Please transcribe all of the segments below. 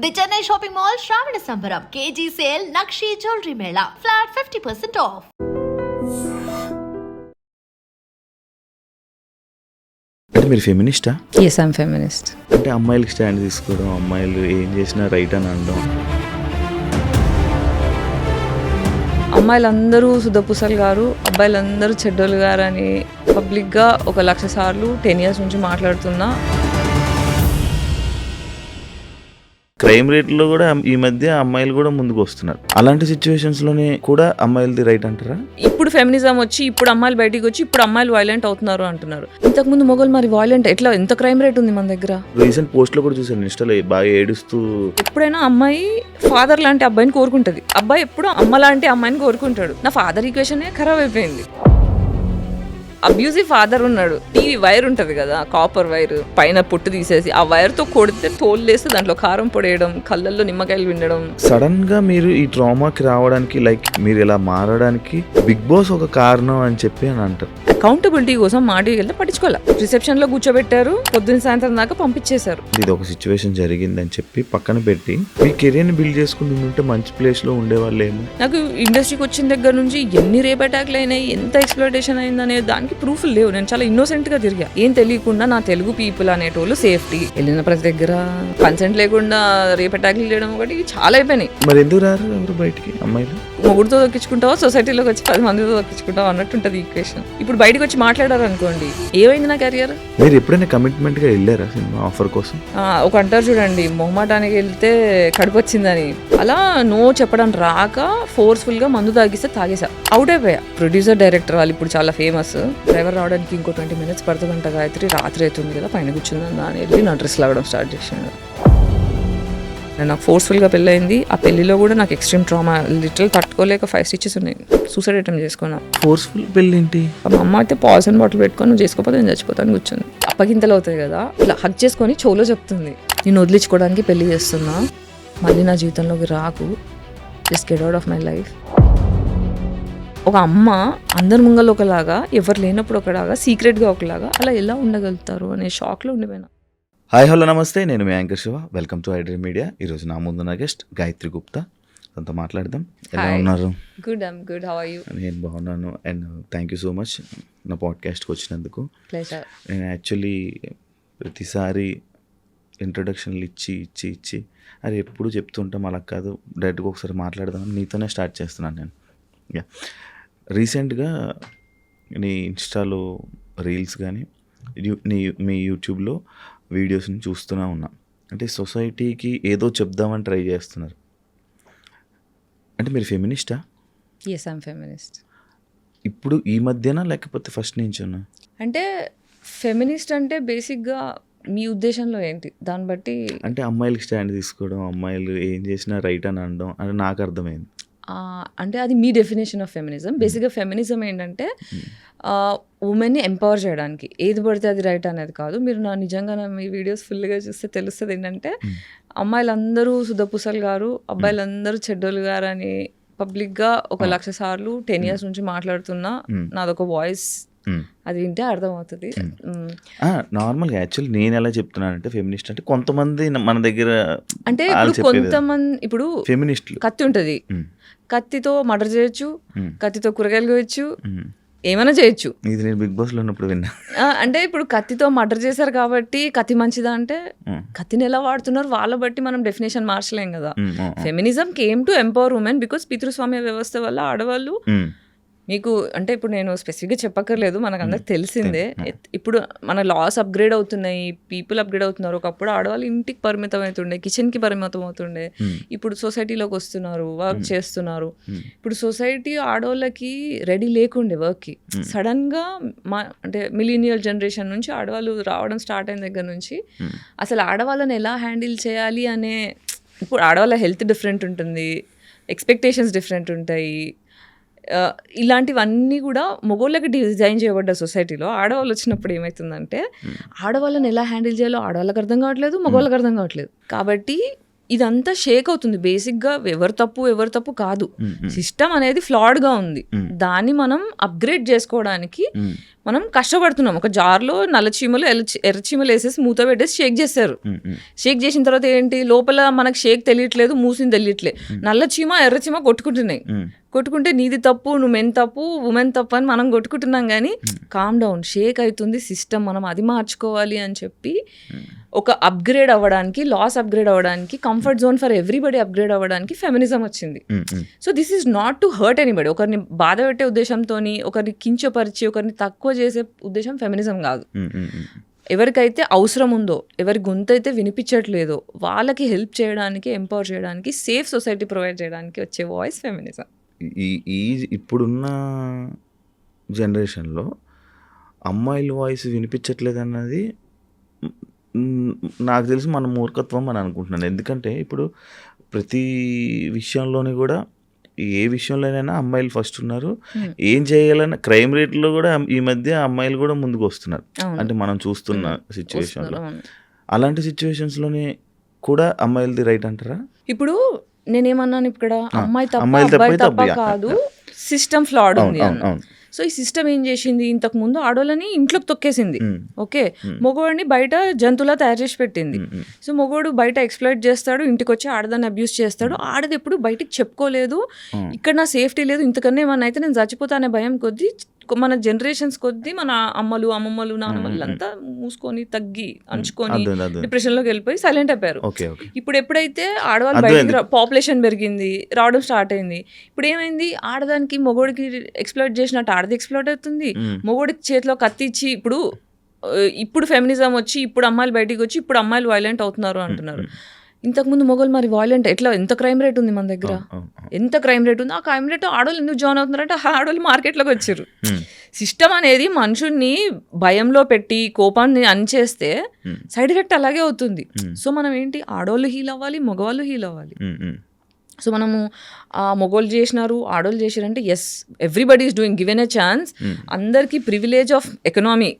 The Chennai shopping mall శ్రావణ సంబరం KG sale nakshi jewellery Mela flat 50% of. అంటే మీరు ఫెమినిస్టా? Yes, I'm feminist. అంటే అమ్మాయిలకి స్టాండ్ తీసుకోవడం, అమ్మాయిలు ఏం చేసినా రైట్ అని అనడం. అమ్మాయిలందరూ సుధపూసలు గారు, అబ్బాయిలందరూ చెడ్డోళ్ళు గారు అని పబ్లిక్గా 1,00,000 సార్లు 10 years నుంచి మాట్లాడుతున్నా. క్రైమ్ రేట్లో కూడా ఈ మధ్య అమ్మాయిలు కూడా ముందుకు వస్తున్నారు. అలాంటి సిచ్యువేషన్స్ లోనే కూడా అమ్మాయిలది రైట్ అంటారా? ఇప్పుడు ఫెమినిజం వచ్చి ఇప్పుడు అమ్మాయిలు బయటికి వచ్చి ఇప్పుడు అమ్మాయిలు వైలెంట్ అవుతున్నారు అంటున్నారు. ఇంతకుముందు మొగలు మరి వైలెంట్ ఎట్లా, ఎంత క్రైమ్ రేట్ ఉంది మన దగ్గర? రీసెంట్ పోస్ట్ లో కూడా చూసాను ఇన్స్టాలో, బాగా ఏడుస్తూ. ఎప్పుడైనా అమ్మాయి ఫాదర్ లాంటి అబ్బాయిని కోరుకుంటది, అబ్బాయి ఎప్పుడు అమ్మ లాంటి అమ్మాయిని కోరుకుంటాడు. నా ఫాదర్ ఈక్వేషనే ఖరాబ్ అయిపోయింది. అబ్యూజివ్ ఫాదర్ ఉన్నాడు. టీవీ వైర్ ఉంటుంది కదా, కాపర్ వైర్, పైన పుట్టు తీసేసి ఆ వైర్తో కొడితే తోలేస్తే దాంట్లో కారం పొడేయడం, కళ్ళల్లో నిమ్మకాయలు వినడం. సడన్ గా మీరు ఈ ట్రామాకి రావడానికి, లైక్ మీరు ఇలా మారడానికి బిగ్ బాస్ ఒక కారణం అని చెప్పి అని అంటారు. అకౌంటబిలిటీ కోసం మాటికి వెళ్తే పట్టించుకోవాలి. రిసెప్షన్ లో కూర్చోబెట్టారు, పొద్దున్న సాయంత్రం దాకా పంపించేశారు. ఇది ఒక సిచ్యువేషన్ జరిగిందని చెప్పి పక్కన పెట్టి మీ కెరీర్ ని బిల్డ్ చేసుకుంటుంటే మంచి ప్లేస్ లో ఉండేవాళ్ళేమో. నాకు ఇండస్ట్రీకి వచ్చిన దగ్గర నుంచి ఎన్ని రేప్ అటాక్లు అయినాయి, ఎంత ఎక్స్ప్లోటేషన్ అయిందనే దానికి ప్రూఫ్ లేవు. నేను చాలా ఇన్నోసెంట్ గా తిరిగా, ఏం తెలియకుండా. నా తెలుగు పీపుల్ అనేటోళ్ళు సేఫ్టీ, వెళ్ళిన ప్రతి దగ్గర కన్సెంట్ లేకుండా రేప్ అటాక్లు చేయడం ఒకటి చాలా అయిపోయినాయి. మరి ఎందుకు రారు ఎవరు బయటికి? అమ్మాయిలు మొగుడుతో దొక్కించుకుంటావా, సొసైటీలోకి వచ్చి 10 మందితో దొక్కించుకుంటావా అన్నట్టు ఉంటుంది ఈక్వేషన్. ఇప్పుడు బయటకు వచ్చి మాట్లాడారు అనుకోండి, ఏమైంది నా కెరియర్? మీరు ఎప్పుడైనా కమిట్మెంట్ గా వెళ్ళారా సినిమా ఆఫర్ కోసం? ఒక అంటారు చూడండి, మొహమాటానికి వెళ్తే కడుపు వచ్చిందని. అలా నో చెప్పడం రాక ఫోర్స్ఫుల్ గా మందు తాగిస్తే తాగేసా, అవుట్ అయిపోయా. ప్రొడ్యూసర్ డైరెక్టర్ వాళ్ళు ఇప్పుడు చాలా ఫేమస్. డ్రైవర్ రావడానికి ఇంకో 20 minutes పడుతుందంట గాయత్రి, రాత్రి అవుతుంది కదా, పైన కూర్చుందా అని వెళ్ళి నా డ్రెస్ లాగడం స్టార్ట్ చేసాను. నాకు ఫోర్స్ఫుల్గా పెళ్ళయింది. ఆ పెళ్లిలో కూడా నాకు ఎక్స్ట్రీమ్ ట్రామా, లిటరల్ తట్టుకోలేక 5 stitches ఉన్నాయి. సూసైడ్ అటెంప్ట్ చేసుకున్నా. ఫోర్స్ఫుల్ పెళ్ళి ఏంటి? మా అమ్మ అయితే పాయిజన్ బాటిల్ పెట్టుకొని, నువ్వు చేసుకోకపోతే నేను చచ్చిపోతాను కూర్చుంది. అప్పగింతలు అవుతాయి కదా, ఇలా హక్ చేసుకొని చెవులో చెప్తుంది, నేను వదిలించుకోవడానికి పెళ్లి చేస్తున్నా, మళ్ళీ నా జీవితంలోకి రాకు, just get out of my life. ఒక అమ్మ అందరి ముంగలు ఒకలాగా, ఎవరు లేనప్పుడు ఒకలాగా, సీక్రెట్గా ఒకలాగా, అలా ఎలా ఉండగలుగుతారు అనే షాక్లో ఉండిపోయినా. హాయ్ హలో నమస్తే, నేను మీ anchor Shiva. Welcome to iDream Media. ఈరోజు నా ముందు నా గెస్ట్ గాయత్రి గుప్తా. తనతో మాట్లాడదాం. ఎలా ఉన్నారు? Good, I'm good. How are you? నేను బాగున్నాను, and thank you so much నా పాడ్కాస్ట్కి వచ్చినందుకు. ప్లెజర్. నేను యాక్చువల్లీ ప్రతిసారి ఇంట్రొడక్షన్లు ఇచ్చి అది ఎప్పుడు చెప్తుంటాం, అలా కాదు, డైరెక్ట్గా ఒకసారి మాట్లాడదాం, నీతోనే స్టార్ట్ చేస్తున్నాను నేను. యా, రీసెంట్గా నీ ఇన్స్టాలో రీల్స్ కానీ మీ యూట్యూబ్లో వీడియోస్ని చూస్తూనే ఉన్నా. అంటే సొసైటీకి ఏదో చెప్దామని ట్రై చేస్తున్నారు. అంటే మీరు ఫెమినిస్టా? Yes, I'm feminist. ఇప్పుడు ఈ మధ్యన లేకపోతే ఫస్ట్ నుంచి ఉన్నా? అంటే ఫెమినిస్ట్ అంటే బేసిక్గా మీ ఉద్దేశంలో ఏంటి, దాన్ని బట్టి. అంటే అమ్మాయిలకి స్టాండ్ తీసుకోవడం, అమ్మాయిలు ఏం చేసినా రైట్ అని అనడం అని నాకు అర్థమైంది. అంటే అది మీ డెఫినేషన్ ఆఫ్ ఫెమినిజం. బేసిక్గా ఫెమినిజం ఏంటంటే ఉమెన్ని ఎంపవర్ చేయడానికి, ఏది పడితే అది రైట్ అనేది కాదు. మీరు నిజంగా మీ వీడియోస్ ఫుల్గా చూస్తే తెలుస్తుంది ఏంటంటే, అమ్మాయిలందరూ సుధపూసలు గారు, అబ్బాయిలందరూ చెడ్డోళ్ళు గారు అని పబ్లిక్గా 1,00,000 సార్లు 10 years నుంచి మాట్లాడుతున్నా. నాదొక వాయిస్, అది వింటే అర్థమవుతుంది. నార్మల్గా యాక్చువల్లీ నేను ఎలా చెప్తున్నానంటే, ఫెమినిస్ట్ అంటే కొంతమంది మన దగ్గర, అంటే కొంతమంది ఇప్పుడు ఫెమినిస్టులు, కత్తి ఉంటుంది, కత్తితో మర్డర్ చేయొచ్చు, కత్తితో కూరగాయలు కోయచ్చు, ఏమైనా చేయొచ్చు. ఇది నేను బిగ్ బాస్ లో ఉన్నప్పుడు విన్నా. అంటే ఇప్పుడు కత్తితో మర్డర్ చేశారు కాబట్టి కత్తి మంచిదా అంటే, కత్తిని ఎలా వాడుతున్నారు వాళ్ళ బట్టి మనం డెఫినేషన్ మార్చలేం కదా. Feminism came to empower women because పితృస్వామ్య వ్యవస్థ వల్ల ఆడవాళ్ళు, మీకు అంటే ఇప్పుడు నేను స్పెసిఫిక్గా చెప్పక్కర్లేదు, మనకు అందరికి తెలిసిందే. ఇప్పుడు మన లాస్ అప్గ్రేడ్ అవుతున్నాయి, పీపుల్ అప్గ్రేడ్ అవుతున్నారు. ఒకప్పుడు ఆడవాళ్ళు ఇంటికి పరిమితం అవుతుండే, కిచెన్కి పరిమితం అవుతుండే. ఇప్పుడు సొసైటీలోకి వస్తున్నారు, వర్క్ చేస్తున్నారు. ఇప్పుడు సొసైటీ ఆడవాళ్ళకి రెడీ లేకుండే వర్క్కి. సడన్గా అంటే మిలీనియల్ జనరేషన్ నుంచి ఆడవాళ్ళు రావడం స్టార్ట్ అయిన దగ్గర నుంచి అసలు ఆడవాళ్ళని ఎలా హ్యాండిల్ చేయాలి అనే, ఇప్పుడు ఆడవాళ్ళ హెల్త్ డిఫరెంట్ ఉంటుంది, ఎక్స్పెక్టేషన్స్ డిఫరెంట్ ఉంటాయి. ఇలాంటివన్నీ కూడా మగవాళ్ళకి డిజైన్ చేయబడ్డ సొసైటీలో ఆడవాళ్ళు వచ్చినప్పుడు ఏమవుతుందంటే, ఆడవాళ్ళని ఎలా హ్యాండిల్ చేయాలో ఆడవాళ్ళకి అర్థం కావట్లేదు, మగవాళ్ళకి అర్థం కావట్లేదు. కాబట్టి ఇదంతా షేక్ అవుతుంది. బేసిక్గా ఎవరు తప్పు కాదు, సిస్టమ్ అనేది ఫ్లాడ్గా ఉంది. దాన్ని మనం అప్గ్రేడ్ చేసుకోవడానికి మనం కష్టపడుతున్నాం. ఒక జార్లో నల్ల చీమలు ఎర్ర చీమలు వేసేసి మూత పెట్టేసి షేక్ చేస్తారు. షేక్ చేసిన తర్వాత ఏంటి, లోపల మనకు షేక్ తెలియట్లేదు, మూసింది తెలియట్లేదు. నల్ల చీమ ఎర్ర చీమ కొట్టుకుంటే నీది తప్పు, నువ్వు మెన్ తప్పు, ఉమెన్ తప్పు అని మనం కొట్టుకుంటున్నాం. కానీ కామ్ డౌన్, షేక్ అవుతుంది సిస్టమ్, మనం అది మార్చుకోవాలి అని చెప్పి ఒక అప్గ్రేడ్ అవ్వడానికి, లాస్ అప్గ్రేడ్ అవ్వడానికి, comfort zone for everybody upgrade అవ్వడానికి ఫెమినిజం వచ్చింది. So this is not to hurt anybody. ఒకరిని బాధ పెట్టే ఉద్దేశంతో, ఒకరిని కించపరిచి, ఒకరిని తక్కువ చేసే ఉద్దేశం ఫెమినిజం కాదు. ఎవరికైతే అవసరం ఉందో, ఎవరి గొంతు అయితే వినిపించట్లేదో వాళ్ళకి హెల్ప్ చేయడానికి, ఎంపవర్ చేయడానికి, సేఫ్ సొసైటీ ప్రొవైడ్ చేయడానికి వచ్చే వాయిస్ ఫెమినిజం. ఈ ఇప్పుడున్న జనరేషన్లో అమ్మాయిల వాయిస్ వినిపించట్లేదు అన్నది నాకు తెలిసి మన మూర్ఖత్వం అని అనుకుంటున్నాను. ఎందుకంటే ఇప్పుడు ప్రతి విషయంలోని కూడా, ఏ విషయంలోనైనా అమ్మాయిలు ఫస్ట్ ఉన్నారు. ఏం చేయాలన్నా క్రైమ్ రేట్లో కూడా ఈ మధ్య అమ్మాయిలు కూడా ముందుకు వస్తున్నారు. అంటే మనం చూస్తున్న సిచ్యువేషన్లో, అలాంటి సిచ్యువేషన్స్లోనే కూడా అమ్మాయిలది రైట్ అంటారా? ఇప్పుడు నేనేమన్నాను, ఇక్కడ అమ్మాయి తప్ప కాదు, సిస్టమ్ ఫ్లాడ్ ఉంది అన్న. సో ఈ సిస్టమ్ ఏం చేసింది, ఇంతకు ముందు ఆడోళ్ళని ఇంట్లోకి తొక్కేసింది. ఓకే, మగవాడిని బయట జంతువులా తయారు చేసి పెట్టింది. సో మగవాడు బయట ఎక్స్ప్లాయిట్ చేస్తాడు, ఇంటికి వచ్చి ఆడదాన్ని అబ్యూస్ చేస్తాడు. ఆడది ఎప్పుడు బయటికి చెప్పుకోలేదు, ఇక్కడ నా సేఫ్టీ లేదు, ఇంతకన్నా ఏమన్నా అయితే నేను చచ్చిపోతా అనే భయం కొద్దీ మన జనరేషన్స్ కొద్దీ మన అమ్మలు, అమ్మమ్మలు, నాన్నమ్మలు అంతా మూసుకొని, తగ్గి, అంచుకొని డిప్రెషన్లోకి వెళ్ళిపోయి సైలెంట్ అయిపోయారు. ఇప్పుడు ఎప్పుడైతే ఆడవాళ్ళు బయటికి పాపులేషన్ పెరిగింది, రావడం స్టార్ట్ అయింది, ఇప్పుడు ఏమైంది, ఆడదానికి మొగోడికి ఎక్స్ప్లాయిట్ చేసినట్టు ఆడది ఎక్స్ప్లాయిట్ అవుతుంది. మొగోడికి చేతిలో కత్తి ఇచ్చి, ఇప్పుడు ఫెమినిజం వచ్చి, ఇప్పుడు అమ్మాయిలు బయటికి వచ్చి, ఇప్పుడు అమ్మాయిలు వైలెంట్ అవుతున్నారు అంటున్నారు. ఇంతకుముందు మొగలు మరి వాయిలెంట్ ఎట్లా, ఎంత క్రైమ్ రేట్ ఉంది మన దగ్గర, ఎంత క్రైమ్ రేట్ ఉంది. ఆ క్రైమ్ రేట్ ఆడవాళ్ళు ఎందుకు జాయిన్ అవుతున్నారంటే ఆడవాళ్ళు మార్కెట్లోకి వచ్చారు. సిస్టమ్ అనేది మనుషుల్ని భయంలో పెట్టి కోపాన్ని అణిచేస్తే సైడ్ ఎఫెక్ట్ అలాగే అవుతుంది. సో మనం ఏంటి, ఆడవాళ్ళు హీల్ అవ్వాలి, మగవాళ్ళు హీల్ అవ్వాలి. సో మనము మొగోళ్ళు చేసినారు, ఆడోళ్ళు చేసినారంటే yes, everybody is doing, given a chance. అందరికీ privilege of economy,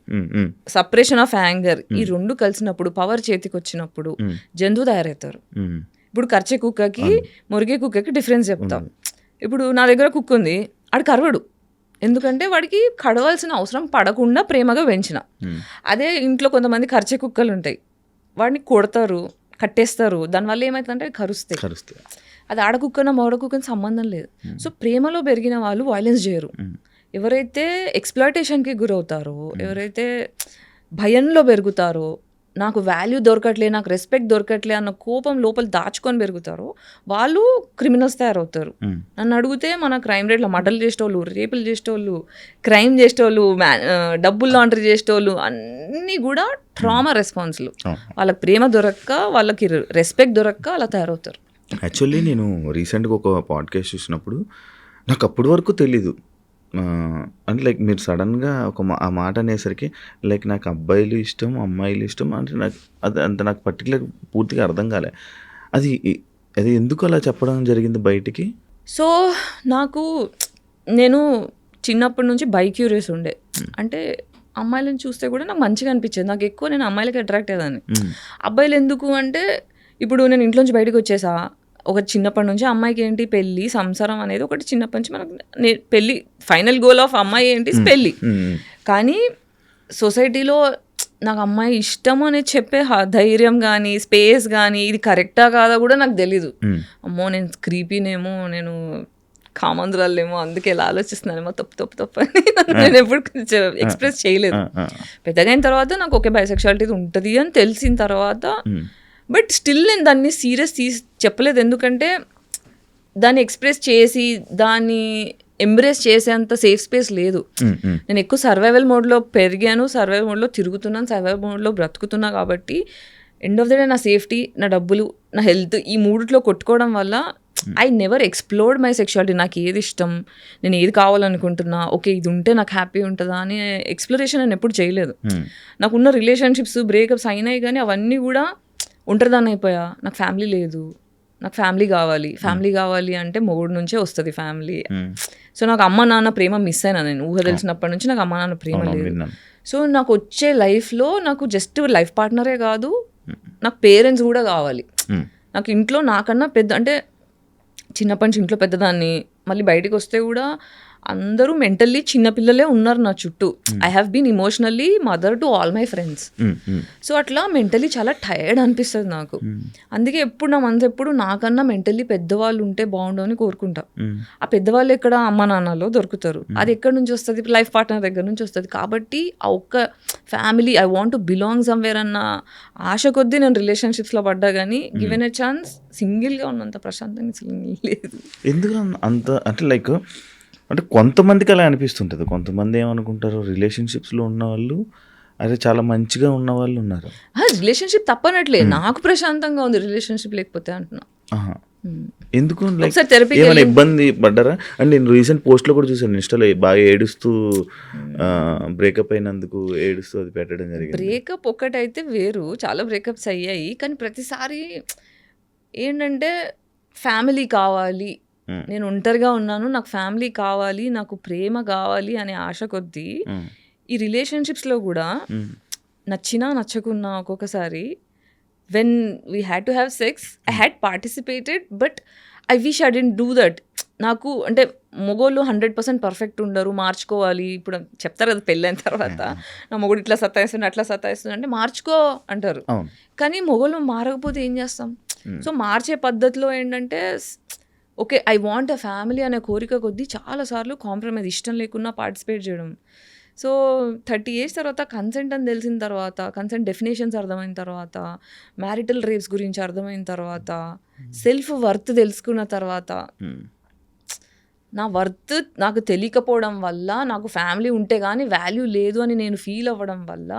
separation of anger, ఈ రెండు కలిసినప్పుడు, పవర్ చేతికి వచ్చినప్పుడు జంతువు తయారవుతారు. ఇప్పుడు కర్చే కుక్కకి మురిగే కుక్కకి డిఫరెన్స్ చెప్తాం. ఇప్పుడు నా దగ్గర కుక్క ఉంది, ఆడు కరవడు, ఎందుకంటే వాడికి కడవలసిన అవసరం పడకుండా ప్రేమగా పెంచిన. అదే ఇంట్లో కొంతమంది కర్చే కుక్కలు ఉంటాయి, వాడిని కొడతారు, కట్టేస్తారు, దానివల్ల ఏమవుతుందంటే కరుస్తాయి. అది ఆడ కుక్కన మగ కుక్కని సంబంధం లేదు. సో ప్రేమలో పెరిగిన వాళ్ళు వైలెన్స్ చేయరు. ఎవరైతే ఎక్స్ప్లాయిటేషన్కి గురవుతారో, ఎవరైతే భయంలో పెరుగుతారో, నాకు వాల్యూ దొరకట్లే, నాకు రెస్పెక్ట్ దొరకట్లే అన్న కోపం లోపల దాచుకొని పెరుగుతారో వాళ్ళు క్రిమినల్స్ తయారవుతారు. నన్ను అడిగితే మన క్రైమ్ రేట్లో మర్డర్లు చేసేటోళ్ళు, రేపులు చేసేటోళ్ళు, క్రైమ్ చేసేటోళ్ళు, డబ్బులు లాండరీ చేసేటోళ్ళు అన్నీ కూడా ట్రామా రెస్పాన్స్లు. వాళ్ళకి ప్రేమ దొరక్క, వాళ్ళకి రెస్పెక్ట్ దొరక్క అలా తయారవుతారు. యాక్చువల్లీ నేను రీసెంట్గా ఒక పాడ్కాస్ట్ చూసినప్పుడు నాకు అప్పటి వరకు తెలీదు, అంటే లైక్ మీరు సడన్గా ఆ మాట అనేసరికి లైక్ నాకు అబ్బాయిలు ఇష్టం, అమ్మాయిలు ఇష్టం అంటే నాకు అది అంత నాకు పర్టికులర్ పూర్తిగా అర్థం కాలే. అది ఎందుకు అలా చెప్పడం జరిగింది బయటికి? సో నేను చిన్నప్పటి నుంచి బైక్యూరియస్ ఉండే, అంటే అమ్మాయిలను చూస్తే కూడా నాకు మంచిగా అనిపించేది. నాకు ఎక్కువ నేను అమ్మాయిలకి అట్రాక్ట్ అయ్యేదాన్ని. అబ్బాయిలు ఎందుకు అంటే, ఇప్పుడు నేను ఇంట్లోంచి బయటకు వచ్చేసా, ఒక చిన్నప్పటి నుంచి అమ్మాయికి ఏంటి పెళ్ళి, సంసారం అనేది ఒకటి చిన్నప్పటి నుంచి మనకు పెళ్ళి, ఫైనల్ గోల్ ఆఫ్ అమ్మాయి ఏంటి పెళ్ళి. కానీ సొసైటీలో నాకు అమ్మాయి ఇష్టము అనేది చెప్పే ధైర్యం కానీ, స్పేస్ కానీ, ఇది కరెక్టా కాదా కూడా నాకు తెలీదు. అమ్మో నేను క్రీపీనేమో, నేను కామందురాలేమో, అందుకే ఇలా ఆలోచిస్తున్నానేమో, తప్పు అని నేను ఎప్పుడు ఎక్స్ప్రెస్ చేయలేదు. పెద్దగా అయిన తర్వాత నాకు ఓకే బైసెక్షువాలిటీ ఉంటుంది అని తెలిసిన తర్వాత, బట్ స్టిల్ నేను దాన్ని సీరియస్ చెప్పలేదు. ఎందుకంటే దాన్ని ఎక్స్ప్రెస్ చేసి దాన్ని ఎంబ్రేస్ చేసేంత సేఫ్ స్పేస్ లేదు. నేను ఎక్కువ సర్వైవల్ మోడ్లో పెరిగాను, సర్వైవల్ మోడ్లో తిరుగుతున్నాను, సర్వైవల్ మోడ్లో బ్రతుకుతున్నా. కాబట్టి ఎండ్ ఆఫ్ ద డే నా సేఫ్టీ, నా డబ్బులు, నా హెల్త్, ఈ మూడిట్లో కొట్టుకోవడం వల్ల I never explored my sexuality. నాకు ఏది ఇష్టం, నేను ఏది కావాలనుకుంటున్నా, ఓకే ఇది ఉంటే నాకు హ్యాపీ ఉంటుందా అని ఎక్స్ప్లోరేషన్ నేను ఎప్పుడు చేయలేదు. నాకున్న రిలేషన్షిప్స్ బ్రేకప్స్ అయినాయి, కానీ అవన్నీ కూడా ఒంటరిదాన్ని అయిపోయా. నాకు ఫ్యామిలీ లేదు, నాకు ఫ్యామిలీ కావాలి అంటే మొగుడు నుంచే వస్తుంది ఫ్యామిలీ. సో నాకు అమ్మ నాన్న ప్రేమ మిస్ అయినా, నేను ఊహ తెలిసినప్పటి నుంచి నాకు అమ్మ నాన్న ప్రేమ లేదు. సో నాకు వచ్చే లైఫ్లో నాకు జస్ట్ లైఫ్ పార్ట్నరే కాదు, నాకు పేరెంట్స్ కూడా కావాలి. నాకు ఇంట్లో నాకన్నా పెద్ద అంటే చిన్నప్పటి నుంచి ఇంట్లో పెద్దదాన్ని, మళ్ళీ బయటికి వస్తే కూడా అందరూ మెంటల్లీ చిన్నపిల్లలే ఉన్నారు నా చుట్టూ. I have been emotionally mother to all my friends. So అట్లా మెంటల్లీ చాలా టైర్డ్ అనిపిస్తుంది నాకు. అందుకే ఎప్పుడు నా మనసు ఎప్పుడు నాకన్నా మెంటల్లీ పెద్దవాళ్ళు ఉంటే బాగుండు అని కోరుకుంటా. ఆ పెద్దవాళ్ళు ఎక్కడ అమ్మ నాన్నలో దొరుకుతారు, అది ఎక్కడి నుంచి వస్తుంది, లైఫ్ పార్ట్నర్ దగ్గర నుంచి వస్తుంది. కాబట్టి ఆ ఒక్క family I want to belong somewhere అన్న ఆశ కొద్దీ నేను రిలేషన్షిప్స్లో పడ్డా, కానీ గివెన్ ఎ ఛాన్స్ సింగిల్గా ఉన్నంత ప్రశాంతంగా లేదు. ఎందుకు అంత అంటే లైక్ అంటే కొంతమందికి అలా అనిపిస్తుంటుంది. కొంతమంది ఏమనుకుంటారు, రిలేషన్షిప్స్లో ఉన్న వాళ్ళు అదే చాలా మంచిగా ఉన్న వాళ్ళు ఉన్నారు. రిలేషన్షిప్ తప్పనట్లే, నాకు ప్రశాంతంగా ఉంది రిలేషన్షిప్ లేకపోతే అంటున్నా. ఎందుకు ఏమైనా ఇబ్బంది పడ్డారా? అండ్ నేను రీసెంట్ పోస్ట్లో కూడా చూసాను ఇన్స్టాలో, బాగా ఏడుస్తూ బ్రేకప్ అయినందుకు ఏడుస్తూ అది పెట్టడం జరిగింది. బ్రేకప్ ఒకటైతే వేరు, చాలా బ్రేకప్స్ అయ్యాయి. కానీ ప్రతిసారి ఏంటంటే ఫ్యామిలీ కావాలి, నేను ఒంటరిగా ఉన్నాను, నాకు ఫ్యామిలీ కావాలి, నాకు ప్రేమ కావాలి అనే ఆశ కొద్దీ ఈ రిలేషన్షిప్స్లో కూడా నచ్చినా నచ్చకున్నా ఒక్కొక్కసారి when we had to have sex I had participated, but I wish I didn't do that. నాకు అంటే మొగోళ్ళు 100% పర్ఫెక్ట్ ఉండరు, మార్చుకోవాలి. ఇప్పుడు చెప్తారు కదా పెళ్ళైన తర్వాత, నా మొగుడు ఇట్లా సతాయిస్తుంది అట్లా సతాయిస్తుంది అంటే మార్చుకో అంటారు. కానీ మొగోళ్ళు మారకపోతే ఏం చేస్తాం? సో మార్చే పద్ధతిలో ఏంటంటే okay I want a family అనే కోరిక కొద్దీ చాలాసార్లు కాంప్రమైజ్, ఇష్టం లేకున్నా పార్టిసిపేట్ చేయడం. సో 30 years తర్వాత కన్సెంట్ అని తెలిసిన తర్వాత, కన్సెంట్ డెఫినేషన్స్ అర్థమైన తర్వాత, మ్యారిటల్ రేప్స్ గురించి అర్థమైన తర్వాత, సెల్ఫ్ వర్త్ తెలుసుకున్న తర్వాత, నా వర్త్ నాకు తెలియకపోవడం వల్ల, నాకు ఫ్యామిలీ ఉంటే కానీ వాల్యూ లేదు అని నేను ఫీల్ అవ్వడం వల్ల,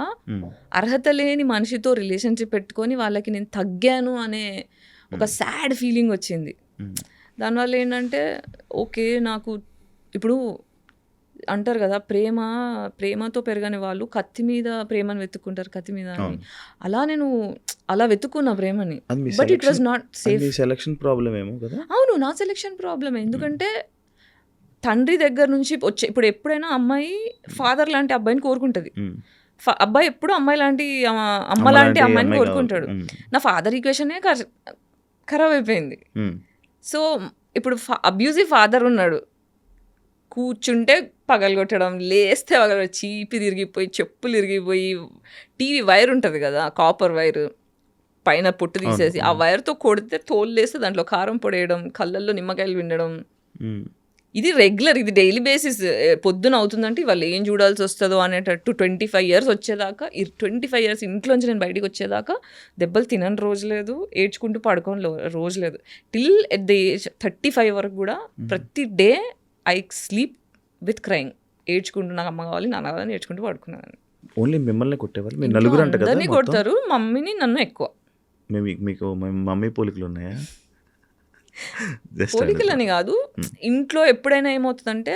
అర్హత లేని మనిషితో రిలేషన్షిప్ పెట్టుకొని వాళ్ళకి నేను తగ్గాను అనే ఒక సాడ్ ఫీలింగ్ వచ్చింది. దానివల్ల ఏంటంటే ఓకే నాకు ఇప్పుడు అంటారు కదా, ప్రేమతో పెరగని వాళ్ళు కత్తి మీద ప్రేమను వెతుక్కుంటారు, కత్తి మీద అని. అలా నేను అలా వెతుక్కున్న ప్రేమని, but it was not safe. Selection problem ఏమో కదా? అవును, నా సెలక్షన్ ప్రాబ్లమ్. ఎందుకంటే తండ్రి దగ్గర నుంచి వచ్చే, ఇప్పుడు ఎప్పుడైనా అమ్మాయి ఫాదర్ లాంటి అబ్బాయిని కోరుకుంటుంది, అబ్బాయి ఎప్పుడు అమ్మాయి లాంటి అమ్మ లాంటి అమ్మాయిని కోరుకుంటాడు. నా ఫాదర్ ఈక్వేషనే ఖరాబ్ అయిపోయింది. సో ఇప్పుడు అబ్యూజివ్ ఫాదర్ ఉన్నాడు, కూర్చుంటే పగలగొట్టడం, లేస్తే పగలగొట్టడం, చీపి తిరిగిపోయి, చెప్పులు ఇరిగిపోయి, టీవీ వైర్ ఉంటుంది కదా, కాపర్ వైర్ పైన పొట్టు తీసేసి ఆ వైర్తో కొడితే తోలు లేస్తే దాంట్లో కారం పొడేయడం, కళ్ళల్లో నిమ్మకాయలు వినడం, ఇది రెగ్యులర్, ఇది డైలీ బేసిస్. పొద్దున అవుతుందంటే వాళ్ళు ఏం చూడాల్సి వస్తుందో అనేటట్టు 25 years వచ్చేదాకా, 25 years ఇంట్లోంచి నేను బయటికి వచ్చేదాకా దెబ్బలు తినని రోజు లేదు, ఏడ్చుకుంటూ పడుకోని రోజు లేదు. టిల్ ఎట్ ద ఏజ్ 35 వరకు కూడా ప్రతి day I sleep with crying, ఏడ్చుకుంటూ నాకు అమ్మ కావాలి నాన్న కావాలని ఏడ్చుకుంటూ పడుకున్నాను. ఓన్లీ మిమ్మల్ని కొట్టేవాళ్ళు? మీరు నలుగురు అంట కదా? అందరినీ కొడతారు, మమ్మీని నన్ను ఎక్కువ. మీకు మమ్మీ పోలికలు ఉన్నాయా? పోలికలని కాదు, ఇంట్లో ఎప్పుడైనా ఏమవుతుందంటే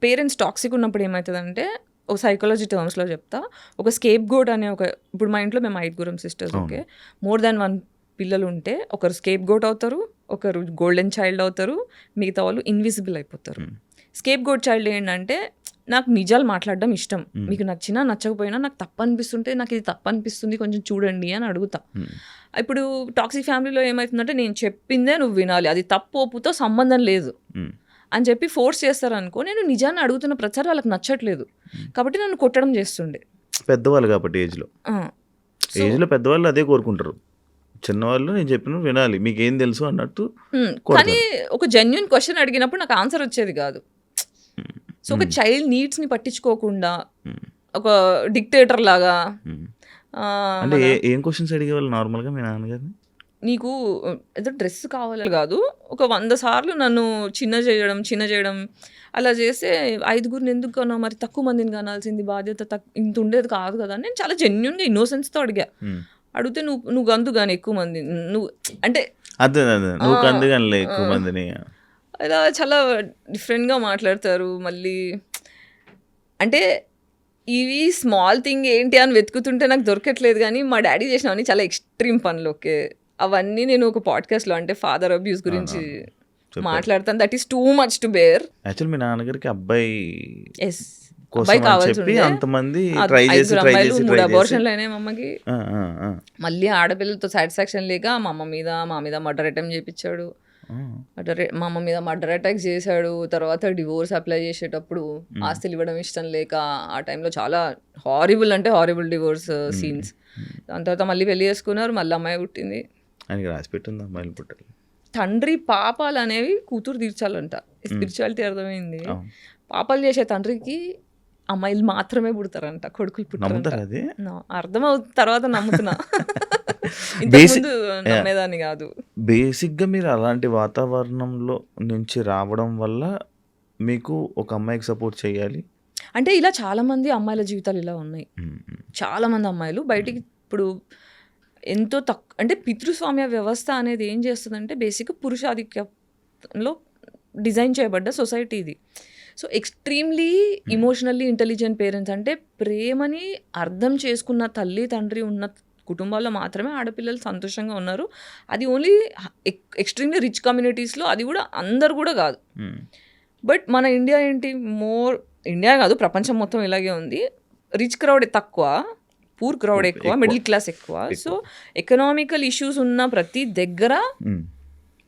పేరెంట్స్ టాక్సిక్ ఉన్నప్పుడు ఏమవుతుందంటే, ఒక సైకాలజీ టర్మ్స్లో చెప్తా, ఒక స్కేప్ గోట్ అనే ఇప్పుడు మా ఇంట్లో మేము 5 సిస్టర్స్, ఓకే, మోర్ దాన్ 1 పిల్లలు ఉంటే ఒకరు స్కేప్ గోట్ అవుతారు, ఒకరు గోల్డెన్ చైల్డ్ అవుతారు, మిగతా వాళ్ళు ఇన్విజిబుల్ అయిపోతారు. స్కేప్ గోట్ చైల్డ్ ఏంటంటే, నాకు నిజాలు మాట్లాడడం ఇష్టం, మీకు నచ్చినా నచ్చకపోయినా నాకు తప్పు అనిపిస్తుంటే, నాకు ఇది తప్పు అనిపిస్తుంది కొంచెం చూడండి అని అడుగుతా. ఇప్పుడు టాక్సిక్ ఫ్యామిలీలో ఏమవుతుందంటే, నేను చెప్పిందే నువ్వు వినాలి, అది తప్పు ఒప్పుతో సంబంధం లేదు అని చెప్పి ఫోర్స్ చేస్తారనుకో, నేను నిజాన్ని అడుగుతున్న ప్రచారం వాళ్ళకి నచ్చట్లేదు కాబట్టి నన్ను కొట్టడం చేస్తుండే. పెద్దవాళ్ళు కాబట్టి ఏజ్లో పెద్దవాళ్ళు అదే కోరుకుంటారు, చిన్నవాళ్ళు నేను చెప్పిన వినాలి, మీకేం తెలుసు అన్నట్టు. కానీ ఒక జెన్యూన్ క్వశ్చన్ అడిగినప్పుడు నాకు ఆన్సర్ వచ్చేది కాదు. సో ఒక చైల్డ్ నీడ్స్ని పట్టించుకోకుండా ఒక డిక్టేటర్ లాగా. అంటే ఏం క్వశ్చన్స్ అడిగేవాళ్ళు నార్మల్గా మీ నాన్నగారిని? నీకు ఏదో డ్రెస్ కావాలి కాదు, ఒక 100 సార్లు నన్ను చిన్న చేయడం అలా చేస్తే, 5గురిని ఎందుకు కన్నావు, మరి తక్కువ మందిని కనాల్సింది, బాధ్యత ఇంత ఉండేది కాదు కదా. నేను చాలా జెన్యూన్గా ఇన్నోసెన్స్తో అడిగా. అడిగితే నువ్వు గందు కానీ ఎక్కువ మంది నువ్వు అంటే అదే నువ్వు కందు కానీ ఎక్కువ మందిని ఇలా చాలా డిఫరెంట్గా మాట్లాడతారు. మళ్ళీ అంటే ఇవి స్మాల్ థింగ్ ఏంటి అని వెతుకుతుంటే నాకు దొరకట్లేదు, కానీ మా డాడీ చేసినవన్నీ చాలా ఎక్స్ట్రీమ్ పనులు. ఓకే, అవన్నీ నేను ఒక పాడ్కాస్ట్లో అంటే ఫాదర్ అబ్యూస్ గురించి మాట్లాడతాను. That is too much to bear. Actual మీ నాన్నగారికి అబ్బాయి ఎస్ కోసం అబ్బాయి అని కావాల్సి చెప్పి ఉండే. అంతమంది ట్రై చేసి 5 ట్రై అమ్మాయిలు చేసి 3 ట్రై చేసి అబార్షన్లు అయినాయి మా అమ్మకి. ఆ, ఆ, ఆ, మళ్ళీ ఆడపిల్లలతో సాటిస్ఫాక్షన్ లేక మా మీద మర్డర్ అటెంప్ట్ చేయించాడు. ఆ. మా అమ్మ మీద మర్డర్ అటాక్ చేశాడు. తర్వాత డివోర్స్ అప్లై చేసేటప్పుడు ఆస్తులు ఇవ్వడం ఇష్టం లేక ఆ టైంలో చాలా హారిబుల్ డివోర్స్ సీన్స్. దాని తర్వాత మళ్ళీ పెళ్లి చేసుకున్నారు, మళ్ళీ అమ్మాయి పుట్టింది. ఆయనకి రాసి పెట్టింది అమ్మాయిలు పుట్టాలి. తండ్రి పాపాలు అనేవి కూతురు తీర్చాలంట. స్పిరిచువాలిటీ అర్థమైంది. అవును. పాపాలు చేసే తండ్రికి అమ్మాయిలు మాత్రమే పుడతారంట, కొడుకులు పుట్టారంట. నమ్ముతారు అది. అర్థమవుతుంది తర్వాత నమ్ముతున్నా. Basic- ఇంతకుముందు నమ్మేదాన్ని కాదు. బేసిక్గా మీరు అలాంటి వాతావరణంలో నుంచి రావడం వల్ల మీకు ఒక అమ్మాయికి సపోర్ట్ చేయాలి. అంటే ఇలా చాలా మంది అమ్మాయిల జీవితాలు ఇలా ఉన్నాయి. చాలా మంది అమ్మాయిలు బయటికి ఇప్పుడు ఎంతో అంటే పితృస్వామ్య వ్యవస్థ అనేది ఏం చేస్తుందంటే బేసిక్గా పురుషాధిక్యంలో డిజైన్ చేయబడ్డ సొసైటీ ఇది. So extremely emotionally intelligent parents, అంటే ప్రేమని అర్థం చేసుకున్న తల్లి తండ్రి ఉన్న కుటుంబాల్లో మాత్రమే ఆడపిల్లలు సంతోషంగా ఉన్నారు. అది ఓన్లీ ఎక్స్ట్రీమ్లీ రిచ్ కమ్యూనిటీస్లో, అది కూడా అందరు కూడా కాదు. బట్ మన ఇండియా ఏంటి, ఇండియా కాదు ప్రపంచం మొత్తం ఇలాగే ఉంది. రిచ్ క్రౌడ్ తక్కువ, పూర్ క్రౌడ్ ఎక్కువ, మిడిల్ క్లాస్ ఎక్కువ. సో ఎకనామికల్ ఇష్యూస్ ఉన్న ప్రతి దగ్గర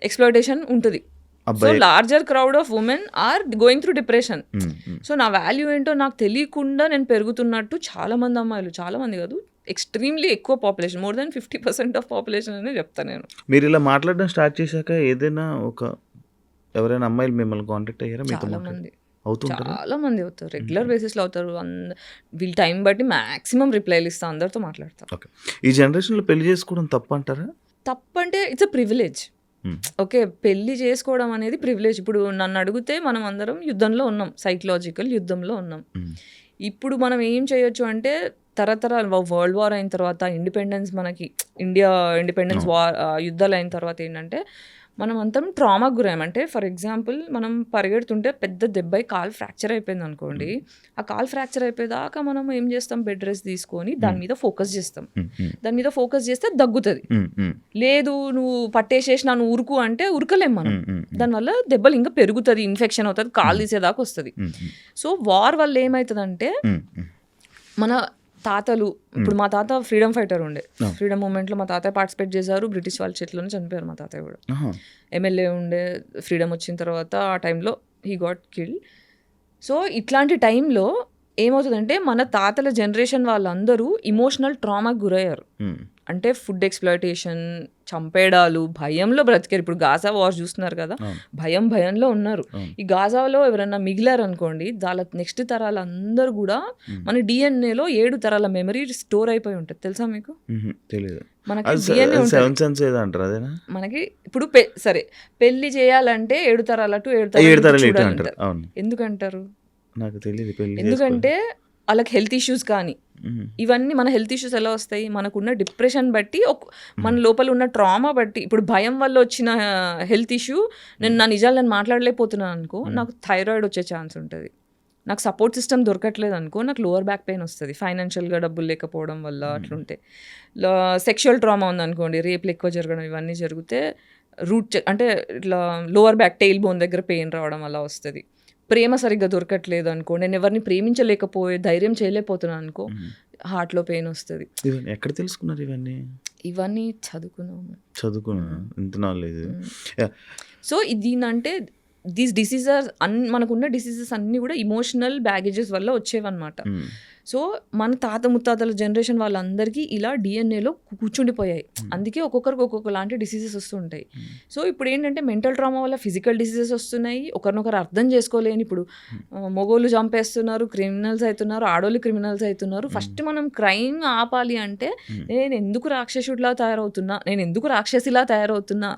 ఎక్స్ప్లాయిటేషన్ ఉంటుంది. So larger crowd of women are going through depression. So నా వాల్యూ ఏంటో నాకు తెలియకుండా నేను పెరుగుతున్నట్టు చాలా మంది అమ్మాయిలు, చాలా మంది కాదు, ఎక్స్ట్రీమ్లీ ఎక్కువ population, more than 50% of population అనే చెప్తాను నేను. మీరు ఇలా మాట్లాడడం స్టార్ట్ చేశాక ఏదైనా ఎవరైనా అమ్మాయిలు మిమ్మల్ని కాంటాక్ట్ అయ్యారా? చాలా మంది అవుతుంటారు, చాలా మంది అవుతారు, రెగ్యులర్ బేసిస్లో అవుతారు. వీళ్ళ టైం బట్టి మ్యాక్సిమం రిప్లైలు ఇస్తా, అందరితో మాట్లాడతారు. ఓకే. ఈ జనరేషన్లో పెళ్లి చేసుకోవడం తప్పు అంటారా? తప్పంటే ఇట్స్ అ ప్రివిలేజ్. ఓకే, పెళ్లి చేసుకోవడం అనేది ప్రివిలేజ్. ఇప్పుడు నన్ను అడిగితే మనం అందరం యుద్ధంలో ఉన్నాం, సైకలాజికల్ యుద్ధంలో ఉన్నాం. ఇప్పుడు మనం ఏం చేయొచ్చు అంటే తరతరాలు వరల్డ్ వార్ అయిన తర్వాత ఇండిపెండెన్స్, మనకి ఇండియా ఇండిపెండెన్స్ వార్ యుద్ధాలు అయిన తర్వాత ఏంటంటే మనం అంతా ట్రామాకు గురాం. అంటే ఫర్ ఎగ్జాంపుల్ మనం పరిగెడుతుంటే పెద్ద దెబ్బై కాలు ఫ్రాక్చర్ అయిపోయింది అనుకోండి, ఆ కాలు ఫ్రాక్చర్ అయిపోయేదాకా మనం ఏం చేస్తాం, బెడ్ రెస్ట్ తీసుకొని దాని మీద ఫోకస్ చేస్తాం. దాని మీద ఫోకస్ చేస్తే దగ్గుతుంది. లేదు నువ్వు పట్టేసేసి నన్ను ఉరుకు అంటే ఉరకలేం మనం. దానివల్ల దెబ్బలు ఇంకా పెరుగుతుంది, ఇన్ఫెక్షన్ అవుతుంది, కాలు తీసేదాకా వస్తుంది. సో వార్ వల్ల ఏమవుతుందంటే మన తాతలు, ఇప్పుడు మా తాత ఫ్రీడమ్ ఫైటర్ ఉండే, ఫ్రీడమ్ మూమెంట్లో మా తాతయ్య పార్టిసిపేట్ చేశారు. బ్రిటిష్ వాళ్ళ చేతిలోనే చనిపోయారు మా తాతయ్య కూడా. ఎమ్మెల్యే ఉండే, ఫ్రీడమ్ వచ్చిన తర్వాత ఆ టైంలో హీ గాట్ కిల్డ్. సో ఇట్లాంటి టైంలో ఏమవుతుందంటే మన తాతల జనరేషన్ వాళ్ళందరూ ఇమోషనల్ ట్రామాకి గురయ్యారు. అంటే ఫుడ్ ఎక్స్ప్లాయిటేషన్, చంపేడాలు, భయంలో బ్రతికారు. ఇప్పుడు గాజా వార్ చూస్తున్నారు కదా, భయంలో ఉన్నారు. ఈ గాజాలో ఎవరైనా మిగిలారు అనుకోండి, వాళ్ళ నెక్స్ట్ తరాలు అందరూ కూడా మన డిఎన్ఏలో 7 తరాల మెమరీ స్టోర్ అయిపోయి ఉంటుంది. తెలుసా మీకు? మనకి డిఎన్ఏ ఉంటుంది. మనకి ఇప్పుడు సరే పెళ్లి చేయాలంటే 7 తరాల టు 7 తరాలు ఎందుకంటారు నాకు తెలియదు. ఎందుకంటే వాళ్ళకి హెల్త్ ఇష్యూస్ కానీ ఇవన్నీ, మన హెల్త్ ఇష్యూస్ ఎలా వస్తాయి, మనకున్న డిప్రెషన్ బట్టి, మన లోపల ఉన్న ట్రామా బట్టి. ఇప్పుడు భయం వల్ల వచ్చిన హెల్త్ ఇష్యూ, నా నిజాలు నేను మాట్లాడలేకపోతున్నాను అనుకో, నాకు థైరాయిడ్ వచ్చే ఛాన్స్ ఉంటుంది. నాకు సపోర్ట్ సిస్టమ్ దొరకట్లేదు అనుకో, నాకు లోవర్ బ్యాక్ పెయిన్ వస్తుంది, ఫైనాన్షియల్గా డబ్బులు లేకపోవడం వల్ల అట్లుంటే. సెక్షువల్ ట్రామా ఉందనుకోండి, రేపులు ఎక్కువ జరగడం, ఇవన్నీ జరిగితే అంటే ఇట్లా లోవర్ బ్యాక్ టెయిల్ బోన్ దగ్గర పెయిన్ రావడం అలా వస్తుంది. ప్రేమ సరిగ్గా దొరకట్లేదు అనుకో, నేను ఎవరిని ప్రేమించలేకపోయే ధైర్యం చేయలేకపోతున్నాను అనుకో, హార్ట్లో పెయిన్ వస్తుంది. ఎక్కడ తెలుసుకున్నారు ఇవన్నీ? చదువుకున్నాను. ఇంత నాలెడ్జ్. సో దీనంటే దీస్ డిసీజెస్ మనకున్న డిసీజెస్ అన్నీ కూడా ఇమోషనల్ బ్యాగేజెస్ వల్ల వచ్చేవన్నమాట. సో మన తాత ముత్తాతల జనరేషన్ వాళ్ళందరికీ ఇలా డిఎన్ఏలో కూర్చుండిపోయాయి. అందుకే ఒక్కొక్కరికి ఒక్కొక్క లాంటి డిసీజెస్ వస్తుంటాయి. సో ఇప్పుడు ఏంటంటే మెంటల్ ట్రామా వల్ల ఫిజికల్ డిసీజెస్ వస్తున్నాయి. ఒకరినొకరు అర్థం చేసుకోలేని, ఇప్పుడు మొగోళ్ళు చంపేస్తున్నారు, క్రిమినల్స్ అవుతున్నారు, ఆడోళ్ళు క్రిమినల్స్ అవుతున్నారు. ఫస్ట్ మనం క్రైమ్ ఆపాలి అంటే నేను ఎందుకు రాక్షసుడిలా తయారవుతున్నా, నేను ఎందుకు రాక్షసిలా తయారవుతున్నా,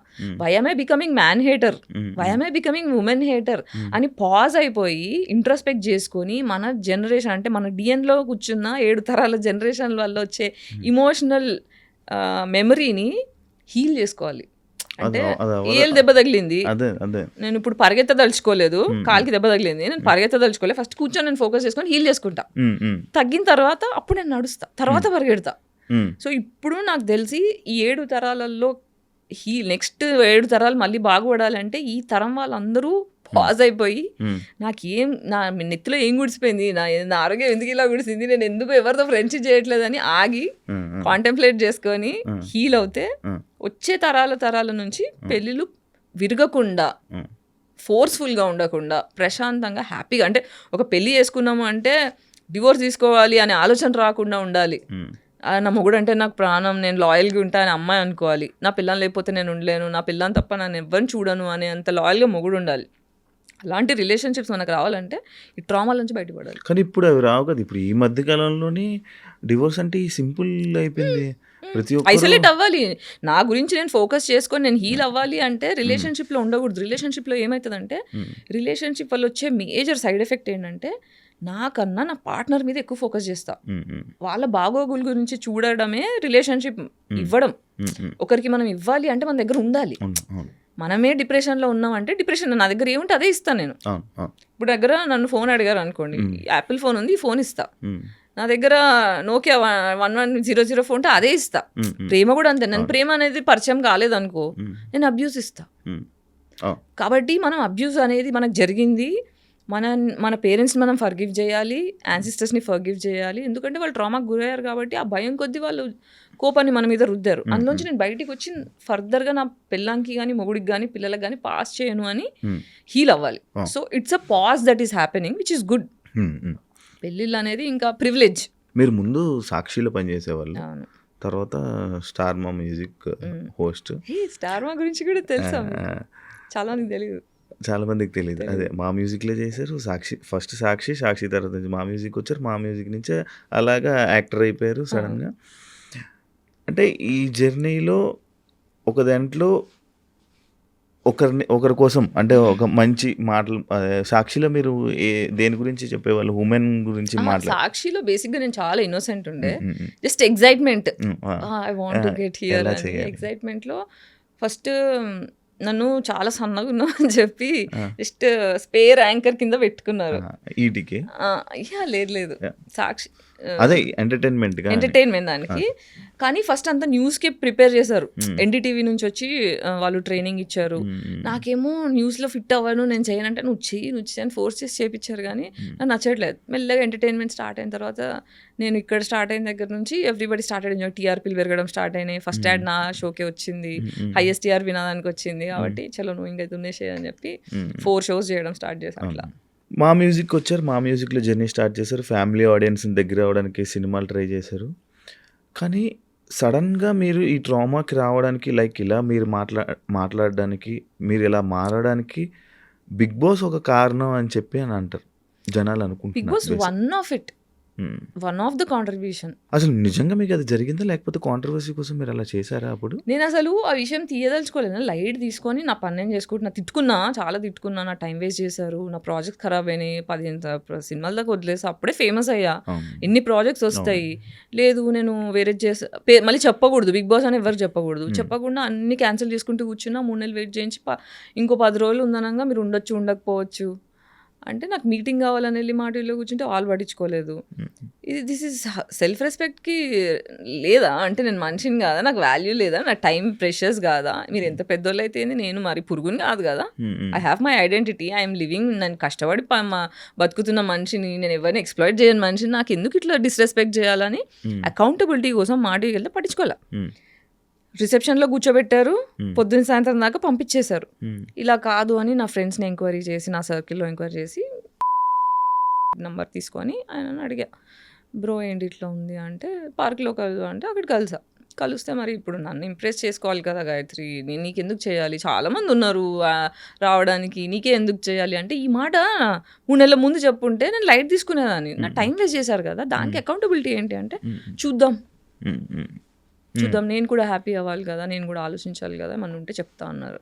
why am I becoming man hater, why am I becoming women hater అని పాజ్ అయిపోయి ఇంట్రోస్పెక్ట్ చేసుకొని మన జనరేషన్, అంటే మన డిఎన్లో కూర్చున్న 7 తరాల జనరేషన్ వల్ల వచ్చే ఇమోషనల్ మెమరీని హీల్ చేసుకోవాలి. అంటే ఏళ్ళు దెబ్బ తగిలింది, నేను ఇప్పుడు పరిగెత్తదలుచుకోలేదు, కాలికి దెబ్బ తగిలింది, నేను పరిగెత్తదలుచుకోలేదు, ఫస్ట్ కూర్చొని నేను ఫోకస్ చేసుకొని హీల్ చేసుకుంటా. తగ్గిన తర్వాత అప్పుడు నేను నడుస్తా, తర్వాత పరిగెడతా. సో ఇప్పుడు నాకు తెలిసి ఈ 7 తరాలలో నెక్స్ట్ 7 తరాలు మళ్ళీ బాగుపడాలంటే ఈ తరం వాళ్ళందరూ పాజ్ అయిపోయి నా నెత్తిలో ఏం గుడిసిపోయింది, నా ఆరోగ్యం ఎందుకు ఇలా గుడిసింది, నేను ఎందుకు ఎవరితో ఫ్రెండ్షిప్ చేయట్లేదని ఆగి కాంటెంప్లేట్ చేసుకొని హీల్ అవుతే వచ్చే తరాల నుంచి పెళ్ళిళ్ళు విరగకుండా, ఫోర్స్ఫుల్గా ఉండకుండా, ప్రశాంతంగా హ్యాపీగా, అంటే ఒక పెళ్ళి చేసుకున్నాము అంటే డివోర్స్ తీసుకోవాలి అనే ఆలోచన రాకుండా ఉండాలి. నా మొగుడు అంటే నాకు ప్రాణం, నేను లాయల్గా ఉంటా అని అమ్మాయి అనుకోవాలి. నా పిల్లని లేకపోతే నేను ఉండలేను, నా పిల్లని తప్ప నన్ను ఎవరిని చూడను అనే అంత లాయల్గా మొగుడు ఉండాలి. అలాంటి రిలేషన్షిప్స్ మనకు రావాలంటే ఈ ట్రామాల నుంచి బయటపడాలి. కానీ ఇప్పుడు అవి రావు కదా. ఇప్పుడు ఈ మధ్య కాలంలోనే డివోర్స్ అంటే సింపుల్ అయిపోయింది. ప్రతి ఒక్క ఐసోలేట్ అవ్వాలి. నా గురించి నేను ఫోకస్ చేసుకొని నేను హీల్ అవ్వాలి అంటే రిలేషన్షిప్లో ఉండకూడదు. రిలేషన్షిప్లో ఏమవుతుందంటే రిలేషన్షిప్ వల్ల వచ్చే మేజర్ సైడ్ ఎఫెక్ట్ ఏంటంటే నాకన్నా నా పార్ట్నర్ మీద ఎక్కువ ఫోకస్ చేస్తా. వాళ్ళ బాగోగుల గురించి చూడడమే రిలేషన్షిప్ ఇవ్వడం. ఒకరికి మనం ఇవ్వాలి అంటే మన దగ్గర ఉండాలి. మనమే డిప్రెషన్లో ఉన్నామంటే డిప్రెషన్ నా దగ్గర ఏముంటే అదే ఇస్తాను నేను. ఇప్పుడు దగ్గర నన్ను ఫోన్ అడిగారు అనుకోండి, యాపిల్ ఫోన్ ఉంది, ఈ ఫోన్ ఇస్తా. నా దగ్గర నోకియా 1100 ఫోన్ ఉంటే అదే ఇస్తా. ప్రేమ కూడా అంతే. నేను ప్రేమ అనేది పరిచయం కాలేదనుకో, నేను అబ్యూస్ ఇస్తా. కాబట్టి మనం అబ్యూస్ అనేది మనకు జరిగింది, మన పేరెంట్స్ని మనం ఫర్గివ్ చేయాలి, యాన్సిస్టర్స్ని ఫర్గివ్ చేయాలి. ఎందుకంటే వాళ్ళు ట్రామాకి గురయ్యారు కాబట్టి ఆ భయం కొద్దీ వాళ్ళు కోపాన్ని మన మీద రుద్దారు. అందులోంచి నేను బయటికి వచ్చి ఫర్దర్గా నా పిల్లానికి కానీ మొగుడికి కానీ పిల్లలకు కానీ పాస్ చేయను అని హీల్ అవ్వాలి. So it's a pause that is happening which is good. పెళ్ళిళ్ళు అనేది ఇంకా ప్రివిలేజ్. మీరు ముందు సాక్షిలో పనిచేసేవాళ్ళు, తర్వాత స్టార్ మా మ్యూజిక్ హోస్ట్. స్టార్ మా గురించి కూడా తెలుసా? చాలా మందికి తెలియదు. చాలా మందికి తెలియదు. అదే మా మ్యూజిక్లో చేశారు. ఫస్ట్ సాక్షి తర్వాత నుంచి మా మ్యూజిక్ వచ్చారు. మా మ్యూజిక్ నుంచే అలాగా యాక్టర్ అయిపోయారు సడన్గా. అంటే ఈ జర్నీలో ఒక దాంట్లో ఒకరి కోసం అంటే ఒక మంచి మాటలు. సాక్షిలో మీరు దేని గురించి చెప్పేవాళ్ళు? ఉమెన్ గురించి మాట్లాడు. సాక్షిలో బేసిక్గా నేను చాలా ఇన్నోసెంట్ ఉండే, just excitement, I want to get here అని ఎగ్జైట్మెంట్లో ఫస్ట్ నన్ను చాలా సన్నగా ఉన్నా అని చెప్పి జస్ట్ స్పేర్ యాంకర్ కింద పెట్టుకున్నారు. ఈటీకి లేదు సాక్షి అదే ఎంటర్టైన్మెంట్ దానికి. కానీ ఫస్ట్ అంతా న్యూస్కి ప్రిపేర్ చేశారు. ఎన్డీటీవీ నుంచి వచ్చి వాళ్ళు ట్రైనింగ్ ఇచ్చారు. నాకేమో న్యూస్లో ఫిట్ అవ్వను, నేను చేయనంటే నువ్వు చెయ్యి అని ఫోర్స్ చేసి చేయించారు. కానీ నాకు నచ్చట్లేదు. మెల్లగా ఎంటర్టైన్మెంట్ స్టార్ట్ అయిన తర్వాత నేను ఇక్కడ స్టార్ట్ అయిన దగ్గర నుంచి ఎవ్రీబడి స్టార్ట్ అయ్యింది. టీఆర్పీలు పెరగడం స్టార్ట్ అయినాయి. ఫస్ట్ యాడ్ నా షోకే వచ్చింది, హైయెస్ట్ టీఆర్పీ నాదానికి వచ్చింది. కాబట్టి చలో నువ్వు ఇంకా దున్నేసే అని చెప్పి 4 షోస్ చేయడం స్టార్ట్ చేశాను. అట్లా మా మ్యూజిక్ వచ్చారు. మా మ్యూజిక్లో జర్నీ స్టార్ట్ చేశారు. ఫ్యామిలీ ఆడియన్స్ని దగ్గర అవ్వడానికి సినిమాలు ట్రై చేశారు. కానీ సడన్గా మీరు ఈ ట్రామాకి రావడానికి, లైక్ ఇలా మీరు మాట్లాడడానికి, మీరు ఇలా మారడానికి బిగ్ బాస్ ఒక కారణం అని చెప్పి అని అంటారు జనాలు అనుకుంటున్నారు. Bigg Boss one of the contribution. అసలు నిజంగా మీకు అది జరిగిందా, లేకపోతే కాంట్రవర్సీ కోసం మీరు అలా చేశారా? అప్పుడు నేను అసలు ఆ విషయం తీయదలుచుకోలేదు. లైట్ తీసుకొని నా పని నేను చేసుకుంటున్నా, చాలా తిట్టుకున్నా, నా టైం వేస్ట్ చేశారు, నా ప్రాజెక్ట్ ఖరాబ్ అయినాయి, 15 సినిమాల దాకా వదిలేసి అప్పుడే ఫేమస్ అయ్యా, ఎన్ని ప్రాజెక్ట్స్ వస్తాయి. లేదు నేను వేరే మళ్ళీ చెప్పకూడదు, బిగ్ బాస్ అని ఎవరు చెప్పకుండా అన్ని క్యాన్సిల్ చేసుకుంటూ కూర్చున్నా. 3 నెలలు వెయిట్ చేయించి ఇంకో 10 రోజులు ఉందనగా మీరు ఉండొచ్చు ఉండకపోవచ్చు అంటే నాకు మీటింగ్ కావాలని వెళ్ళి మాటల్లో కూర్చుంటే వాళ్ళు పట్టించుకోలేదు. దిస్ ఈజ్ సెల్ఫ్ రెస్పెక్ట్కి లేదా అంటే నేను మనిషిని కాదా, నాకు వాల్యూ లేదా, నా టైం ప్రెషర్స్ కాదా, మీరు ఎంత పెద్దోళ్ళు అయితే నేను మరి పురుగుని కాదు కదా. I have my identity, I'm living, నేను కష్టపడి బతుకుతున్న మనిషిని, నేను ఎవరిని ఎక్స్ప్లాయిట్ చేయని మనిషిని, నాకు ఎందుకు ఇట్లా డిస్రెస్పెక్ట్ చేయాలని అకౌంటబిలిటీ కోసం మాటకి వెళ్తే పట్టించుకోలే. రిసెప్షన్లో కూర్చోబెట్టారు, పొద్దున్న సాయంత్రం దాకా పంపించేశారు. ఇలా కాదు అని నా ఫ్రెండ్స్ని ఎంక్వైరీ చేసి, నా సర్కిల్లో ఎంక్వైరీ చేసి నంబర్ తీసుకొని ఆయన అడిగా, బ్రో ఏంటి ఇట్లా ఉంది అంటే పార్క్లో కలుసు అంటే అక్కడ కలిస్తే మరి ఇప్పుడు నన్ను ఇంప్రెస్ చేసుకోవాలి కదా గాయత్రి, నేను నీకెందుకు చేయాలి, చాలామంది ఉన్నారు రావడానికి, నీకే ఎందుకు చేయాలి అంటే ఈ మాట 3 నెలల ముందు చెప్పుంటే నేను లైట్ తీసుకునేదాన్ని. నా టైం వేస్ట్ చేశారు కదా, దానికి అకౌంటబిలిటీ ఏంటి అంటే చూద్దాం, నేను కూడా హ్యాపీ అవ్వాలి కదా, నేను కూడా ఆలోచించాలి కదా, మన ఉంటే చెప్తా అన్నారు.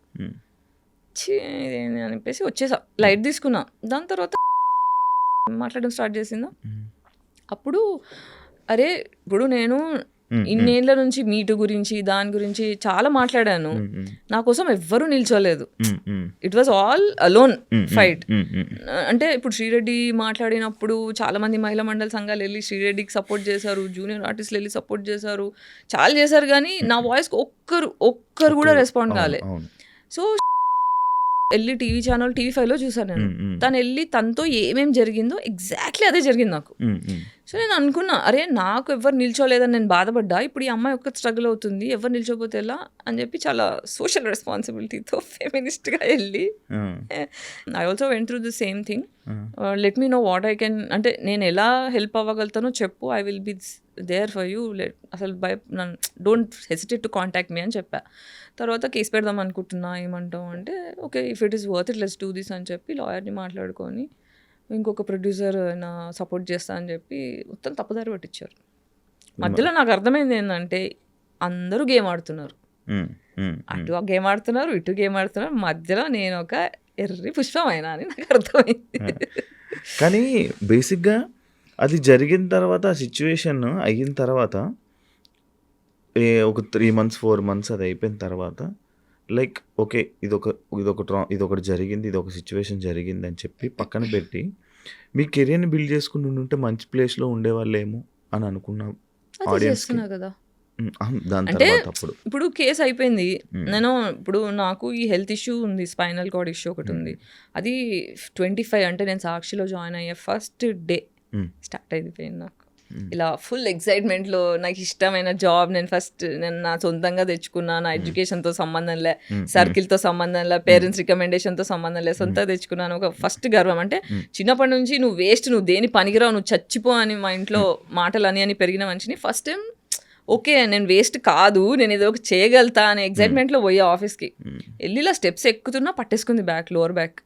అనిపేసి వచ్చేసా, లైట్ తీసుకున్నా. దాని తర్వాత మాట్లాడడం స్టార్ట్ చేసిందా. అప్పుడు అరే ఇప్పుడు నేను ఇన్నేళ్ల నుంచి మీటు గురించి దాని గురించి చాలా మాట్లాడాను, నా కోసం ఎవ్వరూ నిల్చోలేదు. It was all alone fight. అంటే ఇప్పుడు శ్రీరెడ్డి మాట్లాడినప్పుడు చాలా మంది మహిళా మండలి సంఘాలు వెళ్ళి శ్రీరెడ్డికి సపోర్ట్ చేశారు, జూనియర్ ఆర్టిస్టులు వెళ్ళి సపోర్ట్ చేశారు, చాలా చేశారు. కానీ నా వాయిస్కి ఒక్కరు కూడా రెస్పాండ్ కాలే. సో వెళ్ళి టీవీ ఛానల్ TV5లో చూసాను నేను. తను వెళ్ళి తనతో ఏమేమి జరిగిందో ఎగ్జాక్ట్లీ అదే జరిగింది నాకు. సో నేను అనుకున్నా, అరే నాకు ఎవరు నిల్చోలేదని నేను బాధపడ్డా, ఇప్పుడు ఈ అమ్మాయి ఒక్క స్ట్రగుల్ అవుతుంది, ఎవరు నిల్చోపోతే ఎలా అని చెప్పి చాలా సోషల్ రెస్పాన్సిబిలిటీతో ఫెమినిస్ట్గా వెళ్ళి I also went through the same thing. Let me know what I can, అంటే నేను ఎలా హెల్ప్ అవ్వగలుగుతానో చెప్పు, I will be there for you, అసలు don't hesitate to contact me అని చెప్పా. తర్వాత కేసు పెడదాం అనుకుంటున్నా, ఏమంటావు అంటే okay if it is worth it let's do this అని చెప్పి లాయర్ని మాట్లాడుకొని ఇంకొక ప్రొడ్యూసర్ నా సపోర్ట్ చేస్తా అని చెప్పి మొత్తం తప్పుదారి పట్టించారు. మధ్యలో నాకు అర్థమైంది ఏంటంటే అందరూ గేమ్ ఆడుతున్నారు, అటు గేమ్ ఆడుతున్నారు ఇటు గేమ్ ఆడుతున్నారు, మధ్యలో నేను ఒక ఎర్రి పుష్పమైనా అని నాకు అర్థమైంది. కానీ బేసిక్గా అది జరిగిన తర్వాత ఆ సిచ్యువేషన్ అయిన తర్వాత ఒక 3 months 4 months అది అయిపోయిన తర్వాత లైక్ ఓకే ఇదొకటి జరిగింది, ఇది ఒక సిచ్యువేషన్ జరిగింది అని చెప్పి పక్కన పెట్టి మీ కెరియర్ని బిల్డ్ చేసుకుని ఉంటే మంచి ప్లేస్లో ఉండేవాళ్ళేమో అని అనుకున్నా ఆడియన్స్ కదా. దాని అంటే తర్వాత అప్పుడు ఇప్పుడు కేసు అయిపోయింది, నేను ఇప్పుడు నాకు ఈ హెల్త్ ఇష్యూ ఉంది, స్పైనల్ కార్డ్ ఇష్యూ ఒకటి ఉంది, అది 25 అంటే నేను సాక్షిలో జాయిన్ అయ్యే ఫస్ట్ డే స్టార్ట్ అయిపోయింది నాకు. ఇలా ఫుల్ ఎక్సైట్మెంట్లో నాకు ఇష్టమైన జాబ్ నేను నా సొంతంగా తెచ్చుకున్నా, నా ఎడ్యుకేషన్తో సంబంధం లే, సర్కిల్తో సంబంధం లే, పేరెంట్స్ రికమెండేషన్తో సంబంధం లే, సొంతంగా తెచ్చుకున్నాను. ఒక ఫస్ట్ గర్వం అంటే చిన్నప్పటి నుంచి నువ్వు వేస్ట్, నువ్వు దేని పనికిరావు, నువ్వు చచ్చిపో అని మా ఇంట్లో మాటలు అని పెరిగిన మనిషిని ఫస్ట్ టైం ఓకే నేను వేస్ట్ కాదు, నేను ఏదో ఒక చేయగలుగుతా అనే ఎక్సైట్మెంట్లో పోయా ఆఫీస్కి. వెళ్ళి ఇలా స్టెప్స్ ఎక్కుతున్నా పట్టేసుకుంది బ్యాక్, లోవర్ బ్యాక్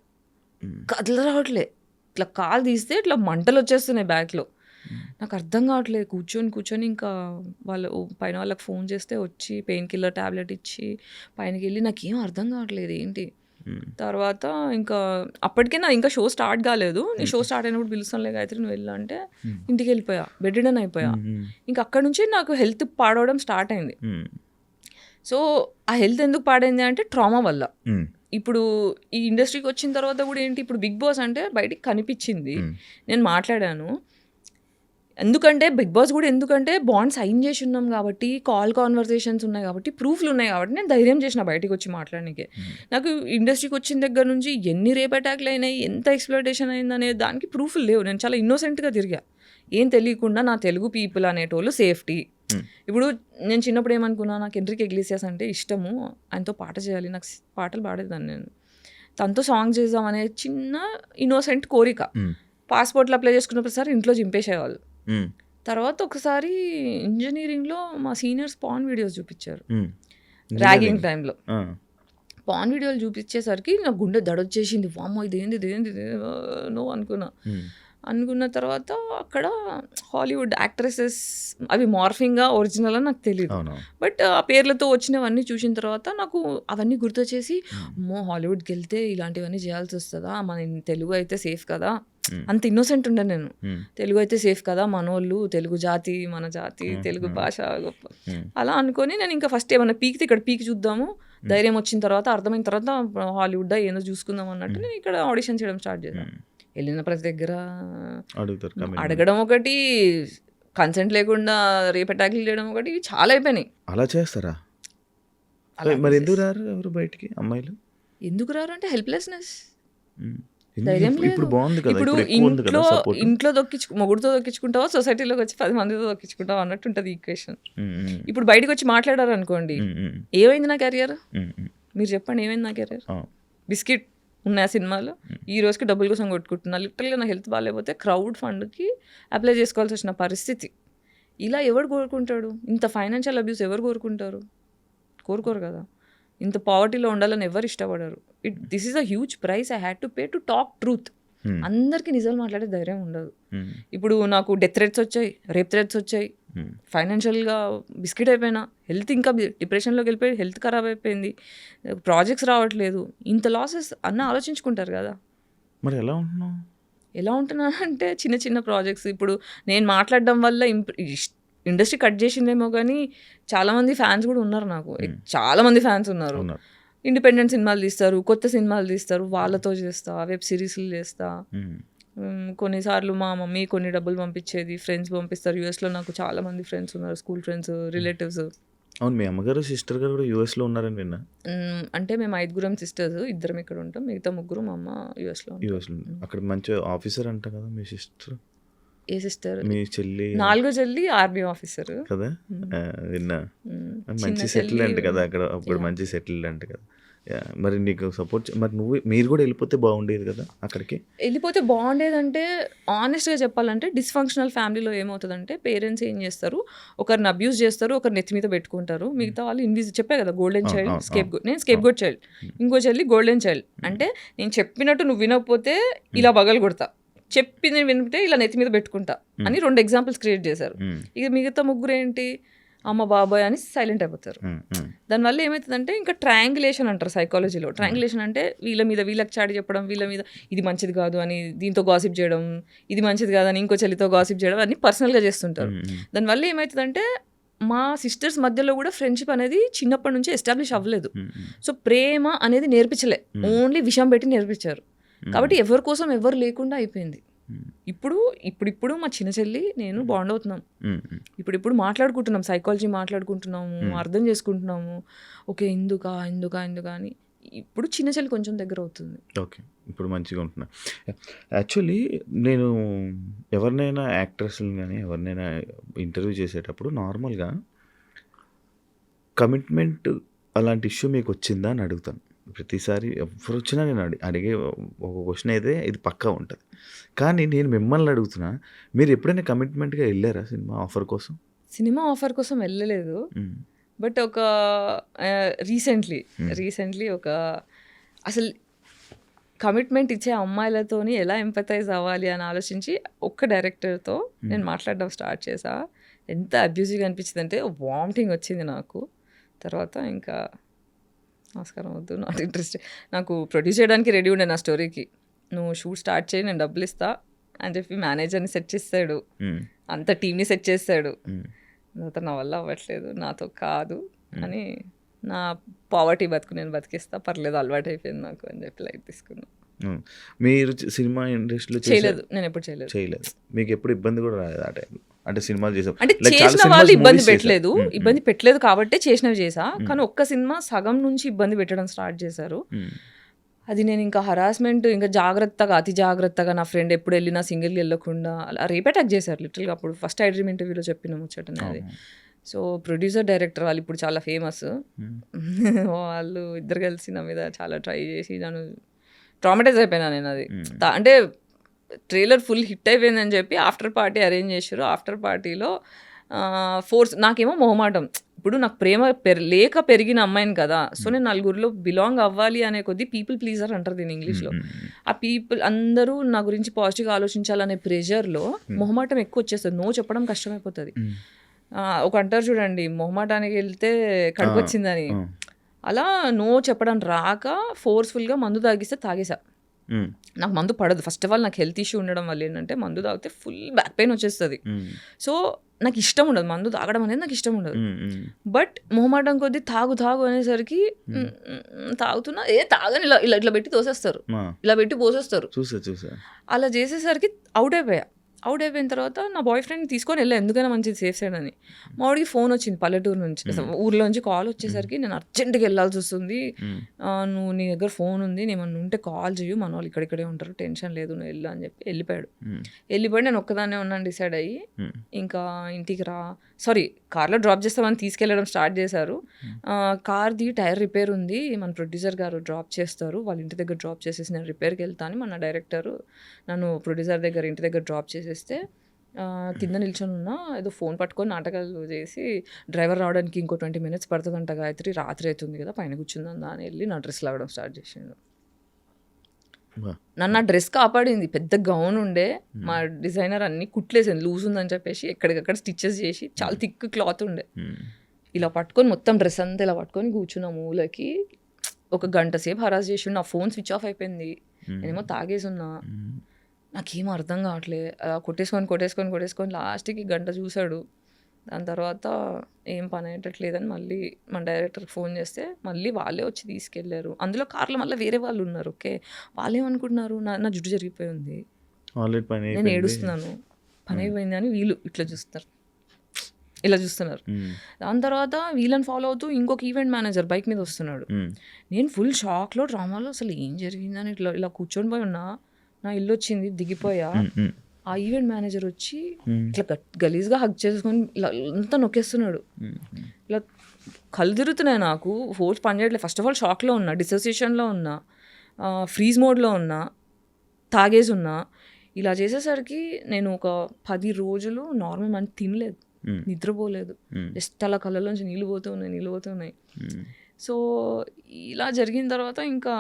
కదల రావట్లే, ఇట్లా కాలు తీస్తే ఇట్లా మంటలు వచ్చేస్తున్నాయి బ్యాక్లో. నాకు అర్థం కావట్లేదు, కూర్చొని ఇంకా పైన వాళ్ళకి ఫోన్ చేస్తే వచ్చి పెయిన్ కిల్లర్ ట్యాబ్లెట్ ఇచ్చి పైనకి వెళ్ళి నాకేం అర్థం కావట్లేదు ఏంటి. తర్వాత ఇంకా అప్పటికే నా ఇంకా షో స్టార్ట్ కాలేదు, నీ షో స్టార్ట్ అయినప్పుడు పిలుస్తానులే గాయత్రి నువ్వు వెళ్ళా అంటే ఇంటికి వెళ్ళిపోయా, బెడ్ రిడన్ అయిపోయా. ఇంకా అక్కడ నుంచి నాకు హెల్త్ పాడవడం స్టార్ట్ అయింది. సో ఆ హెల్త్ ఎందుకు పాడైంది అంటే ట్రామా వల్ల. ఇప్పుడు ఈ ఇండస్ట్రీకి వచ్చిన తర్వాత కూడా ఏంటి, ఇప్పుడు బిగ్ బాస్ అంటే బయటికి కనిపించింది, నేను మాట్లాడాను. ఎందుకంటే బిగ్ బాస్ కూడా ఎందుకంటే బాండ్ సైన్ చేసి ఉన్నాం కాబట్టి, కాల్ కాన్వర్సేషన్స్ ఉన్నాయి కాబట్టి, ప్రూఫ్లు ఉన్నాయి కాబట్టి నేను ధైర్యం చేసిన బయటికి వచ్చి మాట్లాడడానికి. నాకు ఇండస్ట్రీకి వచ్చిన దగ్గర నుంచి ఎన్ని రేప్ అటాక్లు అయినాయి, ఎంత ఎక్స్ప్లోటేషన్ అయింది అనే దానికి ప్రూఫ్లు లేవు. నేను చాలా ఇన్నోసెంట్గా తిరిగా, ఏం తెలియకుండా నా తెలుగు పీపుల్ అనేటోళ్ళు సేఫ్టీ. ఇప్పుడు నేను చిన్నప్పుడు ఏమనుకున్నా, నాకు ఎండ్రిక్ ఇగ్లేసియాస్ అంటే ఇష్టము, ఆయనతో పాట చేయాలి, నాకు పాటలు పాడేదాన్ని నేను, తనతో సాంగ్ చేద్దాం అనే చిన్న ఇన్నోసెంట్ కోరిక. పాస్పోర్ట్లు అప్లై చేసుకున్న ప్రతిసారి ఇంట్లో చింపేసేవాళ్ళు. తర్వాత ఒకసారి ఇంజనీరింగ్లో మా సీనియర్స్ పాన్ వీడియోస్ చూపించారు, ర్యాగింగ్ టైంలో పాన్ వీడియోలు చూపించేసరికి నాకు గుండె దడొచ్చేసింది, వామ్మో ఇదేంది నో అనుకున్న తర్వాత అక్కడ హాలీవుడ్ యాక్ట్రెసెస్ అవి మార్ఫింగ్గా ఒరిజినల్ అని నాకు తెలియదు, బట్ ఆ పేర్లతో వచ్చినవన్నీ చూసిన తర్వాత నాకు అవన్నీ గుర్తొచ్చేసి అమ్మో హాలీవుడ్కి వెళ్తే ఇలాంటివన్నీ చేయాల్సి వస్తుందా, మన తెలుగు అయితే సేఫ్ కదా, అంత ఇన్నోసెంట్ ఉండే నేను, తెలుగు అయితే సేఫ్ కదా, మనోళ్ళు తెలుగు జాతి, మన జాతి, తెలుగు భాష గొప్ప అలా అనుకొని నేను ఇంకా ఫస్ట్ ఏమన్నా పీకితే ఇక్కడ పీకి చూద్దాము, ధైర్యం వచ్చిన తర్వాత అర్థమైన తర్వాత హాలీవుడ్ ఏదో చూసుకుందాం అన్నట్టు నేను ఇక్కడ ఆడిషన్ చేయడం స్టార్ట్ చేశాను. వెళ్ళిన ప్రతి దగ్గర అడగడం ఒకటి, కన్సెంట్ లేకుండా రేప్ అటాక్లు చేయడం ఒకటి, ఇవి చాలా అయిపోయినాయి. అలా చేస్తారా? మరి ఎందుకు రారు ఎవరు బయటికి అమ్మాయిలు? ఎందుకు రారు అంటే హెల్ప్లెస్నెస్, ఇప్పుడు బాగుంది కదా, ఇప్పుడు ఇంట్లో మొగుడుతో దొక్కించుకుంటావా, సొసైటీలోకి వచ్చి 10 మందితో దొక్కించుకుంటావా అన్నట్టు ఉంటుంది ఈక్వేషన్. ఇప్పుడు బయటకు వచ్చి మాట్లాడారు అనుకోండి, ఏమైంది నా కెరియర్, మీరు చెప్పండి ఏమైంది నా కెరియర్, బిస్కెట్ ఉన్నాయి సినిమాలో, ఈ రోజుకి డబ్బుల కోసం కొట్టుకుంటున్నా, లిటరల్గా నా హెల్త్ బాగాలేకపోతే క్రౌడ్ ఫండ్కి అప్లై చేసుకోవాల్సి వచ్చిన పరిస్థితి. ఇలా ఎవరు కోరుకుంటాడు? ఇంత ఫైనాన్షియల్ అబ్యూస్ ఎవరు కోరుకోరు కదా, ఇంత పావర్టీలో ఉండాలని ఎవరు ఇష్టపడరు. This is a huge price I had to pay to talk truth. అందరికీ నిజాలు మాట్లాడే ధైర్యం ఉండదు. ఇప్పుడు నాకు డెత్ థ్రెట్స్ వచ్చాయి, రేప్ థ్రెట్స్ వచ్చాయి, ఫైనాన్షియల్గా బిస్కెట్ అయిపోయినా, హెల్త్ ఇంకా డిప్రెషన్లోకి వెళ్ళిపోయి హెల్త్ ఖరాబ్ అయిపోయింది, ప్రాజెక్ట్స్ రావట్లేదు, ఇంత లాసెస్ అన్న ఆలోచించుకుంటారు కదా. మరి ఎలా ఉంటున్నా అంటే చిన్న చిన్న ప్రాజెక్ట్స్, ఇప్పుడు నేను మాట్లాడడం వల్ల ఇండస్ట్రీ కట్ చేసిందేమో కానీ చాలామంది ఫ్యాన్స్ కూడా ఉన్నారు నాకు, చాలామంది ఫ్యాన్స్ ఉన్నారు. ఇండిపెండెంట్ సినిమాలు తీస్తారు, కొత్త సినిమాలు తీస్తారు, వాళ్ళతో చేస్తా, వెబ్ సిరీస్లు చేస్తా. కొన్నిసార్లు మా మమ్మీ కొన్ని డబ్బులు పంపించేది, ఫ్రెండ్స్ పంపిస్తారు. యూఎస్లో నాకు చాలామంది ఫ్రెండ్స్ ఉన్నారు, స్కూల్ ఫ్రెండ్స్, రిలేటివ్స్. అవును, మీ అమ్మగారు సిస్టర్ గారు కూడా యూఎస్లో ఉన్నారని విన్నా. అంటే మేము 5 సిస్టర్స్, 2 ఇక్కడ ఉంటాం, మిగతా 3 మా అమ్మ యూఎస్లో ఉంటాం. యూఎస్లో అక్కడ మంచి ఆఫీసర్ అంట కదా మీ సిస్టర్. ఏ సిస్టర్? మీ చెల్లి 4 చెల్లి ఆర్మీ ఆఫీసర్ కదా, విన్నా. చిన్న మంచి సెటిల్ అంట కదా అక్కడ, అప్పుడు మంచి సెటిల్డ్ అంట కదా. మరి నీకు సపోర్ట్, మరి మీరు కూడా వెళ్ళిపోతే బాగుండేది కదా అక్కడికి. వెళ్ళిపోతే బాగుండేదంటే ఆనెస్ట్గా చెప్పాలంటే డిస్ఫంక్షనల్ ఫ్యామిలీలో ఏమవుతుందంటే పేరెంట్స్ ఏం చేస్తారు, ఒకరిని అబ్యూస్ చేస్తారు, ఒకరు నెత్తి మీద పెట్టుకుంటారు, మిగతా వాళ్ళు చెప్పే కదా గోల్డెన్ చైల్డ్, స్కేప్ గోట్. నేను స్కేప్ గోట్ చైల్డ్, ఇంకో చెల్లి గోల్డెన్ చైల్డ్. అంటే నేను చెప్పినట్టు నువ్వు వినకపోతే ఇలా బగలు కొడతా, చెప్పింది వినిపితే ఇలా నెత్తి మీద పెట్టుకుంటా అని 2 ఎగ్జాంపుల్స్ క్రియేట్ చేశారు. ఇక మిగతా 3 ఏంటి, అమ్మ బాబాయ్ అని సైలెంట్ అయిపోతారు. దానివల్ల ఏమవుతుందంటే ఇంకా ట్రయాంగులేషన్ అంటారు సైకాలజీలో. ట్రయాంగులేషన్ అంటే వీళ్ళ మీద వీళ్ళకి చాటి చెప్పడం, వీళ్ళ మీద ఇది మంచిది కాదు అని దీంతో గాసిప్ చేయడం, ఇది మంచిది కాదని ఇంకో చెల్లితో గాసిప్ చేయడం, అన్ని పర్సనల్గా చేస్తుంటారు. దానివల్ల ఏమవుతుందంటే మా సిస్టర్స్ మధ్యలో కూడా ఫ్రెండ్షిప్ అనేది చిన్నప్పటి నుంచి ఎస్టాబ్లిష్ అవ్వలేదు. సో ప్రేమ అనేది నేర్పించలే, ఓన్లీ విషయం పెట్టి నేర్పించారు. కాబట్టి ఎవరి కోసం ఎవరు లేకుండా అయిపోయింది. ఇప్పుడు మా చిన్న చెల్లి నేను బాండ్ అవుతున్నాం, ఇప్పుడు మాట్లాడుకుంటున్నాం, సైకాలజీ మాట్లాడుకుంటున్నాము, అర్థం చేసుకుంటున్నాము. ఓకే ఎందుకా అని ఇప్పుడు చిన్న చెల్లి కొంచెం దగ్గర అవుతుంది. ఓకే, ఇప్పుడు మంచిగా ఉంటున్నా. యాక్చువల్లీ నేను ఎవరినైనా యాక్ట్రెస్ని కానీ ఎవరినైనా ఇంటర్వ్యూ చేసేటప్పుడు నార్మల్గా కమిట్మెంట్ అలాంటి ఇష్యూ మీకు వచ్చిందా అని అడుగుతాను. ప్రతిసారి ఎవరు వచ్చినా నేను అడిగే ఒక క్వశ్చన్ అయితే ఇది పక్కా ఉంటుంది. కానీ నేను మిమ్మల్ని అడుగుతున్నా, మీరు ఎప్పుడైనా కమిట్మెంట్గా వెళ్ళారా సినిమా ఆఫర్ కోసం? సినిమా ఆఫర్ కోసం వెళ్ళలేదు, బట్ ఒక రీసెంట్లీ ఒక అసలు కమిట్మెంట్ ఇచ్చే అమ్మాయిలతోని ఎలా ఎంపథైజ్ అవ్వాలి అని ఆలోచించి ఒక్క డైరెక్టర్తో నేను మాట్లాడడం స్టార్ట్ చేసా. ఎంత అబ్యూజివ్గా అనిపించింది అంటే వామిటింగ్ వచ్చింది నాకు. తర్వాత ఇంకా నమస్కారం వద్దు, నాట్ ఇంట్రెస్టెడ్. నాకు ప్రొడ్యూస్ చేయడానికి రెడీ ఉండే నా స్టోరీకి, నువ్వు షూట్ స్టార్ట్ చేయి నేను డబ్బులు ఇస్తా అని చెప్పి మేనేజర్ని సెట్ చేస్తాడు, అంత టీమ్ని సెట్ చేస్తాడు. తర్వాత నా వల్ల అవ్వట్లేదు, నాతో కాదు అని నా పావర్టీ బతుకు నేను బతికిస్తా, పర్లేదు అలవాటు అయిపోయింది నాకు అని చెప్పి లైట్ తీసుకున్నాను. మీరు సినిమా ఇండస్ట్రీలో చేయలేదు, నేను ఎప్పుడు చేయలేదు. మీకు ఎప్పుడు ఇబ్బంది కూడా రాలేదు ఆ టైంలో? అంటే సినిమాలు చేసాం అంటే చేసిన వాళ్ళు ఇబ్బంది పెట్టలేదు కాబట్టి చేసినవి చేసా. కానీ ఒక్క సినిమా సగం నుంచి ఇబ్బంది పెట్టడం స్టార్ట్ చేశారు. అది నేను ఇంకా హరాస్మెంట్, ఇంకా అతి జాగ్రత్తగా నా ఫ్రెండ్ ఎప్పుడు వెళ్ళినా సింగిల్గా వెళ్ళకుండా అలా రేప్ అటాక్ చేశారు లిటరల్గా. అప్పుడు ఫస్ట్ ఐ డ్రీమ్ ఇంటర్వ్యూలో చెప్పిన ముచ్చటనే అది. సో ప్రొడ్యూసర్ డైరెక్టర్ వాళ్ళు ఇప్పుడు చాలా ఫేమస్, వాళ్ళు ఇద్దరు కలిసి నా మీద చాలా ట్రై చేసి నన్ను ట్రామటైజ్ అయిపోయినా నేను. అది అంటే ట్రైలర్ ఫుల్ హిట్ అయిపోయిందని చెప్పి ఆఫ్టర్ పార్టీ అరేంజ్ చేశారు. ఆఫ్టర్ పార్టీలో నాకేమో మొహమాటం, ఇప్పుడు నాకు ప్రేమ లేక పెరిగిన అమ్మాయిని కదా, సో నేను నలుగురిలో బిలాంగ్ అవ్వాలి అనే కొద్దీ పీపుల్ ప్లీజర్ అంటారు దీని ఇంగ్లీష్లో. ఆ పీపుల్ అందరూ నా గురించి పాజిటివ్గా ఆలోచించాలనే ప్రెషర్లో మొహమాటం ఎక్కువ వచ్చేస్తుంది, నో చెప్పడం కష్టమైపోతుంది. ఒక అంటారు చూడండి, మొహమాటానికి వెళ్తే కడుపు వచ్చిందని, అలా నో చెప్పడం రాక ఫోర్స్ఫుల్గా మందు తాగేసా. నాకు మందు పడదు. ఫస్ట్ ఆఫ్ ఆల్ నాకు హెల్త్ ఇష్యూ ఉండడం వల్ల ఏంటంటే మందు తాగితే ఫుల్ బ్యాక్ పెయిన్ వచ్చేస్తుంది. సో నాకు ఇష్టం ఉండదు మందు తాగడం అనేది, నాకు ఇష్టం ఉండదు. బట్ మొహమాటం కొద్దీ తాగు అనేసరికి తాగుతున్నా, తాగని ఇలా పెట్టి తోసేస్తారు, ఇలా పెట్టి పోసేస్తారు. అలా చేసేసరికి అవుట్ అయిపోయిన తర్వాత నా బాయ్ ఫ్రెండ్ తీసుకొని వెళ్ళా, ఎందుకైనా మంచిది సేఫ్ సైడ్ అని. మా వాడికి ఫోన్ వచ్చింది పల్లెటూరు నుంచి, ఊర్లో నుంచి కాల్ వచ్చేసరికి నేను అర్జెంట్గా వెళ్ళాల్సి వస్తుంది, నువ్వు నీ దగ్గర ఫోన్ ఉంది, నేను ఉంటే కాల్ చేయు, మన వాళ్ళు ఇక్కడిక్కడే ఉంటారు, టెన్షన్ లేదు, నువ్వు వెళ్ళు అని చెప్పి వెళ్ళిపోయి నేను ఒక్కదాన్నే ఉన్నాను డిసైడ్ అయ్యి. ఇంకా ఇంటికి కార్లో డ్రాప్ చేస్తామని తీసుకెళ్ళడం స్టార్ట్ చేశారు. కార్ది టైర్ రిపేర్ ఉంది, మన ప్రొడ్యూసర్ గారు డ్రాప్ చేస్తారు, వాళ్ళ ఇంటి దగ్గర డ్రాప్ చేసేసి నేను రిపేర్కి వెళ్తాను. మన డైరెక్టర్ నన్ను ప్రొడ్యూసర్ దగ్గర ఇంటి దగ్గర డ్రాప్ చేసేస్తే కింద నిల్చొని ఉన్నా, ఏదో ఫోన్ పట్టుకొని నాటకాలు చేసి డ్రైవర్ రావడానికి ఇంకో 20 minutes పడుతుందంట గాయత్రి, రాత్రి అవుతుంది కదా పైన కూర్చుందా అని వెళ్ళి నా డ్రెస్ లాగడం స్టార్ట్ చేసిండు. నన్ను ఆ డ్రెస్ కాపాడింది. పెద్ద గౌన్ ఉండే, మా డిజైనర్ అన్ని కుట్లేసింది, లూజ్ ఉందని చెప్పేసి ఎక్కడికక్కడ స్టిచ్చెస్ చేసి, చాలా థిక్ క్లాత్ ఉండే, ఇలా పట్టుకొని మొత్తం డ్రెస్ అంతా ఇలా పట్టుకొని కూర్చున్న మూలకి 1 గంట సేపు హరాస్ చేసి, నా ఫోన్ స్విచ్ ఆఫ్ అయిపోయింది, నేనేమో తాగేసి ఉన్నా, నాకేం అర్థం కావట్లేదు. అలా కొట్టేసుకొని లాస్ట్కి 1 గంట చూశాడు. దాని తర్వాత ఏం పని అయ్యేటట్లేదని మళ్ళీ మన డైరెక్టర్కి ఫోన్ చేస్తే మళ్ళీ వాళ్ళే వచ్చి తీసుకెళ్ళారు. అందులో కార్లో మళ్ళీ వేరే వాళ్ళు ఉన్నారు. ఓకే, వాళ్ళు ఏమనుకుంటున్నారు, నా జుట్టు జరిగిపోయి ఉంది, నేను ఏడుస్తున్నాను, పని అయిపోయింది అని వీళ్ళు ఇట్లా చూస్తారు. ఇలా చూస్తున్నారు. దాని తర్వాత వీళ్ళని ఫాలో అవుతూ ఇంకొక ఈవెంట్ మేనేజర్ బైక్ మీద వస్తున్నాడు. నేను ఫుల్ షాక్లో డ్రామాలో అసలు ఏం జరిగిందని ఇట్లా ఇలా కూర్చొని పోయి ఉన్నా. నా ఇల్లు వచ్చింది, దిగిపోయా. ఆ ఈవెంట్ మేనేజర్ వచ్చి ఇట్లా గలీజ్గా హగ్ చేసుకొని ఇలా అంతా నొక్కేస్తున్నాడు. ఇలా కళ్ళు తిరుగుతున్నాయి నాకు, ఫోర్స్ పనిచేయట్లేదు. ఫస్ట్ ఆఫ్ ఆల్ షాక్లో ఉన్నా, డిసోసియేషన్లో ఉన్నా, ఫ్రీజ్ మోడ్లో ఉన్నా, తాగేసి ఉన్నా. ఇలా చేసేసరికి నేను ఒక 10 రోజులు నార్మల్ మంచి తినలేదు, నిద్రపోలేదు. జస్ట్ అలా కళ్ళలోంచి నీళ్ళు పోతున్నాయి. సో ఇలా జరిగిన తర్వాత ఇంకా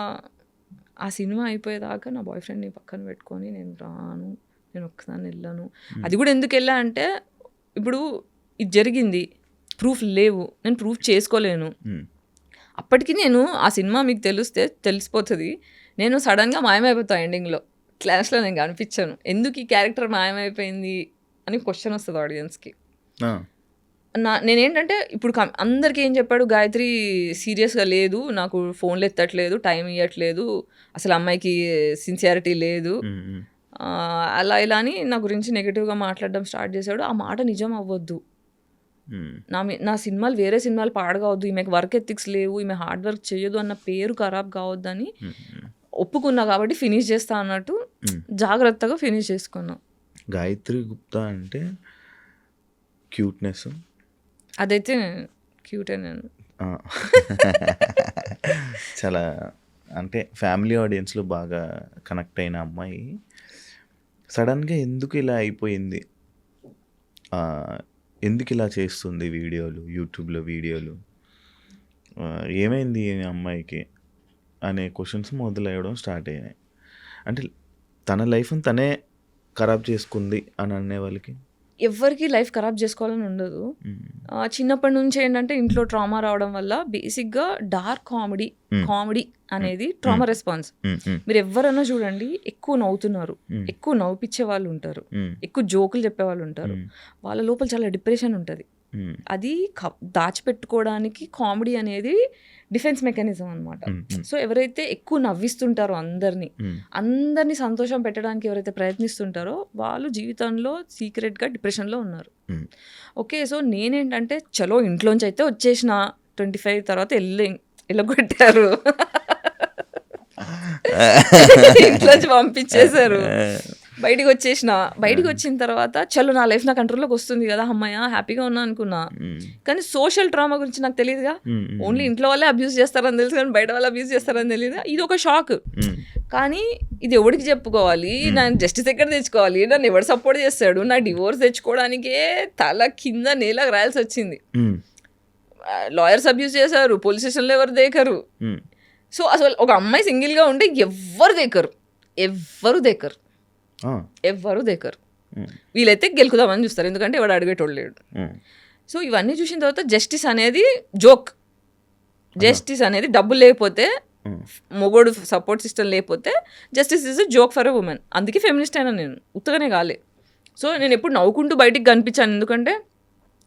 ఆ సినిమా అయిపోయేదాకా నా బాయ్ ఫ్రెండ్ని పక్కన పెట్టుకొని నేను రాను, నేను ఒక్కదాన్ని వెళ్ళాను. అది కూడా ఎందుకు వెళ్ళా అంటే, ఇప్పుడు ఇది జరిగింది, ప్రూఫ్ లేవు, నేను ప్రూఫ్ చేసుకోలేను. అప్పటికి నేను ఆ సినిమా మీకు తెలిసిపోతుంది. నేను సడన్గా మాయమైపోతాను ఎండింగ్లో. క్లాస్లో నేను కనిపించాను. ఎందుకు ఈ క్యారెక్టర్ మాయమైపోయింది అని క్వశ్చన్ వస్తుంది ఆడియన్స్కి. నేనేంటంటే ఇప్పుడు అందరికీ ఏం చెప్పాడు, గాయత్రి సీరియస్గా లేదు, నాకు ఫోన్లు ఎత్తట్లేదు, టైం ఇవ్వట్లేదు, అసలు అమ్మాయికి సిన్సియారిటీ లేదు, అలా ఇలా అని నా గురించి నెగిటివ్గా మాట్లాడడం స్టార్ట్ చేశాడు. ఆ మాట నిజం అవ్వద్దు. నా సినిమాలు వేరే సినిమాలు పాడగావద్దు, ఈమెకు వర్క్ ఎథిక్స్ లేవు, ఈమె హార్డ్ వర్క్ చేయదు అన్న పేరు ఖరాబ్ కావద్దని ఒప్పుకున్నా. కాబట్టి ఫినిష్ చేస్తా అన్నట్టు జాగ్రత్తగా ఫినిష్ చేసుకున్నా. గాయత్రి గుప్తా అంటే క్యూట్నెస్, అదైతే క్యూటే. నేను చాలా అంటే ఫ్యామిలీ ఆడియన్స్లో బాగా కనెక్ట్ అయిన అమ్మాయి సడన్గా ఎందుకు ఇలా అయిపోయింది, ఎందుకు ఇలా చేస్తుంది వీడియోలు, యూట్యూబ్లో వీడియోలు, ఏమైంది ఈ అమ్మాయికి అనే క్వశ్చన్స్ మొదలయ్యడం స్టార్ట్ అయ్యాయి. అంటే తన లైఫ్ని తనే ఖరాబ్ చేసుకుంది అని అనే వాళ్ళకి ఎవరికి లైఫ్ ఖరాబ్ చేసుకోవాలని ఉండదు. చిన్నప్పటి నుంచి ఏంటంటే ఇంట్లో ట్రామా రావడం వల్ల బేసిక్గా డార్క్ కామెడీ అనేది ట్రామా రెస్పాన్స్. మీరు ఎవరైనా చూడండి, ఎక్కువ నవ్వుతున్నారు, ఎక్కువ నవ్వుపిచ్చే వాళ్ళు ఉంటారు, ఎక్కువ జోకులు చెప్పే వాళ్ళు ఉంటారు, వాళ్ళ లోపల చాలా డిప్రెషన్ ఉంటుంది. అది దాచిపెట్టుకోవడానికి కామెడీ అనేది డిఫెన్స్ మెకానిజం అనమాట. సో ఎవరైతే ఎక్కువ నవ్విస్తుంటారో అందరినీ సంతోషం పెట్టడానికి ఎవరైతే ప్రయత్నిస్తుంటారో వాళ్ళు జీవితంలో సీక్రెట్గా డిప్రెషన్లో ఉన్నారు. ఓకే, సో నేనేంటంటే చలో ఇంట్లోంచి అయితే వచ్చేసిన 25 తర్వాత వెళ్ళగొట్టారు, ఇంట్లోంచి పంపించేశారు, బయటికి వచ్చిన తర్వాత చలో నా లైఫ్ నా కంట్రోల్లోకి వస్తుంది కదా, అమ్మాయ హ్యాపీగా ఉన్నా అనుకున్నా. కానీ సోషల్ ట్రామా గురించి నాకు తెలియదుగా. ఓన్లీ ఇంట్లో వాళ్ళే అబ్యూస్ చేస్తారని తెలుసు, కానీ బయట వాళ్ళు అబ్యూస్ చేస్తారని తెలియదు. ఇది ఒక షాక్. కానీ ఇది ఎవరికి చెప్పుకోవాలి, నేను జస్టిస్ ఎక్కడ తెచ్చుకోవాలి, నన్ను ఎవరు సపోర్ట్ చేస్తాడు, నా డివోర్స్ తెచ్చుకోవడానికే తల కింద నేలకు రాయాల్సి వచ్చింది. లాయర్స్ అబ్యూస్ చేశారు, పోలీస్ స్టేషన్లో ఎవరు దేకరు. సో అసలు ఒక అమ్మాయి సింగిల్గా ఉంటే ఎవరు దేకరు. వీళ్ళైతే గెలుకుదామని చూస్తారు, ఎందుకంటే ఎవడు అడిగేటోళ్ళు లేడు. సో ఇవన్నీ చూసిన తర్వాత జస్టిస్ అనేది జోక్. జస్టిస్ అనేది డబ్బులు లేకపోతే, మొగోడు సపోర్ట్ సిస్టమ్ లేకపోతే justice is joke for a women. అందుకే ఫెమినిస్ట్ అయినా నేను, ఉత్తగానే కాలే. సో నేను ఎప్పుడు నవ్వుకుంటూ బయటికి కనిపించాను, ఎందుకంటే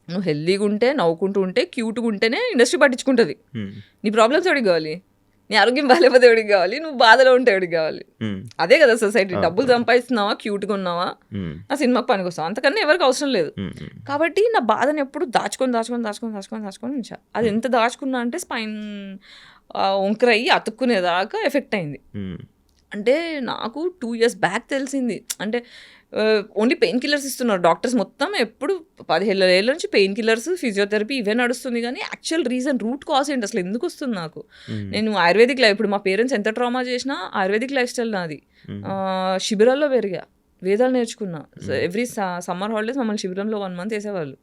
నువ్వు హెల్దీగా ఉంటే, నవ్వుకుంటూ ఉంటే, క్యూట్గా ఉంటేనే ఇండస్ట్రీ పట్టించుకుంటుంది. నీ ప్రాబ్లమ్స్ ఎవరికి కావాలి, నీ ఆరోగ్యం బాగాలేకపోతే ఎవరికి కావాలి, నువ్వు బాధలో ఉంటే ఎవరికి కావాలి. అదే కదా సొసైటీ. డబ్బులు సంపాదిస్తున్నావా, క్యూట్గా ఉన్నావా, నా సినిమాకి పనికి వస్తావా, అంతకన్నా ఎవరికి అవసరం లేదు. కాబట్టి నా బాధను ఎప్పుడు దాచుకొని ఉంచా. అది ఎంత దాచుకున్నా అంటే స్పైన్ వంకరయ్యి అతుక్కునేదాకా ఎఫెక్ట్ అయింది. అంటే నాకు 2 years బ్యాక్ తెలిసింది. అంటే ఓన్లీ పెయిన్ కిల్లర్స్ ఇస్తున్నారు డాక్టర్స్ మొత్తం. ఎప్పుడు 15 ఏళ్ళ నుంచి పెయిన్ కిల్లర్స్, ఫిజియోథెరపీ ఇవే నడుస్తుంది. కానీ యాక్చువల్ రీజన్, రూట్ కాజ్ ఏంటి, అసలు ఎందుకు వస్తుంది నాకు. నేను ఆయుర్వేదిక్ లైఫ్, ఇప్పుడు మా పేరెంట్స్ ఎంత ట్రామా చేసినా ఆయుర్వేదిక్ లైఫ్ స్టైల్ నాది. శిబిరాల్లో పెరిగా, వేదాలు నేర్చుకున్నా. ఎవ్రీ సమ్మర్ హాలిడేస్ మమ్మల్ని శిబిరంలో 1 month వేసేవాళ్ళు.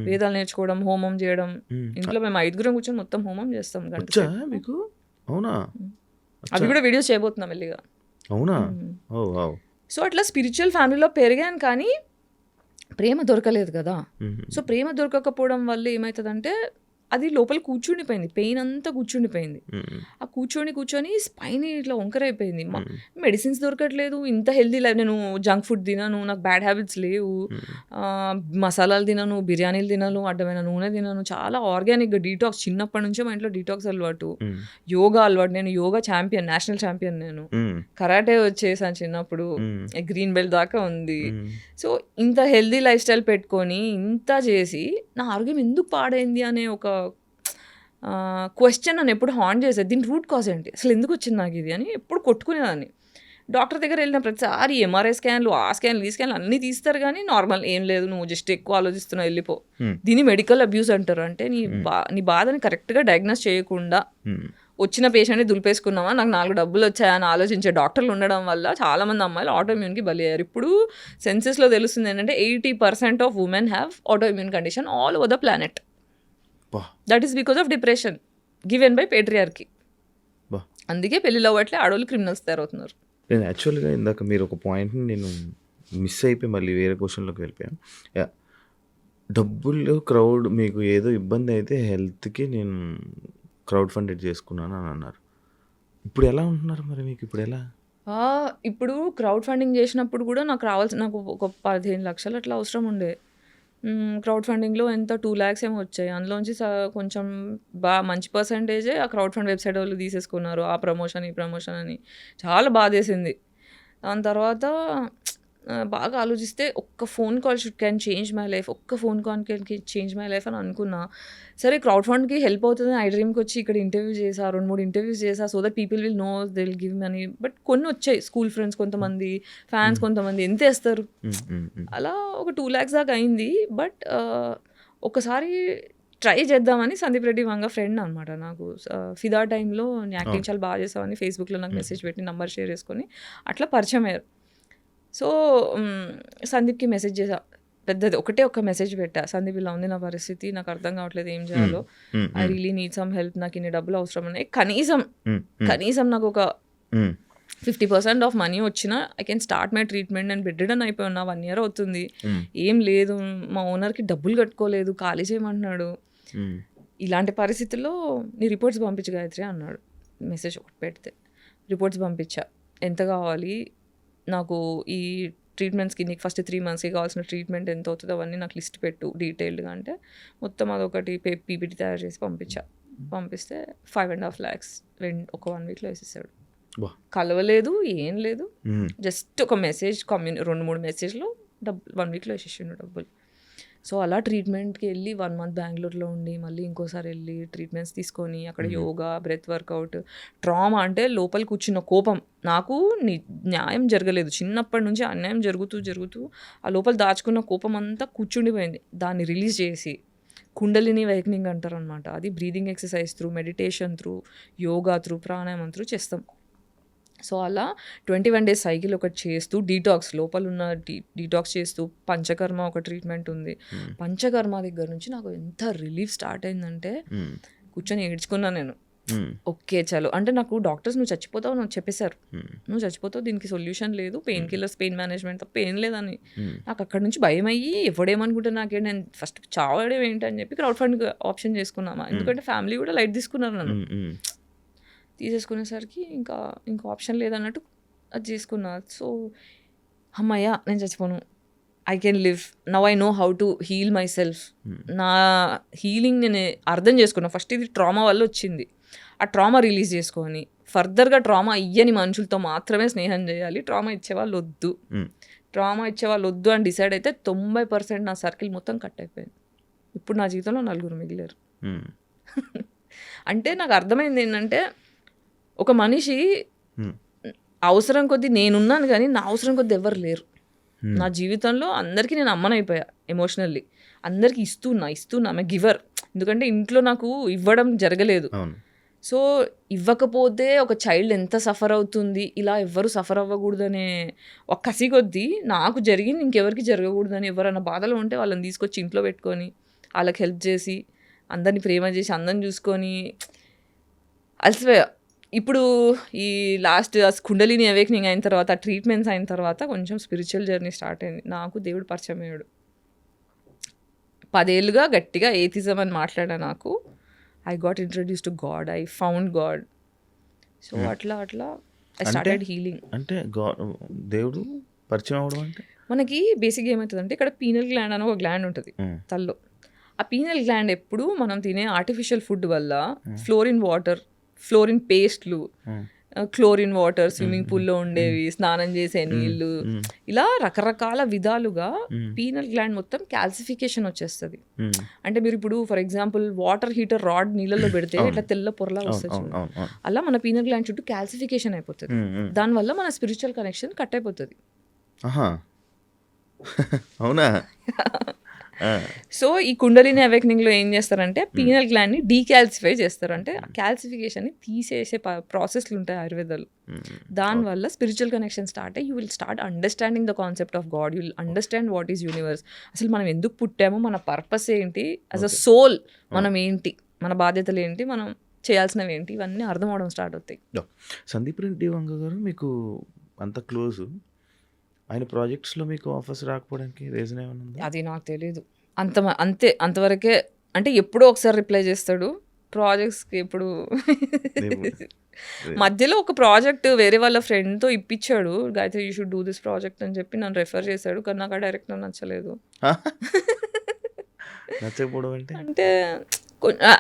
వేదాలు నేర్చుకోవడం, హోమం చేయడం. ఇంట్లో మేము 5 కూర్చొని మొత్తం హోమం చేస్తాం. మీకు అవునా? అవి కూడా వీడియోస్ చేయబోతున్నాం మెల్లిగా. అవునా? సో అట్లా స్పిరిచువల్ ఫ్యామిలీలో పెరిగాను, కానీ ప్రేమ దొరకలేదు కదా. సో ప్రేమ దొరకకపోవడం వల్ల ఏమవుతుందంటే అది లోపల కూర్చుండిపోయింది, పెయిన్ అంతా కూర్చుండిపోయింది. ఆ కూర్చొని స్పైన్ ఇట్లా వంకరైపోయింది. మెడిసిన్స్ దొరకట్లేదు, ఇంత హెల్దీ లైఫ్, నేను జంక్ ఫుడ్ తినను, నాకు బ్యాడ్ హ్యాబిట్స్ లేవు, మసాలాలు తినను, బిర్యానీలు తినను, అడ్డమైన నూనె తినను, చాలా ఆర్గానిక్గా డీటాక్స్, చిన్నప్పటి నుంచే మా ఇంట్లో డీటాక్స్ అలవాటు, యోగా అలవాటు. నేను యోగా ఛాంపియన్, నేషనల్ ఛాంపియన్, నేను కరాటే వచ్చేసాను చిన్నప్పుడు, గ్రీన్ బెల్ట్ దాకా ఉంది. సో ఇంత హెల్దీ లైఫ్ స్టైల్ పెట్టుకొని ఇంత చేసి నా ఆరోగ్యం ఎందుకు పాడైంది అనే ఒక క్వశ్చన్ నన్ను ఎప్పుడు హాంట్ చేసేది. దీని రూట్ కాజ్ ఏంటి, అసలు ఎందుకు వచ్చింది నాకు ఇది అని ఎప్పుడు కొట్టుకునేదాన్ని. డాక్టర్ దగ్గర వెళ్ళిన ప్రతిసారి ఎంఆర్ఐ స్కాన్లు, ఆ స్కాన్లు, ఈ స్కాన్లు అన్నీ తీస్తారు, కానీ నార్మల్, ఏం లేదు, నువ్వు జస్ట్ ఎక్కువ ఆలోచిస్తున్నావు, వెళ్ళిపో. దీన్ని మెడికల్ అబ్యూస్ అంటారు. అంటే నీ బాధని కరెక్ట్గా డయాగ్నోస్ చేయకుండా వచ్చిన పేషెంట్ని దులిపేసుకున్నావా, నాకు 4 డబ్బులు వచ్చాయని ఆలోచించే డాక్టర్లు ఉండడం వల్ల చాలామంది అమ్మాయిలు ఆటోఇమ్యూన్కి బలి అయ్యారు. ఇప్పుడు సెన్సెస్లో తెలుస్తుంది ఏంటంటే 80% of women have autoimmune condition all over the planet. That is because of depression given by patriarchy. అందుకే పెళ్ళిలో అవ్వట్లే, ఆడవాళ్ళు క్రిమినల్స్ తయారవుతున్నారు. నేను యాక్చువల్గా ఇందాక మీరు ఒక పాయింట్ని నేను మిస్ అయిపోయి మళ్ళీ వేరే క్వశ్చన్లోకి వెళ్ళిపోయాను. డబ్బులు క్రౌడ్, మీకు ఏదో ఇబ్బంది అయితే హెల్త్కి నేను క్రౌడ్ ఫండెడ్ చేసుకున్నాను అని అన్నారు. ఇప్పుడు ఎలా ఉంటున్నారు మరి, మీకు ఇప్పుడు ఎలా? ఇప్పుడు క్రౌడ్ ఫండింగ్ చేసినప్పుడు కూడా నాకు ఒక 15 లక్షలు అట్లా అవసరం ఉండే. క్రౌడ్ ఫండింగ్లో ఎంత 2 lakhs ఏమో వచ్చాయి. అందులోంచి కొంచెం మంచి పర్సంటేజే ఆ క్రౌడ్ ఫండ్ వెబ్సైట్ వాళ్ళు తీసేసుకున్నారు. ఆ ప్రమోషన్, ఈ ప్రమోషన్ అని చాలా బాధేసింది. దాని తర్వాత బాగా ఆలోచిస్తే ఒక్క phone call can change my life, ఒక్క phone call can change my life అని అనుకున్నా. సరే క్రౌడ్ ఫండ్కి హెల్ప్ అవుతుంది, ఐ డ్రీమ్కి వచ్చి ఇక్కడ ఇంటర్వ్యూ చేసా, 2-3 ఇంటర్వ్యూస్ చేసా, so that people will know, they will give money. But కొన్ని వచ్చాయి, స్కూల్ ఫ్రెండ్స్ కొంతమంది, ఫ్యాన్స్ కొంతమంది, ఎంత వేస్తారు, అలా ఒక 2 lakhs దాకా అయింది. బట్ ఒకసారి ట్రై చేద్దామని సందీప్ రెడ్డి వంగ ఫ్రెండ్ అనమాట నాకు, ఫిదా టైంలో యాక్టింగ్ చాలా బాగా చేసామని ఫేస్బుక్లో నాకు మెసేజ్ పెట్టి నంబర్ షేర్ చేసుకొని అట్లా పరిచయం అయ్యారు. సో సందీప్కి మెసేజ్ చేసా, పెద్దది ఒక మెసేజ్ పెట్టా, సందీప్ ఇలా ఉంది నా పరిస్థితి, నాకు అర్థం కావట్లేదు ఏం చేయాలో, I really need some help, నాకు ఇన్ని డబ్బులు అవసరం ఉన్నాయి, కనీసం నాకు ఒక 50% ఆఫ్ మనీ వచ్చినా I can start my treatment. నేను బెడ్ రిడన్ అయిపోయినా, 1 year అవుతుంది, ఏం లేదు, మా ఓనర్కి డబ్బులు కట్టుకోలేదు, ఖాళీ చేయమంటున్నాడు, ఇలాంటి పరిస్థితుల్లో నీ రిపోర్ట్స్ పంపించు గాయత్రి అన్నాడు. మెసేజ్ ఒకటి పెడితే రిపోర్ట్స్ పంపించా, ఎంత కావాలి నాకు ఈ ట్రీట్మెంట్స్కి, నీకు ఫస్ట్ 3 monthsకి కావాల్సిన ట్రీట్మెంట్ ఎంత అవుతుందో అవన్నీ నాకు లిస్ట్ పెట్టు డీటెయిల్డ్గా అంటే, మొత్తం అదొకటి పీపీటీ తయారు చేసి పంపిస్తే 5.5 lakhs ఒక 1 weekలో వేసేసాడు. కలవలేదు, ఏం లేదు, జస్ట్ ఒక మెసేజ్, 2-3 మెసేజ్లో 1 weekలో వేసేసిండు డబ్బులు. సో అలా ట్రీట్మెంట్కి వెళ్ళి 1 month బెంగళూరులో ఉండి, మళ్ళీ ఇంకోసారి వెళ్ళి ట్రీట్మెంట్స్ తీసుకొని, అక్కడ యోగా, బ్రెత్ వర్కౌట్. ట్రామా అంటే లోపల కూర్చున్న కోపం, నాకు న్యాయం జరగలేదు, చిన్నప్పటి నుంచి అన్యాయం జరుగుతూ ఆ లోపల దాచుకున్న కోపం అంతా కూర్చుండిపోయింది. దాన్ని రిలీజ్ చేసి కుండలిని వైక్నింగ్ అంటారు అనమాట, అది breathing exercise through, meditation through, yoga through, ప్రాణాయామం త్రూ చేస్తాం. సో అలా 21 days సైకిల్ ఒకటి చేస్తూ, డీటాక్స్ లోపల ఉన్న డీటాక్స్ చేస్తూ, పంచకర్మ ఒక ట్రీట్మెంట్ ఉంది. పంచకర్మ దగ్గర నుంచి నాకు ఎంత రిలీఫ్ స్టార్ట్ అయిందంటే, కూర్చొని ఏడ్చుకున్నా నేను. ఓకే చలో, అంటే నాకు డాక్టర్స్ నువ్వు చచ్చిపోతావు నాకు చెప్పేశారు, నువ్వు చచ్చిపోతావు, దీనికి సొల్యూషన్ లేదు, పెయిన్ కిల్లర్స్, పెయిన్ మేనేజ్మెంట్ తప్ప ఏం లేదని. నాకు అక్కడ నుంచి భయం అయ్యి, ఎవడేమనుకుంటే నాకేంటి, నేను ఫస్ట్ చావడం ఏంటి అని చెప్పి క్రౌడ్ ఫండ్ ఆప్షన్ చేసుకున్నామా, ఎందుకంటే ఫ్యామిలీ కూడా లైట్ తీసుకున్నారు నన్ను. తీసేసుకునేసరికి ఇంకా ఆప్షన్ లేదన్నట్టు అది చేసుకున్నా. సో అమ్మయ్య, నేను చచ్చిపోను, I can live now, I know how to heal myself. నా హీలింగ్ నేను అర్థం చేసుకున్నా. ఫస్ట్ ఇది ట్రామా వల్ల వచ్చింది, ఆ ట్రామా రిలీజ్ చేసుకొని ఫర్దర్గా ట్రామా ఇయ్యని మనుషులతో మాత్రమే స్నేహం చేయాలి, ట్రామా ఇచ్చేవాళ్ళు వద్దు అని డిసైడ్ అయితే 90% నా సర్కిల్ మొత్తం కట్ అయిపోయింది. ఇప్పుడు నా జీవితంలో 4 మిగిలారు. అంటే నాకు అర్థమైంది ఏంటంటే, ఒక మనిషి అవసరం కొద్దీ నేనున్నాను, కానీ నా అవసరం కొద్దీ ఎవరు లేరు నా జీవితంలో. అందరికీ నేను అమ్మనైపోయా ఎమోషనల్లీ, అందరికీ ఇస్తున్నా, ఆమె గివర్. ఎందుకంటే ఇంట్లో నాకు ఇవ్వడం జరగలేదు. సో ఇవ్వకపోతే ఒక చైల్డ్ ఎంత సఫర్ అవుతుంది, ఇలా ఎవ్వరు సఫర్ అవ్వకూడదనే ఒక కసి కొద్దీ నాకు జరిగింది ఇంకెవరికి జరగకూడదని, ఎవరైనా బాధలో ఉంటే వాళ్ళని తీసుకొచ్చి ఇంట్లో పెట్టుకొని, వాళ్ళకి హెల్ప్ చేసి, అందరినీ ప్రేమ చేసి, అందరిని చూసుకొని అలసిపోయా. ఇప్పుడు ఈ లాస్ట్ కుండలిని అవేకనింగ్ అయిన తర్వాత, ట్రీట్మెంట్స్ అయిన తర్వాత కొంచెం స్పిరిచువల్ జర్నీ స్టార్ట్ అయింది. నాకు దేవుడు పరిచయం అయ్యాడు. 10 ఏళ్ళుగా గట్టిగా ఏథిజం అని మాట్లాడా. నాకు I got introduce to God, I found God. So అట్లా ఐ స్టార్టెడ్ హీలింగ్. అంటే దేవుడు పరిచయం అవడం అంటే మనకి బేసిక్గా ఏమవుతుందంటే ఇక్కడ పీనల్ గ్లాండ్ అని ఒక గ్లాండ్ ఉంటుంది తల్లో. ఆ పీనల్ గ్లాండ్ ఎప్పుడు మనం తినే ఆర్టిఫిషియల్ ఫుడ్ వల్ల ఫ్లోరిన్ వాటర్, ఫ్లోరిన్ పేస్ట్లు, క్లోరిన్ వాటర్, స్విమ్మింగ్ పూల్లో ఉండేవి, స్నానం చేసే నీళ్లు, ఇలా రకరకాల విధాలుగా పీనల్ గ్లాండ్ మొత్తం క్యాల్సిఫికేషన్ వచ్చేస్తుంది. అంటే మీరు ఇప్పుడు for example water heater rod నీళ్ళలో పెడితే ఇట్లా తెల్ల పొరలా వస్తుంది, అలా మన పీనల్ గ్లాండ్ చుట్టూ క్యాల్సిఫికేషన్ అయిపోతుంది. దానివల్ల మన స్పిరిచువల్ కనెక్షన్ కట్ అయిపోతుంది. అవునా? సో ఈ కుండలిని అవేకనింగ్ లో ఏం చేస్తారంటే పీనల్ గ్లాండ్ ని డీకాల్సిఫై చేస్తారు. అంటే క్యాల్సిఫికేషన్ ని తీసేసే ప్రాసెస్లు ఉంటాయి ఆయుర్వేదాలు. దానివల్ల స్పిరిచువల్ కనెక్షన్ స్టార్ట్ అయ్యి you will start understanding the concept of God, you will understand what is universe, అసలు మనం ఎందుకు పుట్టామో, మన పర్పస్ ఏంటి, యాజ్ అ సోల్ మనం ఏంటి, మన బాధ్యతలు ఏంటి, మనం చేయాల్సినవి ఏంటి, ఇవన్నీ అర్థం అవడం స్టార్ట్ అవుతాయి. సందీప్ రెడ్డి వంగ గారు మీకు అంత క్లోజ్, ఆయన ప్రాజెక్ట్స్లో మీకు ఆఫర్స్ రాకపోవడానికి రీజన్ ఏమైనా ఉందా? అది నాకు తెలీదు. అంతవరకే. అంటే ఎప్పుడో ఒకసారి రిప్లై చేస్తాడు ప్రాజెక్ట్స్కి. ఎప్పుడు మధ్యలో ఒక ప్రాజెక్ట్ వేరే వాళ్ళ ఫ్రెండ్తో ఇప్పించాడు, Gayatri you should do this project అని చెప్పి నన్ను రెఫర్ చేశాడు. కానీ నాకు ఆ డైరెక్టర్ నచ్చలేదు. నచ్చకపోవడం అంటే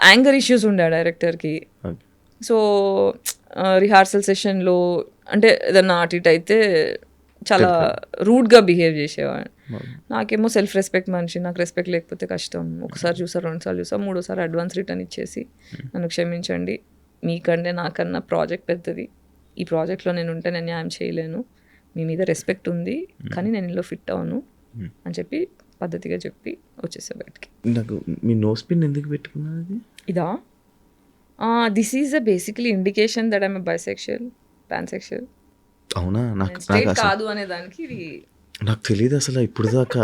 యాంగర్ ఇష్యూస్ ఉండే ఆ డైరెక్టర్కి. సో రిహార్సల్ సెషన్లో అంటే ఏదన్నా అటు ఇటు అయితే చాలా రూడ్గా బిహేవ్ చేసేవాడు. నాకేమో సెల్ఫ్ రెస్పెక్ట్ మనిషి, నాకు రెస్పెక్ట్ లేకపోతే కష్టం. ఒకసారి చూసా, రెండుసార్లు చూసా, మూడోసారి అడ్వాన్స్ రిటర్న్ ఇచ్చేసి నన్ను క్షమించండి, మీకంటే నాకన్నా ప్రాజెక్ట్ పెద్దది, ఈ ప్రాజెక్ట్లో నేను ఉంటే నేను న్యాయం చేయలేను, మీ మీద రెస్పెక్ట్ ఉంది కానీ నేను ఇందులో ఫిట్ అవును అని చెప్పి పద్ధతిగా చెప్పి వచ్చేసా బయటికి. నాకు మీ నోస్ పిన్ ఎందుకు పెట్టుకున్నది? ఇదా? This is a basically indication that I'm bisexual, pansexual. అవునా? నాకు కాదు అనే దానికి ఇది నాకు తెలియదు అసలు ఇప్పుడు దాకా,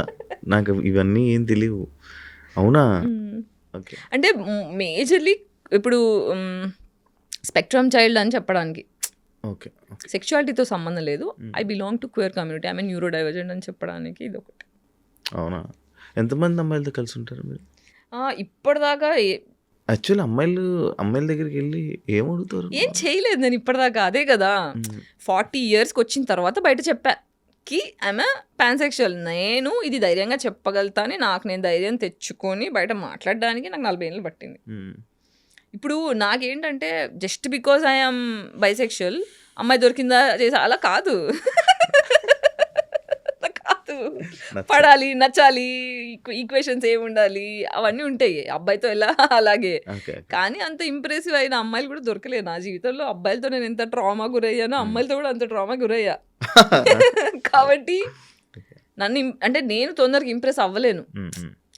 నాకు ఇవన్నీ ఏం తెలియవు. అవునా? ఓకే. అంటే మేజర్లీ ఇప్పుడు స్పెక్ట్రమ్ చైల్డ్ అని చెప్పడానికి, ఓకే, సెక్షువాలిటీతో సంబంధం లేదు, I belong to queer community, I mean neuro divergent అని చెప్పడానికి ఇది ఒకటి. అవునా? ఎంతమంది అమ్మాయిలతో కలిసి ఉంటారు మీరు ఇప్పటిదాకా? యాక్చువల్లీ అమ్మాయిల దగ్గరికి వెళ్ళి ఏం అడుగుతారు? ఏం చేయలేదు నేను ఇప్పటిదాకా. అదే కదా 40 yearsకి వచ్చిన తర్వాత బయట చెప్పాకి ఆమె పాన్సెక్షువల్. నేను ఇది ధైర్యంగా చెప్పగలుగుతాను, నాకు నేను ధైర్యం తెచ్చుకొని బయట మాట్లాడడానికి నాకు 40 years పట్టింది. ఇప్పుడు నాకేంటంటే జస్ట్ బికాజ్ ఐఎమ్ బైసెక్షువల్ అమ్మాయి దొరికిందా చేసా అలా కాదు. పడాలి, నచ్చాలి, ఈక్వేషన్స్ ఏమి ఉండాలి అవన్నీ ఉంటాయి అబ్బాయితో ఎలా అలాగే. కానీ అంత ఇంప్రెసివ్ అయిన అమ్మాయిలు కూడా దొరకలేదు నా జీవితంలో. అబ్బాయిలతో నేను ఎంత ట్రామా గురయ్యానో అమ్మాయిలతో కూడా అంత ట్రామా గురయ్యా. కాబట్టి నన్ను అంటే నేను తొందరగా ఇంప్రెస్ అవ్వలేను,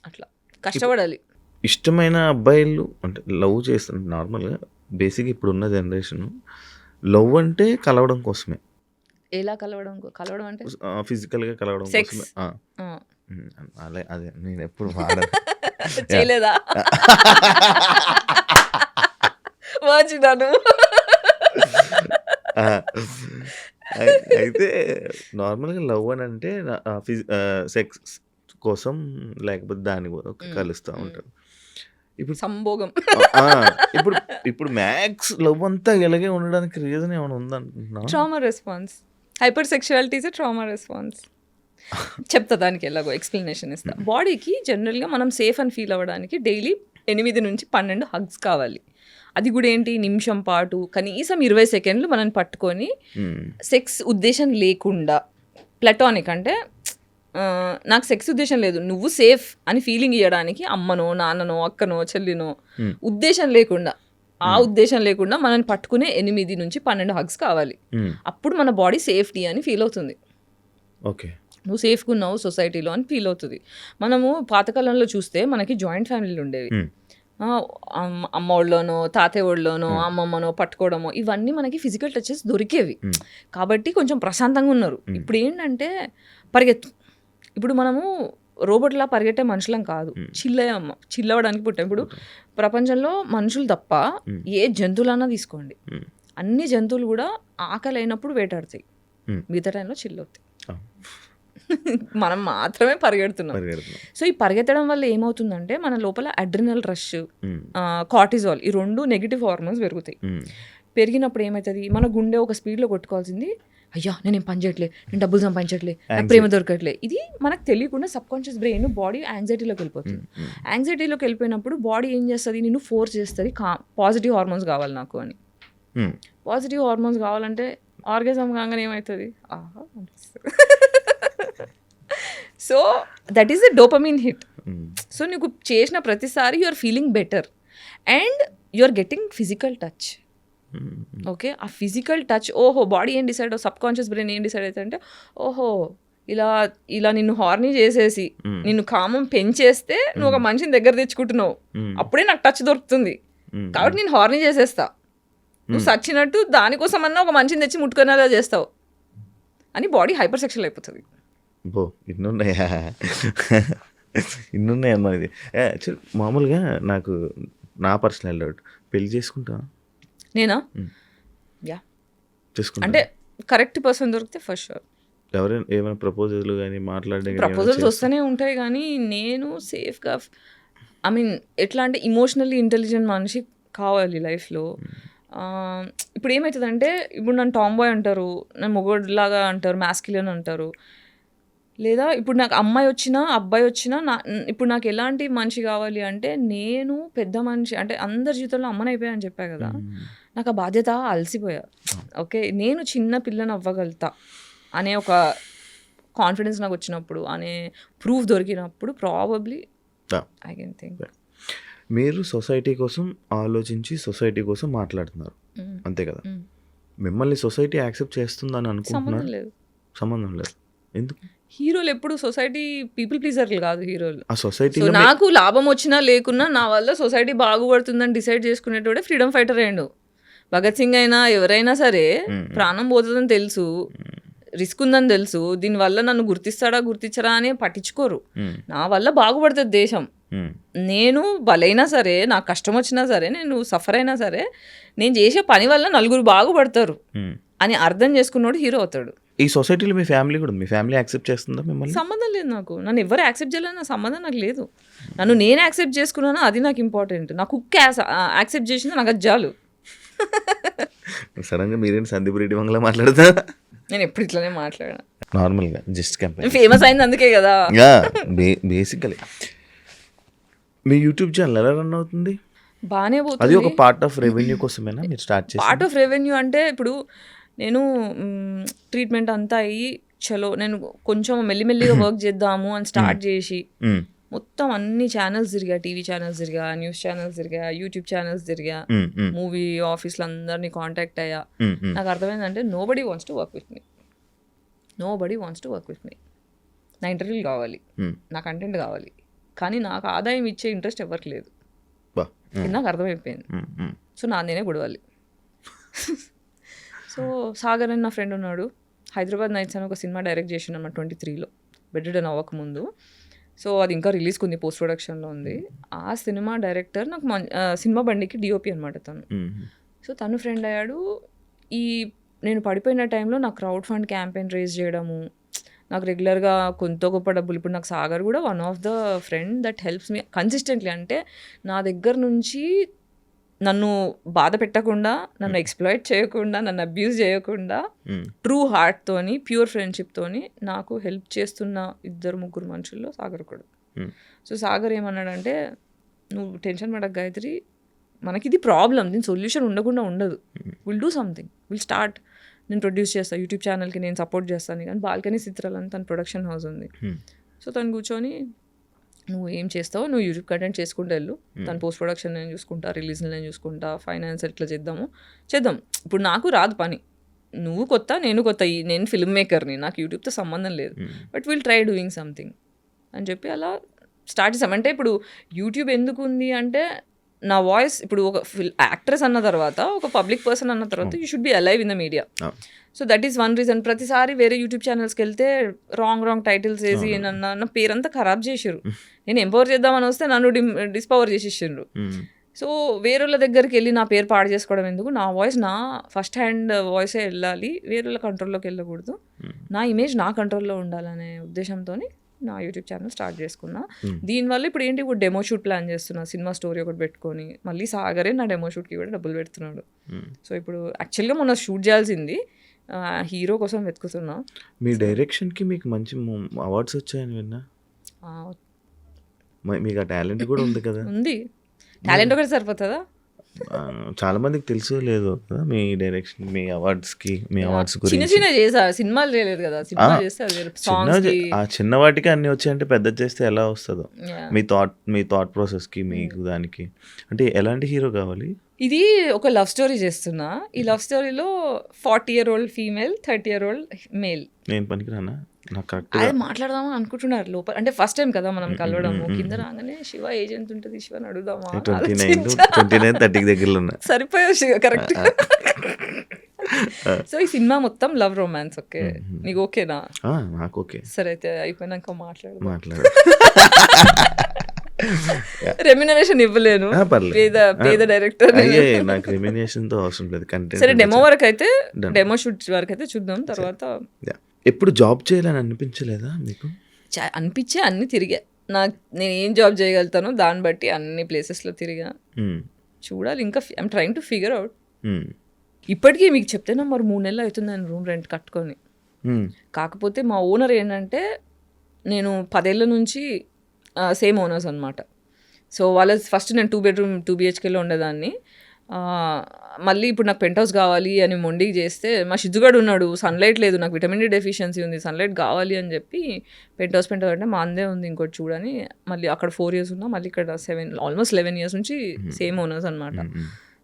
అట్లా కష్టపడాలి. ఇష్టమైన అబ్బాయిలు అంటే లవ్ చేస్తున్నారు నార్మల్గా. బేసిక్గా ఇప్పుడున్న జనరేషన్ లవ్ అంటే కలవడం కోసమే. ఎలా కలవడం అంటే ఫిజికల్గా కలవడం కోసమే. అదే నేను ఎప్పుడు చేయలేదా? వచ్చినాను. అయితే నార్మల్గా లవ్ అని అంటే సెక్స్ కోసం లేకపోతే దాని కలుస్తూ ఉంటారు. ఇప్పుడు సంభోగం. ఇప్పుడు మ్యాక్స్ లవ్ అంతా ఇలాగే ఉండడానికి రీజన్ ఏమైనా ఉందంటున్నా? Trauma response. Hypersexuality is trauma response. చెప్తా దానికి ఎలాగో ఎక్స్ప్లెనేషన్ ఇస్తా. బాడీకి జనరల్గా మనం సేఫ్ అని ఫీల్ అవ్వడానికి డైలీ 8 నుంచి 12 హగ్స్ కావాలి. అది కూడా ఏంటి, నిమిషం పాటు కనీసం 20 seconds మనం పట్టుకొని సెక్స్ ఉద్దేశం లేకుండా, ప్లటానిక్ అంటే నాకు సెక్స్ ఉద్దేశం లేదు, నువ్వు సేఫ్ అని ఫీలింగ్ ఇవ్వడానికి అమ్మనో నాన్ననో అక్కనో చెల్లినో ఉద్దేశం లేకుండా, ఆ ఉద్దేశం లేకుండా మనల్ని పట్టుకునే 8 నుంచి 12 హగ్స్ కావాలి. అప్పుడు మన బాడీ సేఫ్టీ అని ఫీల్ అవుతుంది. ఓకే, నువ్వు సేఫ్గా ఉన్నావు సొసైటీలో అని ఫీల్ అవుతుంది. మనము పాతకాలంలో చూస్తే మనకి జాయింట్ ఫ్యామిలీలు ఉండేవి. అమ్మ ఒళ్ళోనో తాతయ్య ఒళ్ళోనో అమ్మమ్మనో పట్టుకోవడమో ఇవన్నీ మనకి ఫిజికల్ టచెస్ దొరికేవి. కాబట్టి కొంచెం ప్రశాంతంగా ఉన్నారు. ఇప్పుడు ఏంటంటే పరిగెత్తు. ఇప్పుడు మనము రోబోట్లా పరిగెట్టే మనుషులం కాదు, చిల్లవడానికి పుట్టాం. ఇప్పుడు ప్రపంచంలో మనుషులు తప్ప ఏ జంతువులన్నా తీసుకోండి, అన్ని జంతువులు కూడా ఆకలి అయినప్పుడు వేటాడతాయి, మిగతా టైంలో చిల్లవుతాయి. మనం మాత్రమే పరిగెడుతున్నాం. పరిగెడుతున్నాం. సో ఈ పరిగెత్తడం వల్ల ఏమవుతుందంటే మన లోపల అడ్రినల్ రష్, కార్టిజాల్, ఈ 2 నెగిటివ్ హార్మోన్స్ పెరుగుతాయి. పెరిగినప్పుడు ఏమవుతుంది, మన గుండె ఒక స్పీడ్లో కొట్టుకోవాల్సింది, అయ్యా నేనేం పని చేయట్లే, నేను డబ్బులు సంపాదించట్లే, నాకు ప్రేమ దొరకట్లే, ఇది మనకు తెలియకుండా సబ్ కాన్షియస్ బ్రెయిన్ బాడీ యాంగ్జైటీలోకి వెళ్ళిపోతుంది. యాంగ్జైటీలోకి వెళ్ళిపోయినప్పుడు బాడీ ఏం చేస్తుంది, నిన్ను ఫోర్స్ చేస్తుంది పాజిటివ్ హార్మోన్స్ కావాలి నాకు అని. పాజిటివ్ హార్మోన్స్ కావాలంటే ఆర్గాజం కాగానే ఏమవుతుంది, ఆహా అనిపిస్తుంది. So that is the dopamine hit. So నీకు చేసిన ప్రతిసారి you are feeling better and you are getting physical touch. Okay, ఆ ఫిజికల్ టచ్, ఓహో బాడీ ఏం డిసైడ్, సబ్ కాన్షియస్ బ్రెయిన్ ఏం డిసైడ్ అవుతుంది అంటే, ఓహో ఇలా నిన్ను హార్నీ చేసేసి నిన్ను కామం పెంచేస్తే నువ్వు ఒక మనిషిని దగ్గర తెచ్చుకుంటున్నావు, అప్పుడే నాకు టచ్ దొరుకుతుంది కాబట్టి నేను హార్నీ చేసేస్తా, నువ్వు సచ్చినట్టు దానికోసమన్నా ఒక మనిషిని తెచ్చి ముట్టుకునేలా చేస్తావు అని బాడీ హైపర్ సెక్షువల్ అయిపోతుంది. బో ఇన్నున్నాయమ్మా. ఇది యాక్చువల్ మామూలుగా నాకు నా పర్సనల్ డౌట్, పెళ్లి చేసుకుంటా నేనా? యా, చేసుకుంటా. అంటే కరెక్ట్ పర్సన్ దొరికితే ఫస్ట్ షూర్. ఎవరైనా ఏమైనా ప్రపోజల్ కానీ మాట్లాడే ప్రపోజల్స్ వస్తూనే ఉంటాయి, కానీ నేను సేఫ్గా, ఐ మీన్ ఎట్లా అంటే ఇమోషనల్లీ ఇంటెలిజెంట్ మనిషి కావాలి లైఫ్లో. ఇప్పుడు ఏమవుతుందంటే, ఇప్పుడు నన్ను టాంబాయ్ అంటారు, నన్ను మొగోడ్లాగా అంటారు, మ్యాస్క్యులిన్ అంటారు. లేదా ఇప్పుడు నాకు అమ్మాయి వచ్చినా అబ్బాయి వచ్చినా ఇప్పుడు నాకు ఎలాంటి మనిషి కావాలి అంటే, నేను పెద్ద మనిషి అంటే అందరి జీవితంలో అమ్మని అయిపోయాను చెప్పా కదా, నాకు ఆ బాధ్యత అలసిపోయా. ఓకే, నేను చిన్న పిల్లని అవ్వగలుగుతా అనే ఒక కాన్ఫిడెన్స్ నాకు వచ్చినప్పుడు, అనే ప్రూఫ్ దొరికినప్పుడు ప్రాబబ్లీ ఐ కెన్ థింక్. మీరు సొసైటీ కోసం ఆలోచించి సొసైటీ కోసం మాట్లాడుతున్నారు అంతే కదా. మిమ్మల్ని సొసైటీ యాక్సెప్ట్ చేస్తుందని అనుకుంటున్నారు? సంబంధం లేదు. ఎందుకు? హీరోలు ఎప్పుడు సొసైటీ పీపుల్ ప్లీజర్లు కాదు హీరోలు. ఆ సొసైటీ నాకు లాభం వచ్చినా లేకున్నా నా వల్ల సొసైటీ బాగుపడుతుందని డిసైడ్ చేసుకునేటోడే ఫ్రీడమ్ ఫైటర్ అయ్యిండు. భగత్ సింగ్ అయినా ఎవరైనా సరే, ప్రాణం పోతుందని తెలుసు, రిస్క్ ఉందని తెలుసు, దీనివల్ల నన్ను గుర్తిస్తాడా గుర్తించరా అని పట్టించుకోరు. నా వల్ల బాగుపడుతుంది దేశం, నేను బలైనా సరే, నాకు కష్టం వచ్చినా సరే, నేను సఫర్ అయినా సరే, నేను చేసే పని వల్ల నలుగురు బాగుపడతారు అని అర్థం చేసుకున్నాడు హీరో అవుతాడు. ఈ సొసైటీలో మీ ఫ్యామిలీ కూడా, మీ ఫ్యామిలీ యాక్సెప్ట్ చేస్తుందా మిమ్మల్ని? సంబంధం లేదు నాకు, నన్ను ఎవరు యాక్సెప్ట్ చేయలేదు, నా సంబంధం నాకు లేదు. నన్ను నేను యాక్సెప్ట్ చేసుకున్నాను, అది నాకు ఇంపార్టెంట్. నా కుక్ యాక్సెప్ట్ చేసింది, నాకు అది చాలు. సడన్గా మీరేంటి సందీప్ రెడ్డి మంగళ మాట్లాడతా? నేను ఎప్పుడు ఇట్లానే మాట్లాడా, నార్మల్గా జస్ట్ కంపేర్. ఫేమస్ అయింది అందుకే కదా. బేసికలీ మీ యూట్యూబ్ ఛానల్ ఎలా రన్ అవుతుంది? బాగానే పోతుంది. అది ఒక పార్ట్ ఆఫ్ రెవెన్యూ కోసమేనా మీరు స్టార్ట్ చేసి? పార్ట్ ఆఫ్ రెవెన్యూ అంటే, ఇప్పుడు నేను ట్రీట్మెంట్ అంతా అయ్యి చలో నేను కొంచెం మెల్లిమెల్లిగా వర్క్ చేద్దాము అని స్టార్ట్ చేసి మొత్తం అన్ని ఛానల్స్ తిరిగా, టీవీ ఛానల్స్ తిరిగా, న్యూస్ ఛానల్స్ తిరిగా, యూట్యూబ్ ఛానల్స్ తిరిగా, మూవీ ఆఫీస్లో అందరినీ కాంటాక్ట్ అయ్యా. నాకు అర్థమైందంటే nobody wants to work with me, nobody wants to work with me. నా ఇంటర్వ్యూలు కావాలి, నా కంటెంట్ కావాలి, కానీ నాకు ఆదాయం ఇచ్చే ఇంట్రెస్ట్ ఎవరికి లేదు. ఇది నాకు అర్థమైపోయింది. సో నేనే గొడవాలి. సో సాగర్ అని నా ఫ్రెండ్ ఉన్నాడు, హైదరాబాద్ నైట్స్ అని ఒక సినిమా డైరెక్ట్ చేసిన 23లో, బెడ్డెడ్ అవ్వకముందు. సో అది ఇంకా రిలీజ్కి ఉంది, పోస్ట్ ప్రొడక్షన్లో ఉంది. ఆ సినిమా డైరెక్టర్ నాకు సినిమా బండికి డిఓపి అనమాట తను. సో తను ఫ్రెండ్ అయ్యాడు. నేను పడిపోయిన టైంలో నాకు క్రౌడ్ ఫండ్ క్యాంపెయిన్ రేజ్ చేయడము, నాకు రెగ్యులర్గా కొంత గొప్ప డబ్బులు. ఇప్పుడు నాకు సాగర్ కూడా one of the friend that helps me consistently. అంటే నా దగ్గర నుంచి నన్ను బాధ పెట్టకుండా, నన్ను ఎక్స్ప్లాయిట్ చేయకుండా, నన్ను అబ్యూజ్ చేయకుండా, ట్రూ హార్ట్తోని, ప్యూర్ ఫ్రెండ్షిప్తోని నాకు హెల్ప్ చేస్తున్న 2-3 మనుషుల్లో సాగర్ కూడా. సో సాగర్ ఏమన్నాడంటే, నువ్వు టెన్షన్ పడక గాయత్రి, మనకి ఇది ప్రాబ్లం, దీని సొల్యూషన్ ఉండకుండా ఉండదు, will do something, will start. నేను ప్రొడ్యూస్ చేస్తాను, యూట్యూబ్ ఛానల్కి నేను సపోర్ట్ చేస్తాను. కానీ బాల్కనీ చిత్రాలని తన ప్రొడక్షన్ హౌస్ ఉంది. సో తను కూర్చొని, నువ్వు ఏం చేస్తావు, నువ్వు యూట్యూబ్ కంటెంట్ చేసుకుంటూ వెళ్ళు, తను పోస్ట్ ప్రొడక్షన్ నేను చూసుకుంటా, రిలీజ్ నేను చూసుకుంటా, ఫైనాన్స్ ఎట్లా చేద్దాం. ఇప్పుడు నాకు రాదు పని, నువ్వు కొత్త, నేను కొత్త, నేను ఫిల్మ్ మేకర్ని, నాకు యూట్యూబ్తో సంబంధం లేదు, but will try doing something అని చెప్పి అలా స్టార్ట్ చేసాం. అంటే ఇప్పుడు యూట్యూబ్ ఎందుకు ఉంది అంటే, నా వాయిస్ ఇప్పుడు ఒక యాక్ట్రెస్ అన్న తర్వాత, ఒక పబ్లిక్ పర్సన్ అన్న తర్వాత, you should be alive in the media. So that is one reason. ప్రతిసారి వేరే యూట్యూబ్ ఛానల్స్కి వెళ్తే రాంగ్ టైటిల్స్ వేసి నా పేరంతా ఖరాబ్ చేసారు. నేను ఎంపవర్ చేద్దామని వస్తే నన్ను డిస్పవర్ చేసేసిండ్రు. సో వేరేళ్ళ దగ్గరికి వెళ్ళి నా పేరు పాడు చేసుకోవడం ఎందుకు, నా వాయిస్, నా ఫస్ట్ హ్యాండ్ వాయిసే వెళ్ళాలి, వేరేళ్ళ కంట్రోల్లోకి వెళ్ళకూడదు. నా ఇమేజ్ నా కంట్రోల్లో ఉండాలనే ఉద్దేశంతో నా యూట్యూబ్ ఛానల్ స్టార్ట్ చేసుకున్నా. దీనివల్ల ఇప్పుడు ఏంటి, ఇప్పుడు డెమో షూట్ ప్లాన్ చేస్తున్నా, సినిమా స్టోరీ ఒకటి పెట్టుకొని. మళ్ళీ సాగరే నా డెమో షూట్కి కూడా డబ్బులు పెడుతున్నాడు. సో ఇప్పుడు యాక్చువల్గా మొన్న షూట్ చేయాల్సింది, హీరో కోసం వెతుకుతున్నా. మీ డైరెక్షన్కి మీకు మంచి అవార్డ్స్ వచ్చాయని విన్నా. మీకు ఆ టాలెంట్ కూడా ఉంది కదా. ఉంది, టాలెంట్ ఒకటి సరిపోతుందా? చాలా మందికి తెలుసు లేదు కదా మీ డైరెక్షన్, మీ అవార్డ్స్కి, మీ అవార్డ్స్ చిన్న గురించి. చిన్న చేసా, సినిమాలు చేయలేదు కదా. సినిమా చేస్తే ఆ చిన్న వాటికి అన్ని వచ్చాయంటే పెద్ద చేస్తే ఎలా వస్తుందో. మీ థాట్ ప్రాసెస్కి, మీకు దానికి అంటే ఎలాంటి హీరో కావాలి? ఇది ఒక లవ్ స్టోరీ చేస్తున్నా. ఈ లవ్ స్టోరీలో 40-year-old ఫీమేల్, 30-year-old మేల్. నేను పనికిరానా? నాకు కరెక్ట్ అదే మాట్లాడదామని అనుకుంటున్నారు లోపల. అంటే ఫస్ట్ టైం కదా మనం కలవడము. కింద రాగానే శివ ఏజ్ ఎంత ఉంటుంది, శివని అడుగుదామా? 29-30 దగ్గరలో ఉన్నా. సరిపోయా శివ, కరెక్ట్. సో ఈ సినిమా మొత్తం లవ్ రొమాన్స్. ఓకే, నీకు ఓకేనా? నాకు ఓకే. సరే అయితే అయిపోయినాక మాట్లాడు. రెమ్యునరేషన్ ఇవ్వలేను, పేద డైరెక్టర్. నాకు రెమ్యునరేషన్ తో అవసరం లేదు. కంటెంట్ సరే, డెమో వరకు అయితే, డెమో షూట్ వరకు అయితే చూద్దాం. తర్వాత ఎప్పుడు జాబ్ చేయాలని అనిపించలేదా మీకు? అనిపించే అన్ని తిరిగా. నేను ఏం జాబ్ చేయగలుగుతానో దాన్ని బట్టి అన్ని ప్లేసెస్లో తిరిగా. చూడాలి, ఇంకా I'm trying to figure out. ఇప్పటికీ మీకు చెప్తేనా మరి 3 నెలలు అవుతుంది నేను రూమ్ రెంట్ కట్టుకొని. కాకపోతే మా ఓనర్ ఏంటంటే, నేను 10 ఏళ్ళ నుంచి సేమ్ ఓనర్స్ అనమాట. సో వాళ్ళ ఫస్ట్ నేను 2 bedroom 2 BHKలో ఉండేదాన్ని. మళ్ళీ ఇప్పుడు నాకు పెంట్ హౌస్ కావాలి అని మొండికి చేస్తే, మా షిజ్జుగాడు ఉన్నాడు, సన్లైట్ లేదు, నాకు విటమిన్ డి డెఫిషియన్సీ ఉంది, సన్లైట్ కావాలి అని చెప్పి పెంట్ హౌస్ అంటే మా అందే ఉంది ఇంకోటి చూడని. మళ్ళీ అక్కడ 4 years ఉన్నా, మళ్ళీ ఇక్కడ ఆల్మోస్ట్ 11 years నుంచి సేమ్ ఓనర్స్ అనమాట.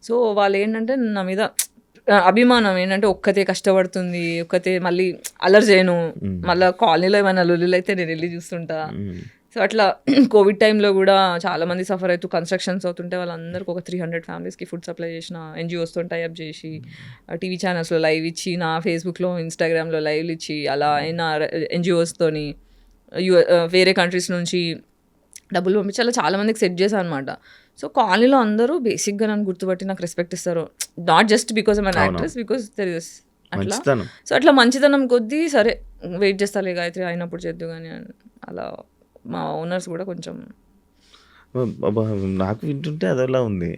సో వాళ్ళు ఏంటంటే నా మీద అభిమానం ఏంటంటే, ఒక్కతే కష్టపడుతుంది, ఒక్కతే మళ్ళీ అల్లరి చేయను, మళ్ళీ కాలనీలో ఏమైనా లొల్లులు అయితే నేను వెళ్ళి చూస్తుంటా. సో అట్లా కోవిడ్ టైంలో కూడా చాలామంది సఫర్ అవుతూ కన్స్ట్రక్షన్స్ అవుతుంటే వాళ్ళందరికీ ఒక 300 ఫ్యామిలీస్కి ఫుడ్ సప్లై చేసిన, ఎన్జిఓస్తో టైఅప్ చేసి, టీవీ ఛానల్స్లో లైవ్ ఇచ్చి, నా ఫేస్బుక్లో ఇన్స్టాగ్రామ్లో లైవ్లు ఇచ్చి, అలా అయినా ఎన్జిఓస్తోని వేరే కంట్రీస్ నుంచి డబ్బులు పంపించి అలా చాలామందికి సెట్ చేశాను అనమాట. సో కాలనీలో అందరూ బేసిక్గా నన్ను గుర్తుపట్టి నాకు రెస్పెక్ట్ ఇస్తారు. Not just because I'm an actress, because there is అట్లా. సో అట్లా మంచితనం కొద్దీ సరే వెయిట్ చేస్తాలే గాయత్రి అయినప్పుడు చేద్దు కానీ అలా మా ఓనర్స్ కూడా కొంచెం. నాకు వింటుంటే అదలా ఉంది.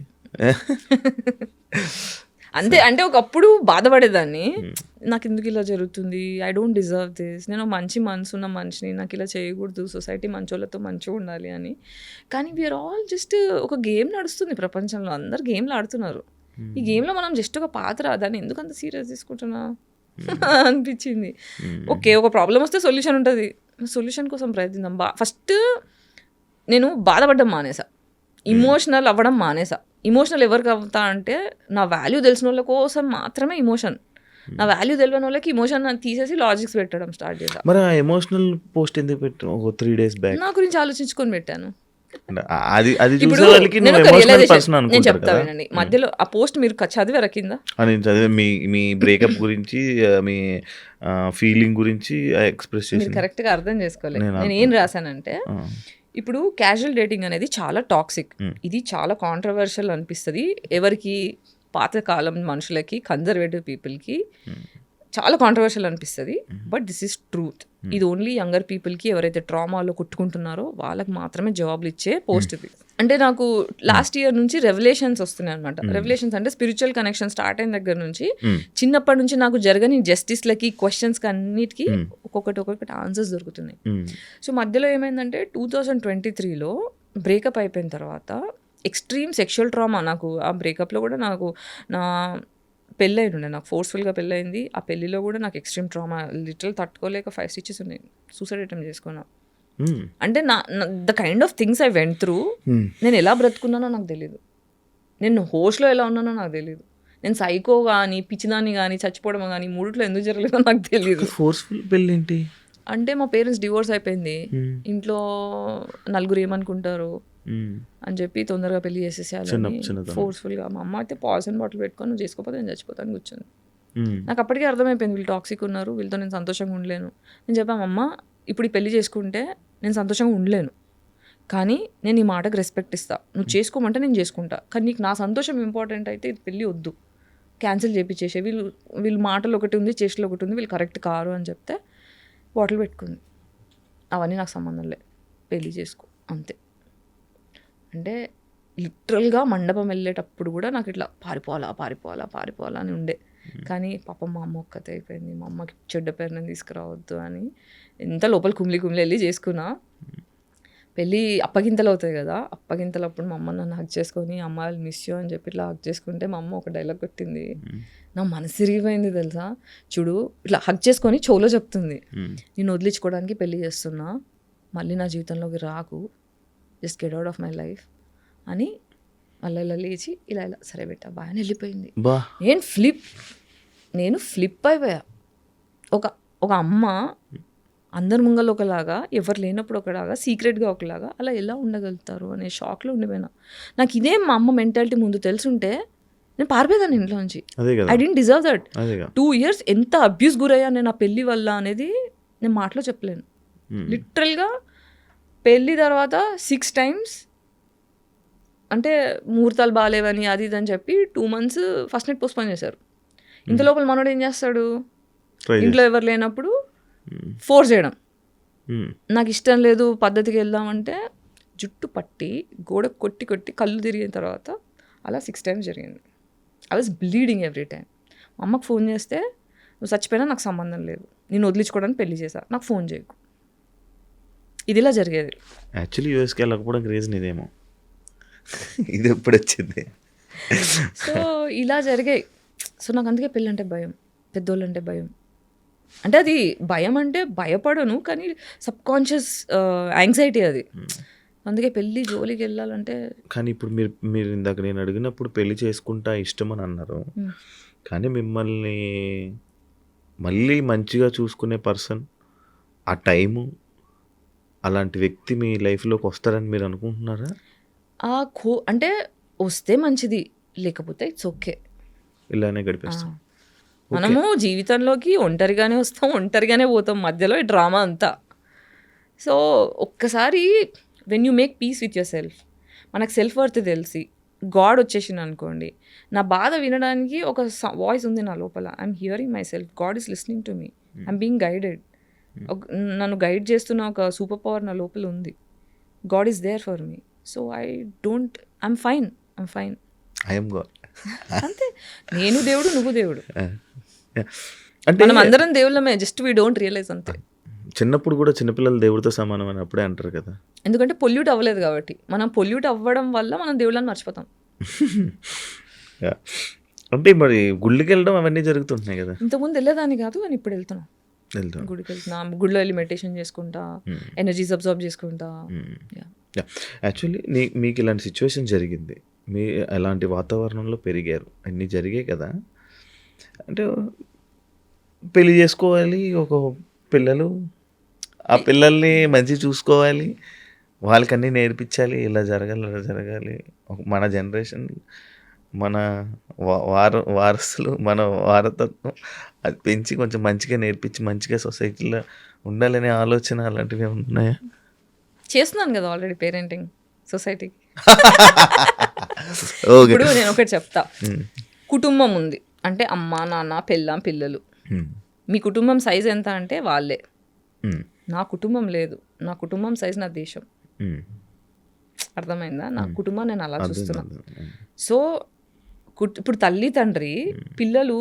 అంతే, అంటే ఒకప్పుడు బాధపడేదాన్ని, నాకు ఎందుకు ఇలా జరుగుతుంది, ఐ డోంట్ డిజర్వ్ దిస్, నేను మంచి మనసున్న మనిషిని, నాకు ఇలా చేయకూడదు, సొసైటీ మంచోళ్ళతో మంచిగా ఉండాలి అని. కానీ వీఆర్ ఆల్ జస్ట్ ఒక గేమ్ నడుస్తుంది ప్రపంచంలో, అందరు గేమ్లు ఆడుతున్నారు. ఈ గేమ్లో మనం జస్ట్ ఒక పాత్ర, దాన్ని ఎందుకు అంత సీరియస్ తీసుకుంటున్నా అనిపించింది. ఓకే, ఒక ప్రాబ్లం వస్తే సొల్యూషన్ ఉంటుంది, సొల్యూషన్ కోసం ప్రయత్నిద్దాం. ఫస్ట్ నేను బాధపడడం మానేసా, ఇమోషనల్ అవ్వడం మానేసా. ఇమోషనల్ ఎవరికి అవుతా అంటే, నా వాల్యూ తెలిసిన వాళ్ళ కోసం మాత్రమే ఇమోషన్, నా వాల్యూ తెలియని వాళ్ళకి ఇమోషన్ తీసేసి లాజిక్స్ పెట్టడం స్టార్ట్ చేసా. మరి ఆ ఎమోషనల్ పోస్ట్ ఎందుకు పెట్టాను? ఒక 3 days బ్యాక్ నా గురించి ఆలోచించుకొని పెట్టాను. నేను చెప్తా వినండి, మధ్యలో ఆ పోస్ట్ మీరు చదివారా కింద? నేను చదివా, మీ బ్రేకప్ గురించి, మీ ఫీలింగ్ గురించి ఎక్స్ప్రెస్ చేసి. కరెక్ట్గా అర్థం చేసుకోలేదు. నేను ఏం రాశానంటే, ఇప్పుడు క్యాజువల్ డేటింగ్ అనేది చాలా టాక్సిక్, ఇది చాలా కాంట్రవర్షియల్ అనిపిస్తుంది ఎవరికి, పాతకాలం మనుషులకి, కన్జర్వేటివ్ పీపుల్కి చాలా కాంట్రవర్షియల్ అనిపిస్తుంది. But this is truth. ఇది ఓన్లీ యంగర్ పీపుల్కి, ఎవరైతే ట్రామాలో కొట్టుకుంటున్నారో వాళ్ళకి మాత్రమే జాబ్లు ఇచ్చే పోస్ట్ ఇది. అంటే నాకు లాస్ట్ ఇయర్ నుంచి రెవల్యూషన్స్ వస్తున్నాయి అనమాట. రెవల్యూషన్స్ అంటే స్పిరిచువల్ కనెక్షన్ స్టార్ట్ అయిన దగ్గర నుంచి, చిన్నప్పటి నుంచి నాకు జరగని జస్టిస్లకి, క్వశ్చన్స్కి అన్నిటికీ ఒక్కొక్కటి ఆన్సర్స్ దొరుకుతున్నాయి. సో మధ్యలో ఏమైందంటే 2023లో బ్రేకప్ అయిపోయిన తర్వాత ఎక్స్ట్రీమ్ సెక్షువల్ ట్రామా. నాకు ఆ బ్రేకప్లో కూడా నాకు నా పెళ్ళి ఉండే, నాకు ఫోర్స్ఫుల్గా పెళ్ళయింది. ఆ పెళ్ళిలో కూడా నాకు ఎక్స్ట్రీమ్ ట్రామా, లిటరల్ తట్టుకోలేక 5 stitches ఉన్నాయి, సూసైడ్ అటెంప్ట్ చేసుకున్నా. అంటే the kind of things I went through, నేను ఎలా బ్రతుకున్నానో నాకు తెలీదు, నేను హోస్ట్లో ఎలా ఉన్నానో నాకు తెలీదు, నేను సైకో కానీ, పిచ్చిదాన్ని కానీ, చచ్చిపోవడం కానీ, మూడిట్లో ఎందుకు జరగలేదో నాకు తెలియదు. ఫోర్స్ఫుల్ పెళ్ళి ఏంటి అంటే, మా పేరెంట్స్ డివోర్స్ అయిపోయింది, ఇంట్లో నలుగురు ఏమనుకుంటారు అని చెప్పి తొందరగా పెళ్లి చేసేసేయాలని ఫోర్స్ఫుల్గా. మా అమ్మ అయితే పాయిజన్ బాటిల్ పెట్టుకొని, నువ్వు చేసుకోకపోతే నేను చచ్చిపోతాను కూర్చొని. నాకు అప్పటికే అర్థమైపోయింది వీళ్ళు టాక్సిక్ ఉన్నారు, వీళ్ళతో నేను సంతోషంగా ఉండలేను. నేను చెప్పాను, అమ్మ ఇప్పుడు ఈ పెళ్లి చేసుకుంటే నేను సంతోషంగా ఉండలేను, కానీ నేను ఈ మాటకు రెస్పెక్ట్ ఇస్తా, నువ్వు చేసుకోమంటే నేను చేసుకుంటా, కానీ నీకు నా సంతోషం ఇంపార్టెంట్ అయితే ఇది పెళ్ళి వద్దు, క్యాన్సిల్ చేయించేసే. వీళ్ళు మాటలు ఒకటి ఉంది, చేష్టలు ఒకటి ఉంది, వీళ్ళు కరెక్ట్ కారు అని చెప్తే బాటిల్ పెట్టుకుంది. అవన్నీ నాకు సంబంధం లే, పెళ్ళి చేసుకో అంతే. అంటే లిటరల్గా మండపం వెళ్ళేటప్పుడు కూడా నాకు ఇట్లా పారిపోవాలా అని ఉండే. కానీ పాపం మా అమ్మ ఒక్కతే అయిపోయింది. మా అమ్మకి చెడ్డ పేరు నేను తీసుకురావద్దు అని ఎంత లోపల కుమిలి వెళ్ళి చేసుకున్నా. పెళ్ళి అప్పగింతలు అవుతాయి కదా, అప్పగింతలప్పుడు మా అమ్మ నన్ను హక్ చేసుకొని అమ్మాయిలు మిస్ యూ అని చెప్పి ఇట్లా హక్ చేసుకుంటే మా అమ్మ ఒక డైలాగ్ కొట్టింది, నా మనసు ఇరిగిపోయింది తెలుసా. చూడు ఇట్లా హక్ చేసుకొని చెవులో చెప్తుంది, నేను వదిలించుకోవడానికి పెళ్ళి చేస్తున్నా, మళ్ళీ నా జీవితంలోకి రాకు, just get out of my life అని. మళ్ళీ ఇలా లేచి ఇలా సరే బెట్టా బాగా వెళ్ళిపోయింది. నేను ఫ్లిప్ అయిపోయా. ఒక అమ్మ అందరి ముంగలు ఒకలాగా, ఎవరు లేనప్పుడు ఒకలాగా, సీక్రెట్గా ఒకలాగా అలా ఎలా ఉండగలుగుతారు అనే షాక్లో ఉండిపోయినా. నాకు ఇదే మా అమ్మ మెంటాలిటీ ముందు తెలుసుంటే నేను పారిపోయేదాన్ని ఇంట్లోంచి. I don't deserve that. 2 years ఎంత అబ్యూస్ గురయ్యా నేను ఆ పెళ్ళి వల్ల అనేది నేను మాటలో చెప్పలేను. లిటరల్గా పెళ్ళి తర్వాత 6 times అంటే ముహూర్తాలు బాగాలేవని అది ఇది అని చెప్పి 2 months ఫస్ట్ నైట్ పోస్ట్పోన్ చేశారు. ఇంత లోపల మనోడు ఏం చేస్తాడు, ఇంట్లో ఎవరు లేనప్పుడు ఫోర్స్ చేయడం. నాకు ఇష్టం లేదు పద్ధతికి వెళ్దామంటే జుట్టు పట్టి గోడ కొట్టి కళ్ళు తిరిగిన తర్వాత అలా 6 times జరిగింది. I was bleeding every time. మా అమ్మకు ఫోన్ చేస్తే నువ్వు చచ్చిపోయినా నాకు సంబంధం లేదు, నేను వదిలించుకోవడానికి పెళ్లి చేశా, నాకు ఫోన్ చేయకు. ఇదిలా జరిగేది. యాక్చువల్లీ యూఎస్కి వెళ్ళకపోవడానికి రీజన్ ఇదేమో, ఇది ఎప్పుడు వచ్చింది. సో ఇలా జరిగాయి. సో నాకు అందుకే పెళ్ళి అంటే భయం, పెద్దోళ్ళు అంటే భయం. అంటే అది భయం అంటే భయపడను, కానీ సబ్కాన్షియస్ యాంగ్జైటీ అది. అందుకే పెళ్ళి జోలికి వెళ్ళాలంటే. కానీ ఇప్పుడు మీరు ఇందాక నేను అడిగినప్పుడు పెళ్లి చేసుకుంటా ఇష్టం అని అన్నారు, కానీ మిమ్మల్ని మళ్ళీ మంచిగా చూసుకునే పర్సన్, ఆ టైము, అలాంటి వ్యక్తి మీ లైఫ్లోకి వస్తారని మీరు అనుకుంటున్నారా? అంటే వస్తే మంచిది, లేకపోతే ఇట్స్ ఓకే, ఇలానే గడిపేస్తాం. మనము జీవితంలోకి ఒంటరిగానే వస్తాం, ఒంటరిగానే పోతాం, మధ్యలో ఈ డ్రామా అంతా. సో ఒక్కసారి when you make peace with your self, మనకు సెల్ఫ్ వర్త్ తెలిసి గాడ్ వచ్చేసింది అనుకోండి, నా బాధ వినడానికి ఒక వాయిస్ ఉంది నా లోపల, I'm hearing myself, God is listening to me, I'm being guided. నన్ను గైడ్ చేస్తున్న ఒక సూపర్ పవర్ నా లోపల ఉంది, God is there for me. So I'm fine. I'm God. అంతే, నేను దేవుడు, నువ్వు దేవుడు, అంటే మనం అందరం దేవుళ్ళమే, జస్ట్ వీ డోంట్ రియలైజ్ అంతే. చిన్నప్పుడు కూడా చిన్నపిల్లలు దేవుడితో సమానం అని అప్పుడే అంటారు కదా, ఎందుకంటే పొల్యూట్ అవ్వలేదు కాబట్టి. మనం పొల్యూట్ అవ్వడం వల్ల మనం దేవుళ్ళని మర్చిపోతాం. అంటే మరి గుళ్ళకి వెళ్ళడం అవన్నీ జరుగుతుంటున్నాయి కదా. ఇంతకుముందు వెళ్ళేదాన్ని కాదు, కానీ ఇప్పుడు వెళ్తున్నాం. గుడికి వెళ్తున్నా, గుడిలో వెళ్ళి మెడిటేషన్ చేసుకుంటా, ఎనర్జీస్ అబ్జర్వ్ చేసుకుంటా. యాక్చువల్లీ మీకు ఇలాంటి సిచ్యువేషన్ జరిగింది, మీ అలాంటి వాతావరణంలో పెరిగారు, అన్నీ జరిగాయి కదా. అంటే పెళ్లి చేసుకోవాలి, ఒక పిల్లలు, ఆ పిల్లల్ని మంచి చూసుకోవాలి, వాళ్ళకన్నీ నేర్పించాలి, ఇలా జరగాలి అలా జరగాలి. మన జనరేషన్, మన వారసులు, మన వారతత్వం అది పెంచి కొంచెం మంచిగా నేర్పించి మంచిగా సొసైటీలో ఉండాలనే ఆలోచన అలాంటివి ఉన్నాయా? చేస్తున్నాను కదా ఆల్రెడీ పేరెంటింగ్ సొసైటీకి. ఓకే, ఇప్పుడు నేను ఒకటి చెప్తా. కుటుంబం ఉంది అంటే అమ్మ, నాన్న, పెళ్ళాం, పిల్లలు. మీ కుటుంబం సైజ్ ఎంత అంటే వాళ్ళే. నా కుటుంబం లేదు, నా కుటుంబం సైజ్ నా దేశం. అర్థమైందా? నా కుటుంబం నేను అలా చూస్తున్నా. సో ఇప్పుడు తల్లి తండ్రి పిల్లలు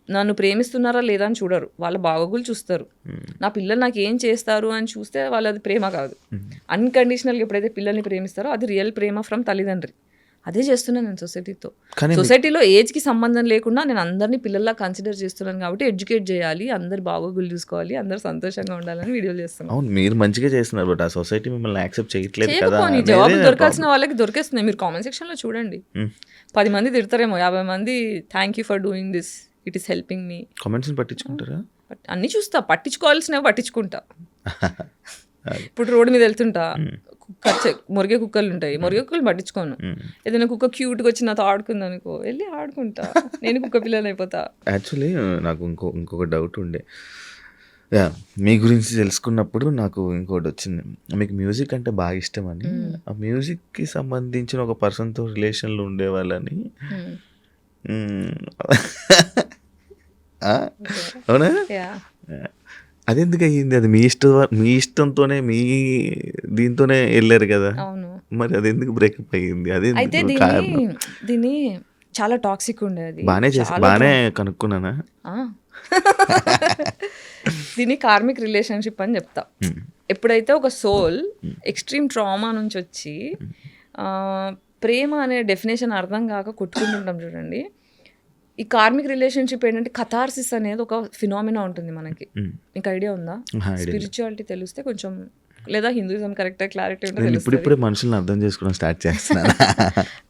నన్ను ప్రేమిస్తున్నారా లేదా అని చూడరు, వాళ్ళ బాగోగులు చూస్తారు. నా పిల్లలు నాకు ఏం చేస్తారు అని చూస్తే వాళ్ళది ప్రేమ కాదు. అన్కండిషనల్గా ఎప్పుడైతే పిల్లల్ని ప్రేమిస్తారో అది రియల్ ప్రేమ ఫ్రమ్ తల్లిదండ్రి. అదే చేస్తున్నాను నేను సొసైటీతో. సొసైటీలో ఏజ్కి సంబంధం లేకుండా నేను అందరినీ పిల్లల్లా కన్సిడర్ చేస్తున్నాను కాబట్టి ఎడ్యుకేట్ చేయాలి, అందరు బాగోగులు చూసుకోవాలి, అందరు సంతోషంగా ఉండాలని వీడియోలు చేస్తున్నాను. అవును, మీరు మంచిగా చేస్తున్నారు, బట్ ఆ సొసైటీ మిమ్మల్ని యాక్సెప్ట్ చేయట్లేదు కదా. జవాబు దొరకాల్సిన వాళ్ళకి దొరికేస్తున్నాయి. మీరు కామెంట్ సెక్షన్లో చూడండి, 10 మంది తిడతారేమో, 50 మంది thank you for doing this, it is helping me. Comments పట్టించుకుంటారా? అన్నీ చూస్తా, పట్టించుకోవాల్సినవి పట్టించుకుంటా. ఇప్పుడు రోడ్డు మీద వెళ్తుంటా, మురిగే కుక్కలు ఉంటాయి, మురిగే కుక్కలు పట్టించుకోను. ఏదైనా కుక్క క్యూట్గా వచ్చి నాతో ఆడుకుంది అనుకో, వెళ్ళి ఆడుకుంటా, నేను కుక్క పిల్లని అయిపోతా. యాక్చువల్లీ నాకు ఇంకొక డౌట్ ఉండే, మీ గురించి తెలుసుకున్నప్పుడు నాకు ఇంకోటి వచ్చింది. మీకు మ్యూజిక్ అంటే బాగా ఇష్టం అని, ఆ మ్యూజిక్కి సంబంధించిన ఒక పర్సన్తో రిలేషన్లో ఉండేవాళ్ళని. అవునా? అదెందుకు అయ్యింది? అది మీ ఇష్టంతోనే మీ దీంతోనే వెళ్ళారు కదా, అవును. మరి అది ఎందుకు బ్రేకప్ అయ్యింది? అదే అయితే దీన్ని చాలా టాక్సిక్ ఉండేది. బాగానే కనుక్కున్నానా? దీన్ని కార్మిక్ రిలేషన్షిప్ అని చెప్తా. ఎప్పుడైతే ఒక సోల్ ఎక్స్ట్రీమ్ ట్రామా నుంచి వచ్చి ప్రేమ అనే డెఫినేషన్ అర్థం కాక కొట్టుకుంటుంటాం చూడండి. ఈ కార్మిక్ రిలేషన్షిప్ ఏంటంటే కథార్సిస్ అనేది ఒక ఫినామినా ఉంటుంది మనకి. మీకు ఐడియా ఉందా? స్పిరిచువాలిటీ తెలిస్తే కొంచెం, లేదా హిందూయిజం కరెక్ట్ క్లారిటీ ఉంటే ఇప్పుడు మనుషులను అర్థం చేసుకోవడం స్టార్ట్ చేస్తున్నాను.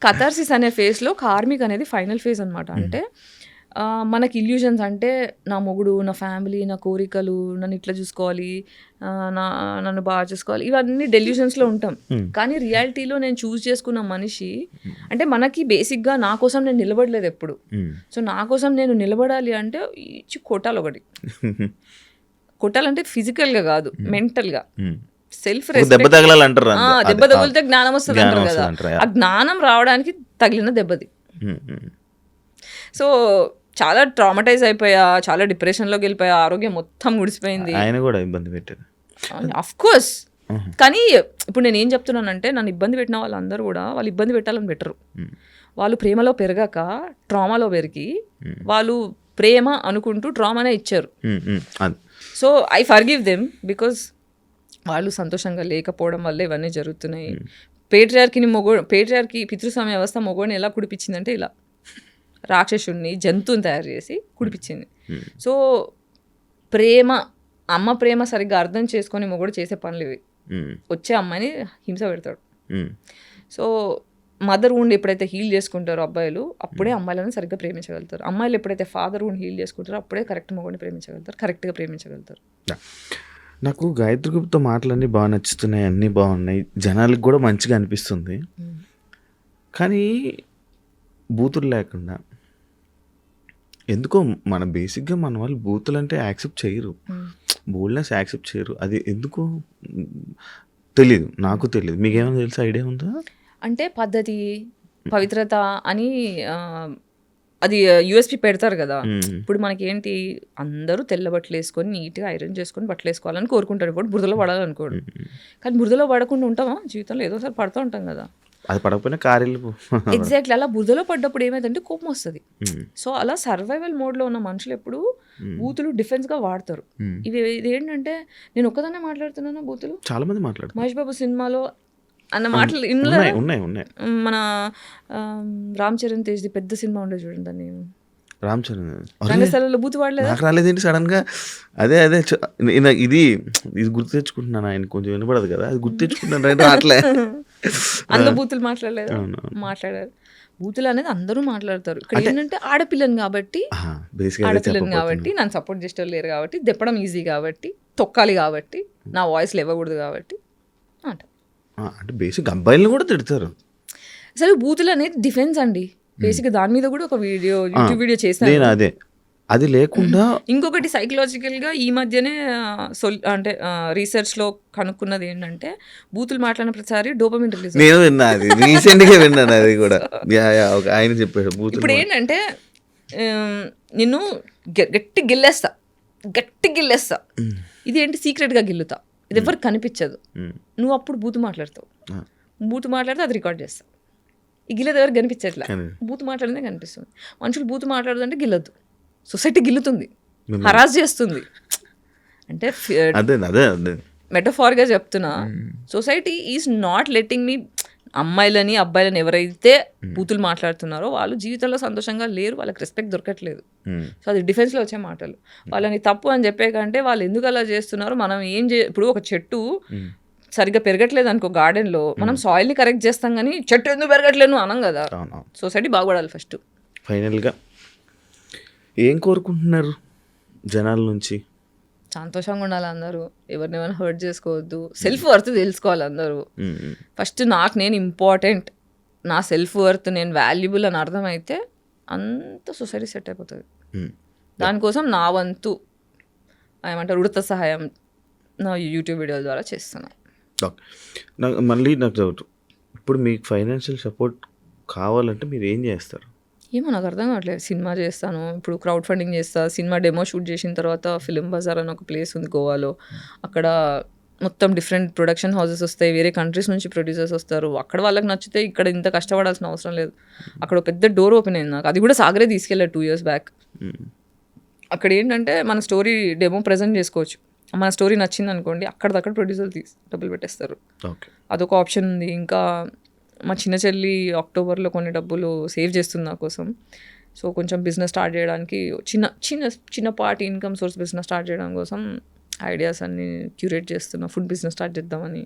కథార్సిస్ అనే ఫేజ్లో కార్మిక్ అనేది ఫైనల్ ఫేజ్ అనమాట. అంటే మనకి ఇల్యూజన్స్, అంటే నా మొగుడు, నా ఫ్యామిలీ, నా కోరికలు, నన్ను ఇట్లా చూసుకోవాలి, నన్ను బాగా చూసుకోవాలి, ఇవన్నీ డెల్యూషన్స్లో ఉంటాం. కానీ రియాలిటీలో నేను చూస్ చేసుకున్న మనిషి, అంటే మనకి బేసిక్గా నా కోసం నేను నిలబడలేదు ఎప్పుడు. సో నా కోసం నేను నిలబడాలి అంటే ఇచ్చి కొట్టాలి ఒకటి. కొట్టాలంటే ఫిజికల్గా కాదు, మెంటల్గా. సెల్ఫ్ దెబ్బ తగలాలంటారు. దెబ్బ తగిలితే జ్ఞానం వస్తుంది అంటారు కదా. ఆ జ్ఞానం రావడానికి తగిలిన దెబ్బది. సో చాలా ట్రామటైజ్ అయిపోయా, చాలా డిప్రెషన్లోకి వెళ్ళిపోయా, ఆరోగ్యం మొత్తం గుడిసిపోయింది. ఆయన కూడా ఇబ్బంది పెట్టారు అఫ్ కోర్స్. కానీ ఇప్పుడు నేను ఏం చెప్తున్నానంటే, నన్ను ఇబ్బంది పెట్టిన వాళ్ళందరూ కూడా వాళ్ళు ఇబ్బంది పెట్టాలని పెట్టరు. వాళ్ళు ప్రేమలో పెరగాక ట్రామాలో పెరిగి వాళ్ళు ప్రేమ అనుకుంటూ ట్రామానే ఇచ్చారు. So I forgive them because వాళ్ళు సంతోషంగా లేకపోవడం వల్ల ఇవన్నీ జరుగుతున్నాయి. పేట్రియార్కి పితృస్వామ్య వ్యవస్థ మొగోడిని ఎలా కుడిపించిందంటే ఇలా రాక్షసుడిని, జంతువుని తయారు చేసి కుడిపించింది. సో ప్రేమ, అమ్మ ప్రేమ సరిగ్గా అర్థం చేసుకొని మొగోడు చేసే పనులు ఇవి. వచ్చే అమ్మాయిని హింస పెడతాడు. సో మదర్ ఉండి ఎప్పుడైతే హీల్ చేసుకుంటారో అబ్బాయిలు, అప్పుడే అమ్మాయిలను సరిగ్గా ప్రేమించగలుగుతారు. అమ్మాయిలు ఎప్పుడైతే ఫాదర్ ఉండి హీల్ చేసుకుంటారో అప్పుడే కరెక్ట్ మొగోడిని ప్రేమించగలుగుతారు, కరెక్ట్గా ప్రేమించగలుగుతారు. నాకు గాయత్రి గ్రూప్తో మాటలన్నీ బాగా నచ్చుతున్నాయి, అన్నీ బాగున్నాయి, జనాలకు కూడా మంచిగా అనిపిస్తుంది. కానీ బూతులు లేకుండా ఎందుకో మన బేసిక్గా మన వాళ్ళు బూతులు అంటే యాక్సెప్ట్ చేయరు, బోల్డ్నెస్ యాక్సెప్ట్ చేయరు. అది ఎందుకో తెలీదు, నాకు తెలియదు. మీకేమైనా తెలుసా, ఐడియా ఉందా? అంటే పద్ధతి, పవిత్రత అని అది యూఎస్పీ పెడతారు కదా. ఇప్పుడు మనకి ఏంటి, అందరూ తెల్ల బట్టలు వేసుకొని నీట్గా ఐరన్ చేసుకొని బట్టలు వేసుకోవాలని కోరుకుంటారు. ఇప్పుడు బురదలో పడాలనుకోడు. కానీ బురదలో పడకుండా ఉంటామా జీవితంలో? ఏదో ఒకసారి పడుతూ ఉంటాం కదా. అది పడకపోయినా కారీలు. ఎగ్జాక్ట్లీ. అలా బురదలో పడ్డప్పుడు ఏమైందంటే కోపం వస్తుంది. సో అలా సర్వైవల్ మోడ్లో ఉన్న మనుషులు ఎప్పుడు బూతులు డిఫెన్స్గా వాడతారు. ఇది ఏంటంటే, నేను ఒక్కదాన్నే మాట్లాడుతున్నాను బూతులు, చాలా మంది మాట్లాడుతారు. మహేష్ బాబు సినిమాలో అన్న మాటలు ఉన్నాయి. మన రామ్ చరణ్ తేజ్ది పెద్ద సినిమా ఉండే చూడండి, దాన్ని రామ్ చరణ్ రంగస్థలంలో బూతు వాడలేదు. నాకు రాలేదేంటి సడన్ గా? అదే ఇది గుర్తు తెచ్చుకుంటున్నాను. ఆయన కొంచెం వినపడదు కదా, అది గుర్తు తెచ్చుకుంటున్నాను. అట్లే అందులో బూతులు మాట్లాడారు. బూతులు అనేది అందరూ మాట్లాడతారు. ఇక్కడ ఏంటంటే ఆడపిల్లని కాబట్టి నన్ను సపోర్ట్ చేసేవాళ్ళు లేరు కాబట్టి, దెప్పడం ఈజీ కాబట్టి, తొక్కాలి కాబట్టి, నా వాయిస్ లేవకూడదు కాబట్టి అంటే బేసిక్ అబ్బాయిలను కూడా తిడతారు. అసలు బూతులు అనేది డిఫెన్స్ అండి. బేసిక్ దాని మీద కూడా ఒక యూట్యూబ్ వీడియో చేశాను. అదే అది లేకుండా ఇంకొకటి సైకలాజికల్గా ఈ మధ్యనే అంటే రీసెర్చ్లో కనుక్కున్నది ఏంటంటే, బూతులు మాట్లాడిన ప్రతిసారి డోపమిన్ రిలీజ్. నేను విన్నా, అది రీసెంట్గా విన్నాను. అది కూడా ఆయన చెప్పాడు. ఇప్పుడు ఏంటంటే, నిన్ను గట్టి గిల్లేస్తా. ఇది ఏంటి, సీక్రెట్గా గిల్లుతా, ఇది ఎవరికి కనిపించదు. నువ్వు అప్పుడు బూతు మాట్లాడతావు. బూతు మాట్లాడితే అది రికార్డ్ చేస్తావు. ఈ గిల్లేది ఎవరికి కనిపించట్లే, బూతు మాట్లాడితే కనిపిస్తుంది. మనుషులు బూతు మాట్లాడదంటే గిల్లద్దు. సొసైటీ గిల్లుతుంది, హరాస్ చేస్తుంది. అంటే మెటఫార్గా చెప్తున్నా, సొసైటీ ఈజ్ నాట్ లెట్టింగ్ మీ. అమ్మాయిలని అబ్బాయిలని ఎవరైతే బూతులు మాట్లాడుతున్నారో వాళ్ళు జీవితంలో సంతోషంగా లేరు, వాళ్ళకి రెస్పెక్ట్ దొరకట్లేదు. సో అది డిఫెన్స్లో వచ్చే మాటలు. వాళ్ళని తప్పు అని చెప్పే కంటే వాళ్ళు ఎందుకు అలా చేస్తున్నారో మనం ఇప్పుడు ఒక చెట్టు సరిగ్గా పెరగట్లేదు అనుకో గార్డెన్లో, మనం సాయిల్ని కరెక్ట్ చేస్తాం కానీ చెట్టు ఎందుకు పెరగట్లేదు అనం కదా. సొసైటీ బాగుపడాలి ఫస్ట్. ఫైనల్గా ఏం కోరుకుంటున్నారు జనాల నుంచి? సంతోషంగా ఉండాలి అందరూ, ఎవరినైనా హర్ట్ చేసుకోవద్దు, సెల్ఫ్ వర్త్ తెలుసుకోవాలి అందరూ. ఫస్ట్ నాకు నేను ఇంపార్టెంట్, నా సెల్ఫ్ వర్త్, నేను వాల్యుబుల్ అని అర్థమైతే అంత సొసైటీ సెట్ అయిపోతుంది. దానికోసం నా వంతు ఏమంటారు ఉడత సహాయం నా యూట్యూబ్ వీడియోల ద్వారా చేస్తున్నాను. నాకు డౌట్, ఇప్పుడు మీకు ఫైనాన్షియల్ సపోర్ట్ కావాలంటే మీరు ఏం చేస్తారు? ఏమో నాకు అర్థం కావట్లేదు. సినిమా చేస్తాను, ఇప్పుడు క్రౌడ్ ఫండింగ్ చేస్తా, సినిమా డెమో షూట్ చేసిన తర్వాత ఫిలిం బజార్ అని ఒక ప్లేస్ ఉంది గోవాలో, అక్కడ మొత్తం డిఫరెంట్ ప్రొడక్షన్ హౌసెస్ వస్తాయి, వేరే కంట్రీస్ నుంచి ప్రొడ్యూసర్స్ వస్తారు, అక్కడ వాళ్ళకి నచ్చితే ఇక్కడ ఇంత కష్టపడాల్సిన అవసరం లేదు. అక్కడ ఒక పెద్ద డోర్ ఓపెన్ అయింది నాకు, అది కూడా సాగరే తీసుకెళ్ళాడు 2 years బ్యాక్. అక్కడ ఏంటంటే మన స్టోరీ డెమో ప్రజెంట్ చేసుకోవచ్చు, మన స్టోరీ నచ్చింది అనుకోండి అక్కడిదక్కడ ప్రొడ్యూసర్ డబ్బులు పెట్టేస్తారు, అదొక ఆప్షన్ ఉంది. ఇంకా మా చిన్న చెల్లి అక్టోబర్లో కొన్ని డబ్బులు సేవ్ చేస్తుంది నా కోసం. సో కొంచెం బిజినెస్ స్టార్ట్ చేయడానికి చిన్నపాటి ఇన్కమ్ సోర్స్ బిజినెస్ స్టార్ట్ చేయడం కోసం ఐడియాస్ అన్ని క్యూరేట్ చేస్తున్నా. ఫుడ్ బిజినెస్ స్టార్ట్ చేద్దామని.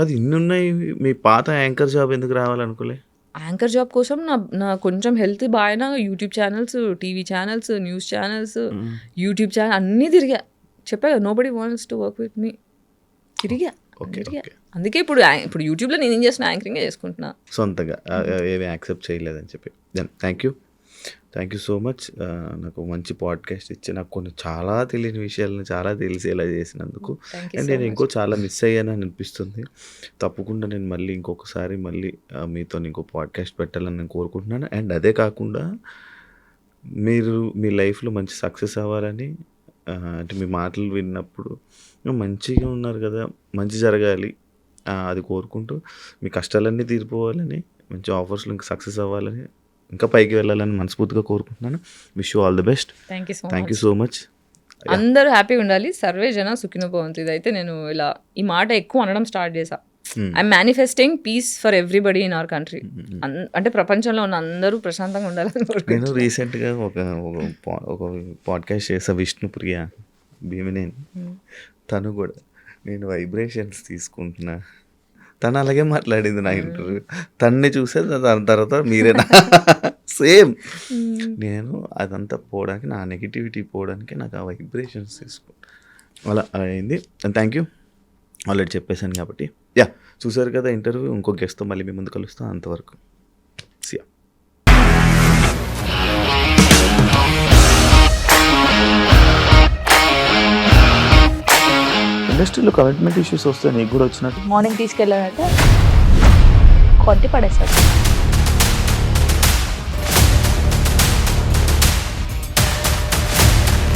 అది ఇన్ని ఉన్నాయి, మీ పాత యాంకర్ జాబ్ ఎందుకు రావాలనుకోలే? యాంకర్ జాబ్ కోసం నా కొంచెం హెల్త్ బాగా YouTube channels, TV channels, news channels, YouTube channel అన్నీ తిరిగా. చెప్పా కదా, nobody wants to work with me. తిరిగా. అందుకే ఇప్పుడు యూట్యూబ్లో నేను ఏం చేస్తున్నా, యాంకరింగే చేసుకుంటున్నా సొంతగా, ఏమి యాక్సెప్ట్ చేయలేదని చెప్పి. Then thank you so much. నాకు మంచి పాడ్కాస్ట్ ఇచ్చి నాకు కొన్ని చాలా తెలియని విషయాలను చాలా తెలిసేలా చేసినందుకు. అండ్ నేను ఇంకో చాలా మిస్ అయ్యానని అనిపిస్తుంది. తప్పకుండా నేను మళ్ళీ ఇంకొకసారి మీతో ఇంకో పాడ్కాస్ట్ పెట్టాలని నేను కోరుకుంటున్నాను. అండ్ అదే కాకుండా మీరు మీ లైఫ్లో మంచి సక్సెస్ అవ్వాలని, అంటే మీ మాటలు విన్నప్పుడు మంచిగా ఉన్నారు కదా, మంచి జరగాలి అది కోరుకుంటూ, మీ కష్టాలన్నీ తీరిపోవాలని, మంచి ఆఫర్స్లో ఇంకా సక్సెస్ అవ్వాలని, ఇంకా పైకి వెళ్ళాలని మనస్ఫూర్తిగా కోరుకుంటున్నాను. Wish you all the best. Thank you so much. అందరూ హ్యాపీగా ఉండాలి. సర్వే జన సుఖినో భవంతు. ఇదైతే నేను ఇలా ఈ మాట ఎక్కువ అనడం స్టార్ట్ చేశా. I'm manifesting peace for everybody in our country. అంటే ప్రపంచంలో ఉన్న అందరూ ప్రశాంతంగా ఉండాలని. నేను రీసెంట్గా ఒక పాడ్కాస్ట్ చేసా, విష్ణుప్రియ భీమినేని. తను కూడా నేను వైబ్రేషన్స్ తీసుకుంటున్నా, తను అలాగే మాట్లాడింది నా ఇంటర్వ్యూ. తన్ని చూసే దాని తర్వాత మీరేనా సేమ్. నేను అదంతా పోవడానికి, నా నెగిటివిటీ పోవడానికి నాకు ఆ వైబ్రేషన్స్ తీసుకుంటా, అలా అయింది. థ్యాంక్ యూ, ఆల్రెడీ చెప్పేశాను కాబట్టి. చూసారు కదా ఇంటర్వ్యూ. ఇంకో గెస్ట్తో మళ్ళీ మీ ముందు కలుస్తాను. అంతవరకు సియా. ఇండస్ట్రీలో కమిట్మెంట్ ఇష్యూస్ వస్తే నీకు కూడా వచ్చినట్టు? మార్నింగ్ తీసుకెళ్ళానంటే కొట్టి పడేస్తాడు.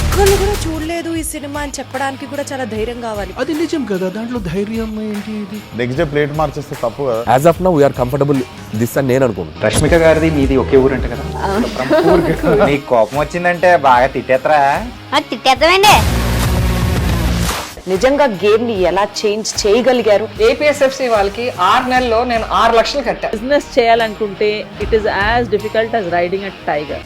ఒక్కళ్ళు కూడా చూడలేదు ఈ సినిమా అని చెప్పడానికి కూడా చాలా ధైర్యం కావాలి. అది నిజం కదా, దాంట్లో ధైర్యం ఏంటి? నెక్స్ట్ డే ప్లేట్ మార్చేస్తే తప్పు కదా. As of now we are comfortable this అని నేను అనుకుంటున్నాను. రష్మిక గారిది మీది ఒకే ఊరు అంట కదా. నీకు కోపం వచ్చిందంటే బాగా తిట్టేత్తరా? తిట్టేద్దామండి. నిజంగా గేమ్ ని ఎలా చేంజ్ చేయగలిగారు? ఏపీఎస్ఎఫ్సి వాళ్ళకి 6 నెలల్లో నేను 6 లక్షలు కట్టా. బిజినెస్ చేయాలనుకుంటే it is as difficult as riding a tiger.